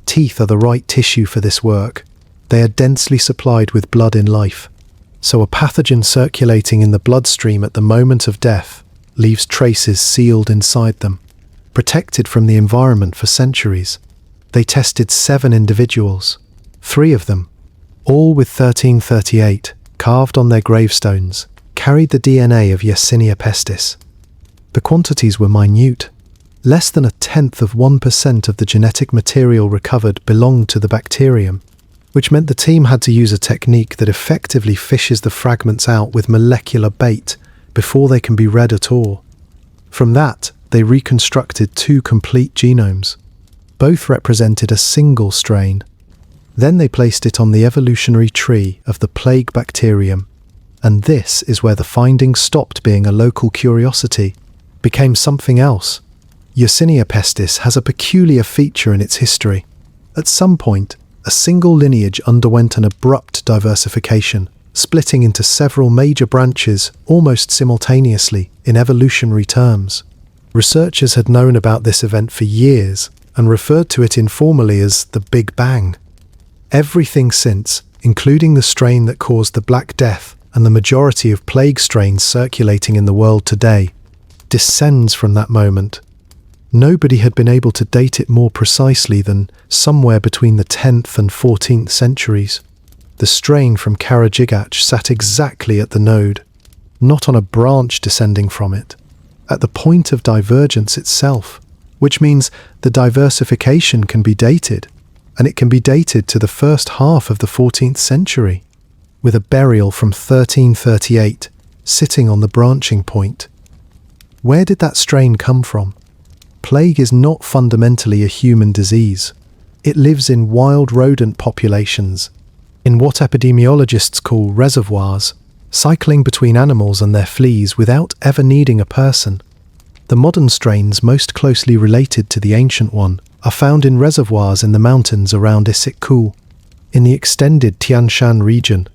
Teeth are the right tissue for this work. They are densely supplied with blood in life, so a pathogen circulating in the bloodstream at the moment of death leaves traces sealed inside them, protected from the environment for centuries. They tested 7 individuals, 3 of them, all with 1338 carved on their gravestones, carried the DNA of Yersinia pestis. The quantities were minute. Less than 0.1% of the genetic material recovered belonged to the bacterium, which meant the team had to use a technique that effectively fishes the fragments out with molecular bait before they can be read at all. From that, they reconstructed 2 complete genomes. Both represented a single strain. Then they placed it on the evolutionary tree of the plague bacterium, and this is where the findings stopped being a local curiosity, became something else. Yersinia pestis has a peculiar feature in its history. At some point, a single lineage underwent an abrupt diversification, splitting into several major branches almost simultaneously in evolutionary terms. Researchers had known about this event for years and referred to it informally as the Big Bang. Everything since, including the strain that caused the Black Death and the majority of plague strains circulating in the world today, descends from that moment. Nobody had been able to date it more precisely than somewhere between the 10th and 14th centuries. The strain from Karakorum sat exactly at the node, not on a branch descending from it, at the point of divergence itself, which means the diversification can be dated, and it can be dated to the first half of the 14th century, with a burial from 1338 sitting on the branching point. Where did that strain come from? Plague is not fundamentally a human disease. It lives in wild rodent populations, in what epidemiologists call reservoirs, cycling between animals and their fleas without ever needing a person. The modern strains most closely related to the ancient one are found in reservoirs in the mountains around Issyk-Kul, in the extended Tian Shan region.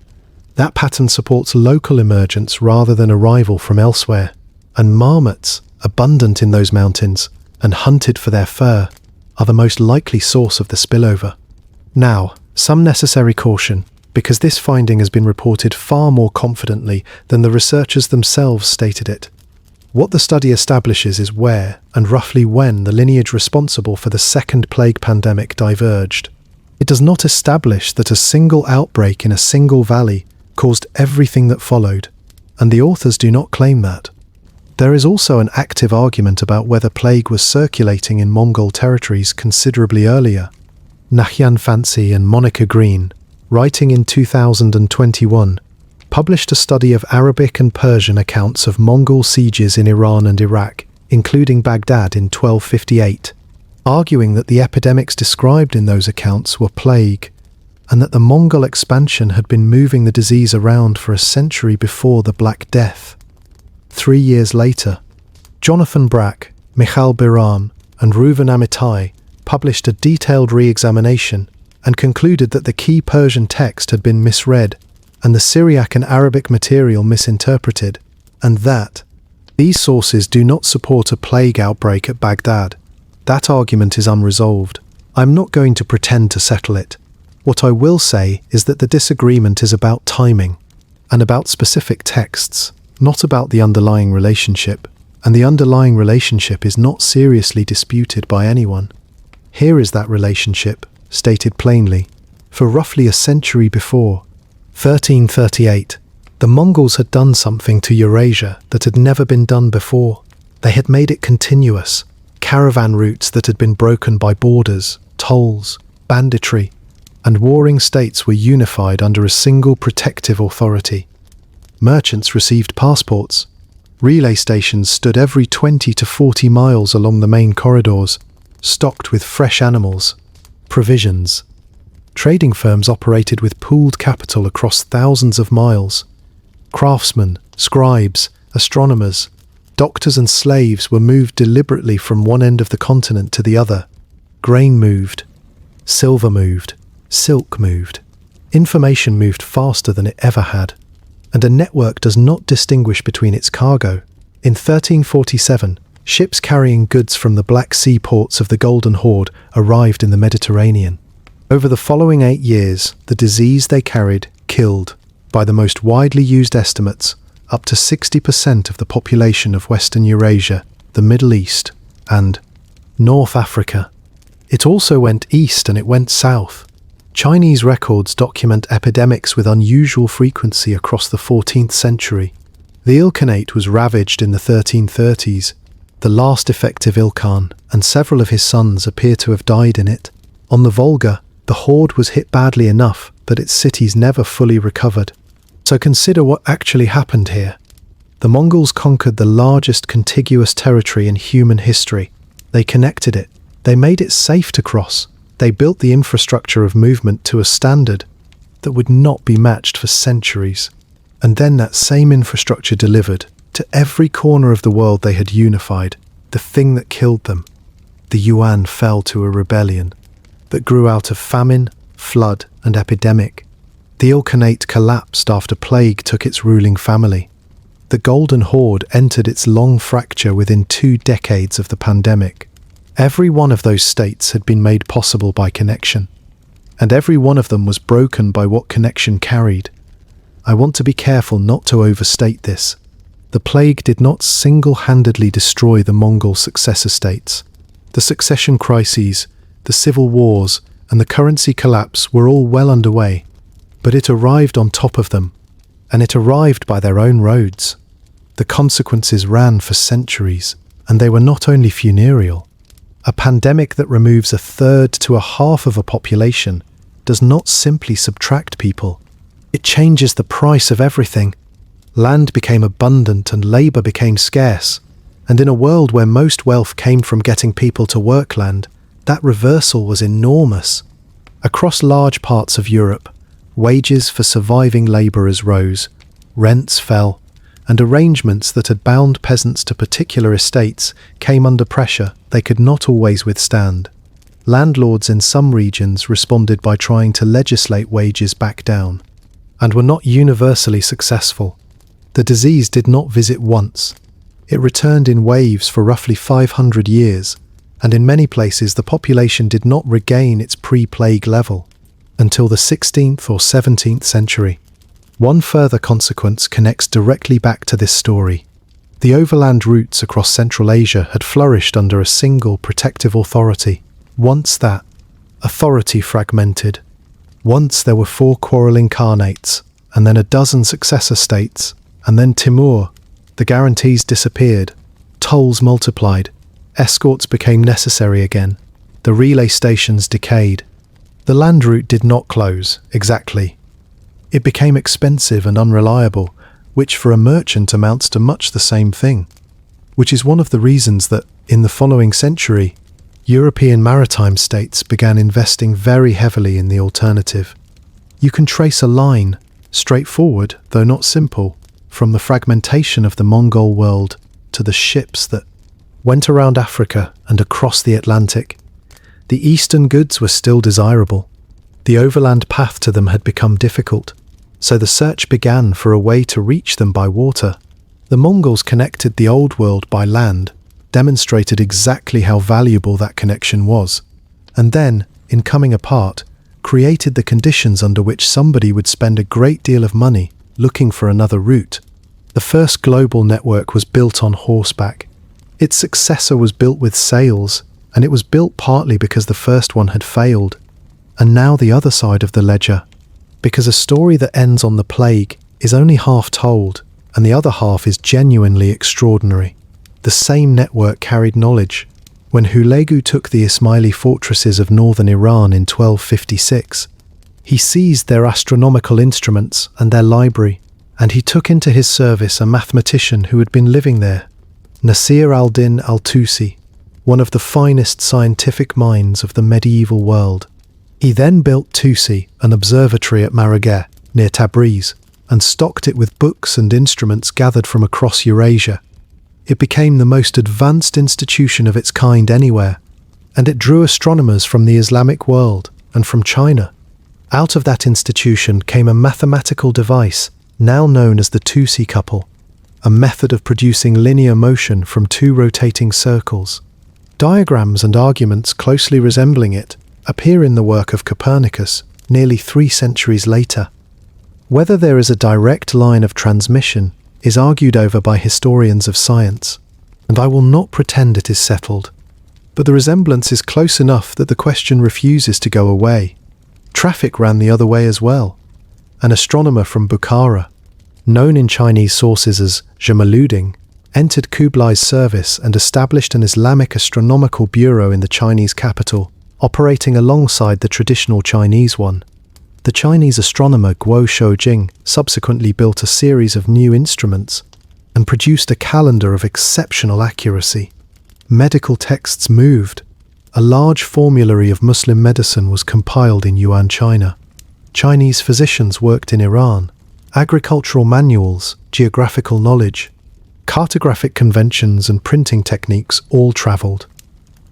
That pattern supports local emergence rather than arrival from elsewhere, and marmots, abundant in those mountains and hunted for their fur, are the most likely source of the spillover. Now, some necessary caution, because this finding has been reported far more confidently than the researchers themselves stated it. What the study establishes is where and roughly when the lineage responsible for the second plague pandemic diverged. It does not establish that a single outbreak in a single valley caused everything that followed, and the authors do not claim that. There is also an active argument about whether plague was circulating in Mongol territories considerably earlier. Nahyan Fancy and Monica Green, writing in 2021, published a study of Arabic and Persian accounts of Mongol sieges in Iran and Iraq, including Baghdad in 1258. arguing that the epidemics described in those accounts were plague, and that the Mongol expansion had been moving the disease around for a century before the Black Death. 3 years later, Jonathan Brack, Michal Biran, and Reuven Amitai published a detailed re-examination and concluded that the key Persian text had been misread and the Syriac and Arabic material misinterpreted, and that these sources do not support a plague outbreak at Baghdad. That argument is unresolved. I'm not going to pretend to settle it. What I will say is that the disagreement is about timing and about specific texts, not about the underlying relationship, and the underlying relationship is not seriously disputed by anyone. Here is that relationship, stated plainly. For roughly a century before, 1338, the Mongols had done something to Eurasia that had never been done before. They had made it continuous, caravan routes that had been broken by borders, tolls, banditry, and warring states were unified under a single protective authority. Merchants received passports. Relay stations stood every 20 to 40 miles along the main corridors, stocked with fresh animals, provisions. Trading firms operated with pooled capital across thousands of miles. Craftsmen, scribes, astronomers, doctors and slaves were moved deliberately from one end of the continent to the other. Grain moved, silver moved, silk moved. Information moved faster than it ever had, and a network does not distinguish between its cargo. In 1347, ships carrying goods from the Black Sea ports of the Golden Horde arrived in the Mediterranean. Over the following 8 years, the disease they carried killed, by the most widely used estimates, up to 60% of the population of Western Eurasia, the Middle East, and North Africa. It also went east and it went south. Chinese records document epidemics with unusual frequency across the 14th century. The Ilkhanate was ravaged in the 1330s. The last effective Ilkhan and several of his sons appear to have died in it. On the Volga, the horde was hit badly enough that its cities never fully recovered. So consider what actually happened here. The Mongols conquered the largest contiguous territory in human history. They connected it. They made it safe to cross. They built the infrastructure of movement to a standard that would not be matched for centuries. And then that same infrastructure delivered, to every corner of the world they had unified, the thing that killed them. The Yuan fell to a rebellion that grew out of famine, flood, and epidemic. The Ilkhanate collapsed after plague took its ruling family. The Golden Horde entered its long fracture within 2 decades of the pandemic. Every one of those states had been made possible by connection, and every one of them was broken by what connection carried. I want to be careful not to overstate this. The plague did not single-handedly destroy the Mongol successor states. The succession crises, the civil wars, and the currency collapse were all well underway, but it arrived on top of them, and it arrived by their own roads. The consequences ran for centuries, and they were not only funereal. A pandemic that removes 1/3 to 1/2 of a population does not simply subtract people. It changes the price of everything. Land became abundant and labor became scarce, and in a world where most wealth came from getting people to work land, that reversal was enormous. Across large parts of Europe, wages for surviving laborers rose, rents fell, and arrangements that had bound peasants to particular estates came under pressure they could not always withstand. Landlords in some regions responded by trying to legislate wages back down, and were not universally successful. The disease did not visit once. It returned in waves for roughly 500 years, and in many places the population did not regain its pre-plague level until the 16th or 17th century. One further consequence connects directly back to this story. The overland routes across Central Asia had flourished under a single protective authority. Once that authority fragmented. Once there were 4 quarrelling khanates, and then a dozen successor states, and then Timur. The guarantees disappeared. Tolls multiplied. Escorts became necessary again. The relay stations decayed. The land route did not close, exactly. It became expensive and unreliable, which for a merchant amounts to much the same thing. Which is one of the reasons that, in the following century, European maritime states began investing very heavily in the alternative. You can trace a line, straightforward though not simple, from the fragmentation of the Mongol world to the ships that went around Africa and across the Atlantic. The eastern goods were still desirable. The overland path to them had become difficult, so the search began for a way to reach them by water. The Mongols connected the Old World by land, demonstrated exactly how valuable that connection was, and then, in coming apart, created the conditions under which somebody would spend a great deal of money looking for another route. The first global network was built on horseback. Its successor was built with sails, and it was built partly because the first one had failed. And now the other side of the ledger, because a story that ends on the plague is only half told, and the other half is genuinely extraordinary. The same network carried knowledge. When Hulegu took the Ismaili fortresses of northern Iran in 1256, he seized their astronomical instruments and their library, and he took into his service a mathematician who had been living there, Nasir al-Din al-Tusi, one of the finest scientific minds of the medieval world. He then built Tusi, an observatory at Marageh, near Tabriz, and stocked it with books and instruments gathered from across Eurasia. It became the most advanced institution of its kind anywhere, and it drew astronomers from the Islamic world and from China. Out of that institution came a mathematical device now known as the Tusi couple, a method of producing linear motion from two rotating circles. Diagrams and arguments closely resembling it appear in the work of Copernicus nearly 3 centuries later. Whether there is a direct line of transmission is argued over by historians of science, and I will not pretend it is settled, but the resemblance is close enough that the question refuses to go away. Traffic ran the other way as well. An astronomer from Bukhara, known in Chinese sources as Jamaluddin, entered Kublai's service and established an Islamic astronomical bureau in the Chinese capital, operating alongside the traditional Chinese one. The Chinese astronomer Guo Shoujing subsequently built a series of new instruments and produced a calendar of exceptional accuracy. Medical texts moved. A large formulary of Muslim medicine was compiled in Yuan, China. Chinese physicians worked in Iran. Agricultural manuals, geographical knowledge, cartographic conventions and printing techniques all travelled.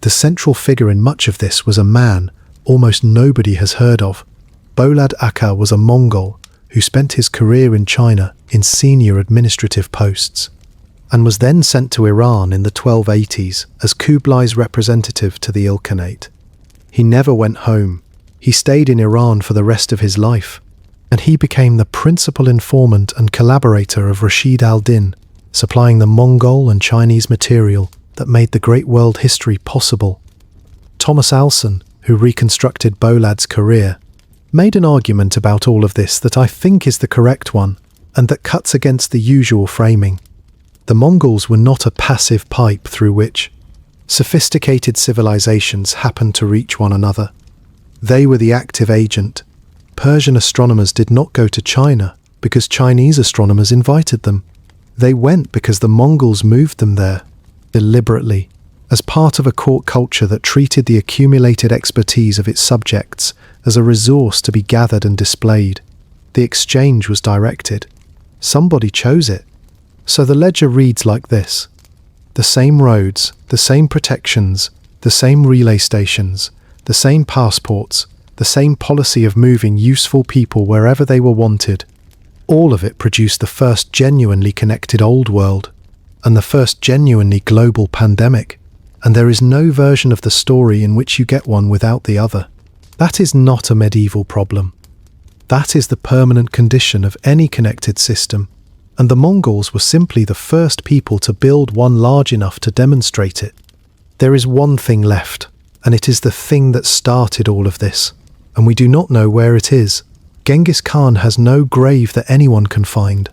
The central figure in much of this was a man almost nobody has heard of. Bolad Akka was a Mongol who spent his career in China in senior administrative posts, and was then sent to Iran in the 1280s as Kublai's representative to the Ilkhanate. He never went home. He stayed in Iran for the rest of his life, and he became the principal informant and collaborator of Rashid al-Din, supplying the Mongol and Chinese material that made the great world history possible. Thomas Alson, who reconstructed Bolad's career, made an argument about all of this that I think is the correct one, and that cuts against the usual framing. The Mongols were not a passive pipe through which sophisticated civilizations happened to reach one another. They were the active agent. Persian astronomers did not go to China because Chinese astronomers invited them. They went because the Mongols moved them there, deliberately, as part of a court culture that treated the accumulated expertise of its subjects as a resource to be gathered and displayed. The exchange was directed. Somebody chose it. So the ledger reads like this: the same roads, the same protections, the same relay stations, the same passports, the same policy of moving useful people wherever they were wanted. All of it produced the first genuinely connected old world, and the first genuinely global pandemic. And there is no version of the story in which you get one without the other. That is not a medieval problem. That is the permanent condition of any connected system, and the Mongols were simply the first people to build one large enough to demonstrate it. There is one thing left, and it is the thing that started all of this, and we do not know where it is. Genghis Khan has no grave that anyone can find.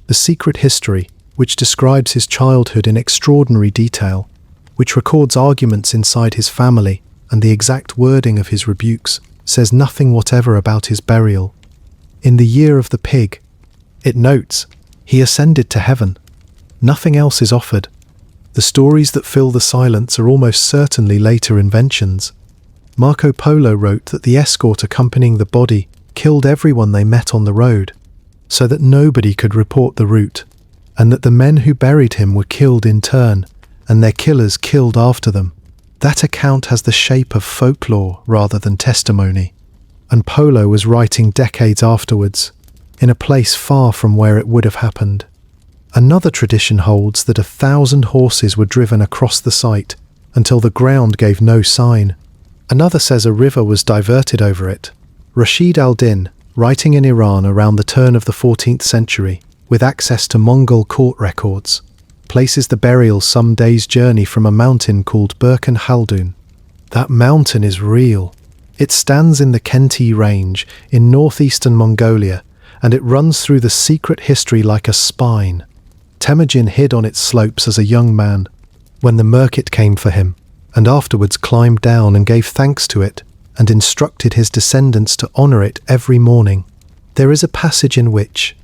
The secret history, which describes his childhood in extraordinary detail, which records arguments inside his family and the exact wording of his rebukes, says nothing whatever about his burial. In the year of the pig, it notes, he ascended to heaven. Nothing else is offered. The stories that fill the silence are almost certainly later inventions. Marco Polo wrote that the escort accompanying the body killed everyone they met on the road, so that nobody could report the route, and that the men who buried him were killed in turn, and their killers killed after them. That account has the shape of folklore rather than testimony, and Polo was writing decades afterwards, in a place far from where it would have happened. Another tradition holds that 1,000 horses were driven across the site until the ground gave no sign. Another says a river was diverted over it. Rashid al-Din, writing in Iran around the turn of the 14th century, with access to Mongol court records, places the burial some days' journey from a mountain called Burkan Haldun. That mountain is real. It stands in the Khenti range in northeastern Mongolia, and it runs through the secret history like a spine. Temujin hid on its slopes as a young man, when the Möngke came for him, and afterwards climbed down and gave thanks to it, and instructed his descendants to honour it every morning. There is a passage in which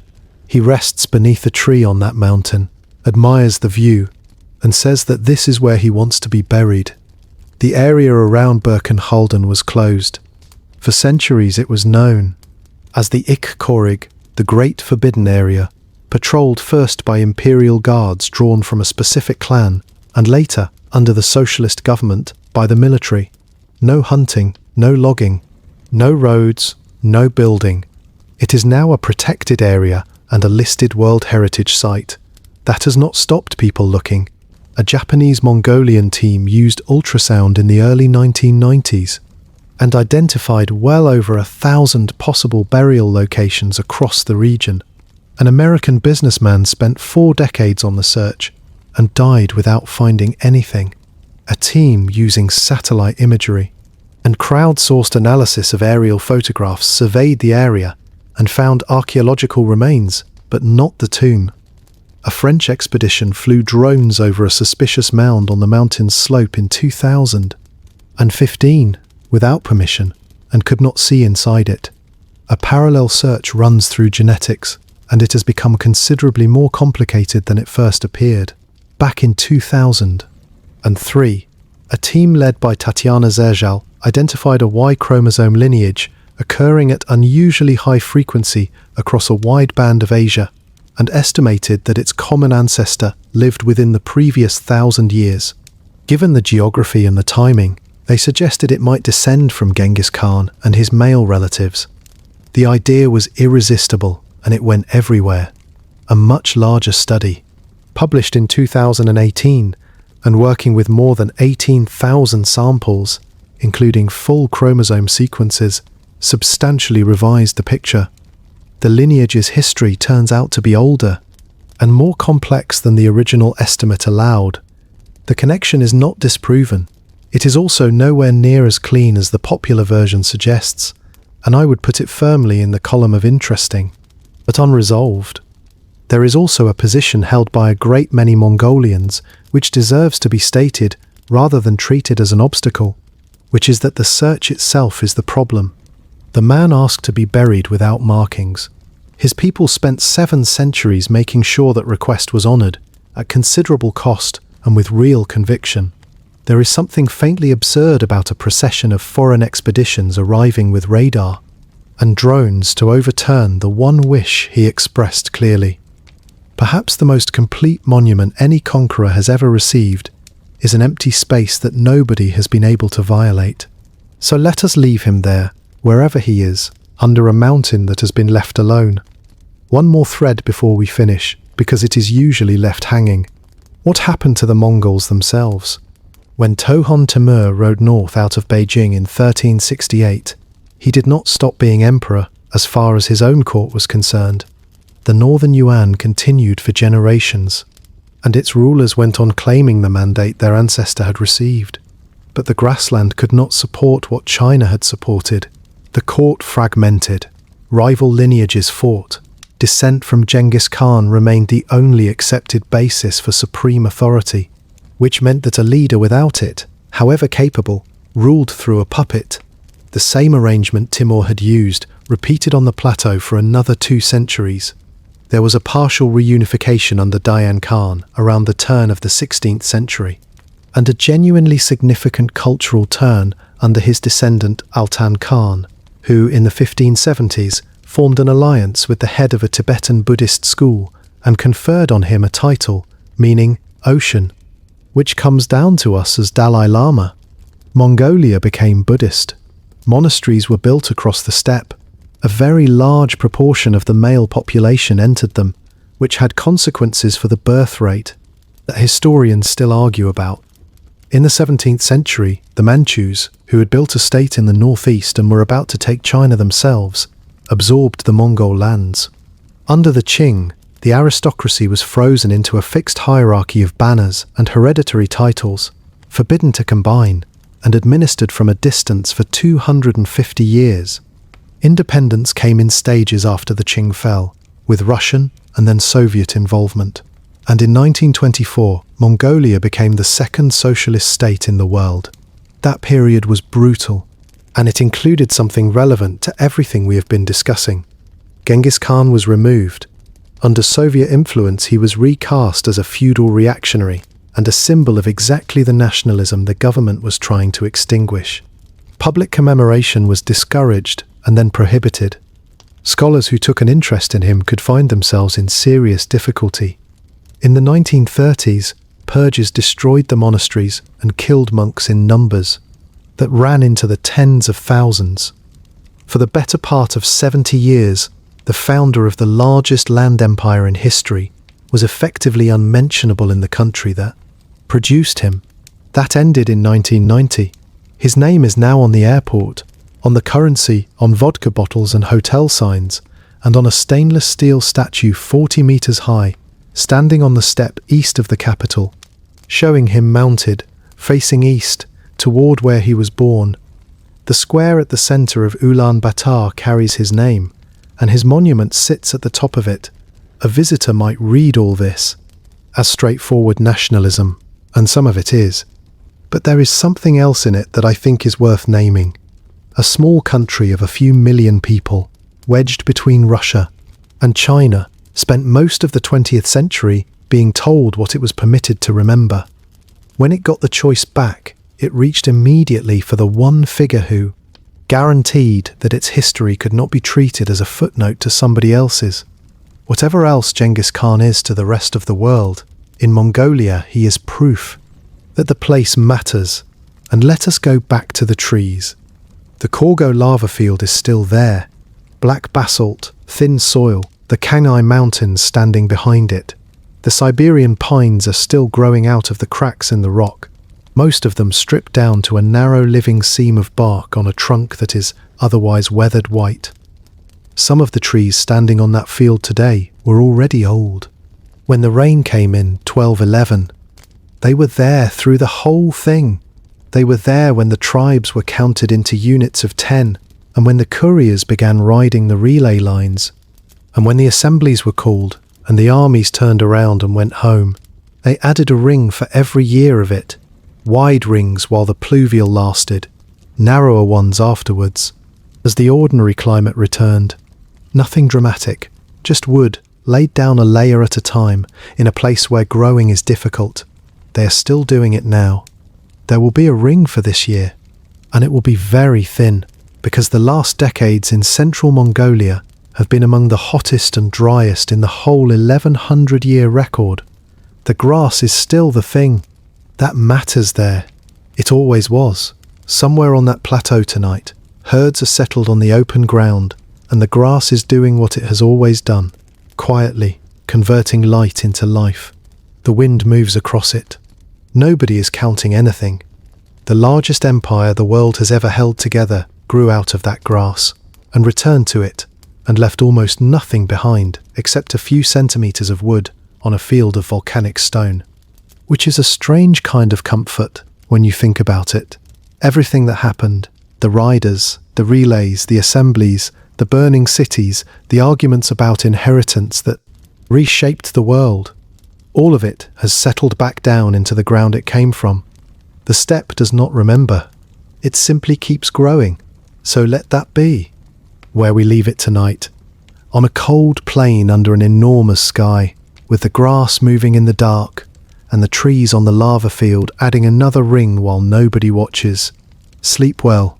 he rests beneath a tree on that mountain, admires the view, and says that this is where he wants to be buried. The area around Burkan Haldun was closed. For centuries it was known as the Ik-Korig, the Great Forbidden Area, patrolled first by imperial guards drawn from a specific clan, and later, under the socialist government, by the military. No hunting, no logging, no roads, no building. It is now a protected area and a listed World Heritage Site. That has not stopped people looking. A Japanese Mongolian team used ultrasound in the early 1990s and identified well over 1,000 possible burial locations across the region. An American businessman spent 4 decades on the search and died without finding anything. A team using satellite imagery and crowdsourced analysis of aerial photographs surveyed the area and found archaeological remains, but not the tomb. A French expedition flew drones over a suspicious mound on the mountain's slope in 2015 without permission and could not see inside it. A parallel search runs through genetics, and it has become considerably more complicated than it first appeared. Back in 2003, a team led by Tatiana Zerjal identified a Y chromosome lineage occurring at unusually high frequency across a wide band of Asia, and estimated that its common ancestor lived within the previous 1,000 years. Given the geography and the timing, they suggested it might descend from Genghis Khan and his male relatives. The idea was irresistible, and it went everywhere. A much larger study, published in 2018 and working with more than 18,000 samples, including full chromosome sequences, substantially revised the picture. The lineage's history turns out to be older and more complex than the original estimate allowed. The connection is not disproven. It is also nowhere near as clean as the popular version suggests, and I would put it firmly in the column of interesting, but unresolved. There is also a position held by a great many Mongolians which deserves to be stated rather than treated as an obstacle, which is that the search itself is the problem. The man asked to be buried without markings. His people spent 7 centuries making sure that request was honoured, at considerable cost and with real conviction. There is something faintly absurd about a procession of foreign expeditions arriving with radar and drones to overturn the one wish he expressed clearly. Perhaps the most complete monument any conqueror has ever received is an empty space that nobody has been able to violate. So let us leave him there, wherever he is, under a mountain that has been left alone. One more thread before we finish, because it is usually left hanging. What happened to the Mongols themselves? When Tohon Temür rode north out of Beijing in 1368, he did not stop being emperor as far as his own court was concerned. The northern Yuan continued for generations, and its rulers went on claiming the mandate their ancestor had received. But the grassland could not support what China had supported. The court fragmented, rival lineages fought. Descent from Genghis Khan remained the only accepted basis for supreme authority, which meant that a leader without it, however capable, ruled through a puppet. The same arrangement Timur had used, repeated on the plateau for another 2 centuries. There was a partial reunification under Dayan Khan around the turn of the 16th century, and a genuinely significant cultural turn under his descendant Altan Khan, who in the 1570s formed an alliance with the head of a Tibetan Buddhist school and conferred on him a title meaning ocean, which comes down to us as Dalai Lama. Mongolia became Buddhist. Monasteries were built across the steppe. A very large proportion of the male population entered them, which had consequences for the birth rate that historians still argue about. In the 17th century, the Manchus, who had built a state in the northeast and were about to take China themselves, absorbed the Mongol lands. Under the Qing, the aristocracy was frozen into a fixed hierarchy of banners and hereditary titles, forbidden to combine, and administered from a distance for 250 years. Independence came in stages after the Qing fell, with Russian and then Soviet involvement. And in 1924, Mongolia became the second socialist state in the world. That period was brutal, and it included something relevant to everything we have been discussing. Genghis Khan was removed. Under Soviet influence, he was recast as a feudal reactionary and a symbol of exactly the nationalism the government was trying to extinguish. Public commemoration was discouraged and then prohibited. Scholars who took an interest in him could find themselves in serious difficulty. In the 1930s, purges destroyed the monasteries and killed monks in numbers that ran into the tens of thousands. For the better part of 70 years, the founder of the largest land empire in history was effectively unmentionable in the country that produced him. That ended in 1990. His name is now on the airport, on the currency, on vodka bottles and hotel signs, and on a stainless steel statue 40 meters high, standing on the steppe east of the capital, showing him mounted, facing east, toward where he was born. The square at the center of Ulaanbaatar carries his name, and his monument sits at the top of it. A visitor might read all this as straightforward nationalism, and some of it is. But there is something else in it that I think is worth naming. A small country of a few million people, wedged between Russia and China, spent most of the 20th century being told what it was permitted to remember. When it got the choice back, it reached immediately for the one figure who guaranteed that its history could not be treated as a footnote to somebody else's. Whatever else Genghis Khan is to the rest of the world, in Mongolia he is proof that the place matters. And let us go back to the trees. The Korgo lava field is still there. Black basalt, thin soil, the Khangai Mountains standing behind it. The Siberian pines are still growing out of the cracks in the rock, most of them stripped down to a narrow living seam of bark on a trunk that is otherwise weathered white. Some of the trees standing on that field today were already old. When the rain came in 1211, they were there through the whole thing. They were there when the tribes were counted into units of 10, and when the couriers began riding the relay lines, and when the assemblies were called, and the armies turned around and went home. They added a ring for every year of it, wide rings while the pluvial lasted, narrower ones afterwards, as the ordinary climate returned. Nothing dramatic, just wood, laid down a layer at a time, in a place where growing is difficult. They are still doing it now. There will be a ring for this year, and it will be very thin, because the last decades in central Mongolia have been among the hottest and driest in the whole 1100-year record. The grass is still the thing. That matters there. It always was. Somewhere on that plateau tonight, herds are settled on the open ground, and the grass is doing what it has always done, quietly, converting light into life. The wind moves across it. Nobody is counting anything. The largest empire the world has ever held together grew out of that grass, and returned to it, and left almost nothing behind except a few centimeters of wood on a field of volcanic stone. Which is a strange kind of comfort when you think about it. Everything that happened, the riders, the relays, the assemblies, the burning cities, the arguments about inheritance that reshaped the world, all of it has settled back down into the ground it came from. The steppe does not remember. It simply keeps growing. So let that be where we leave it tonight. on a cold plain under an enormous sky, with the grass moving in the dark and the trees on the lava field adding another ring while nobody watches. Sleep well,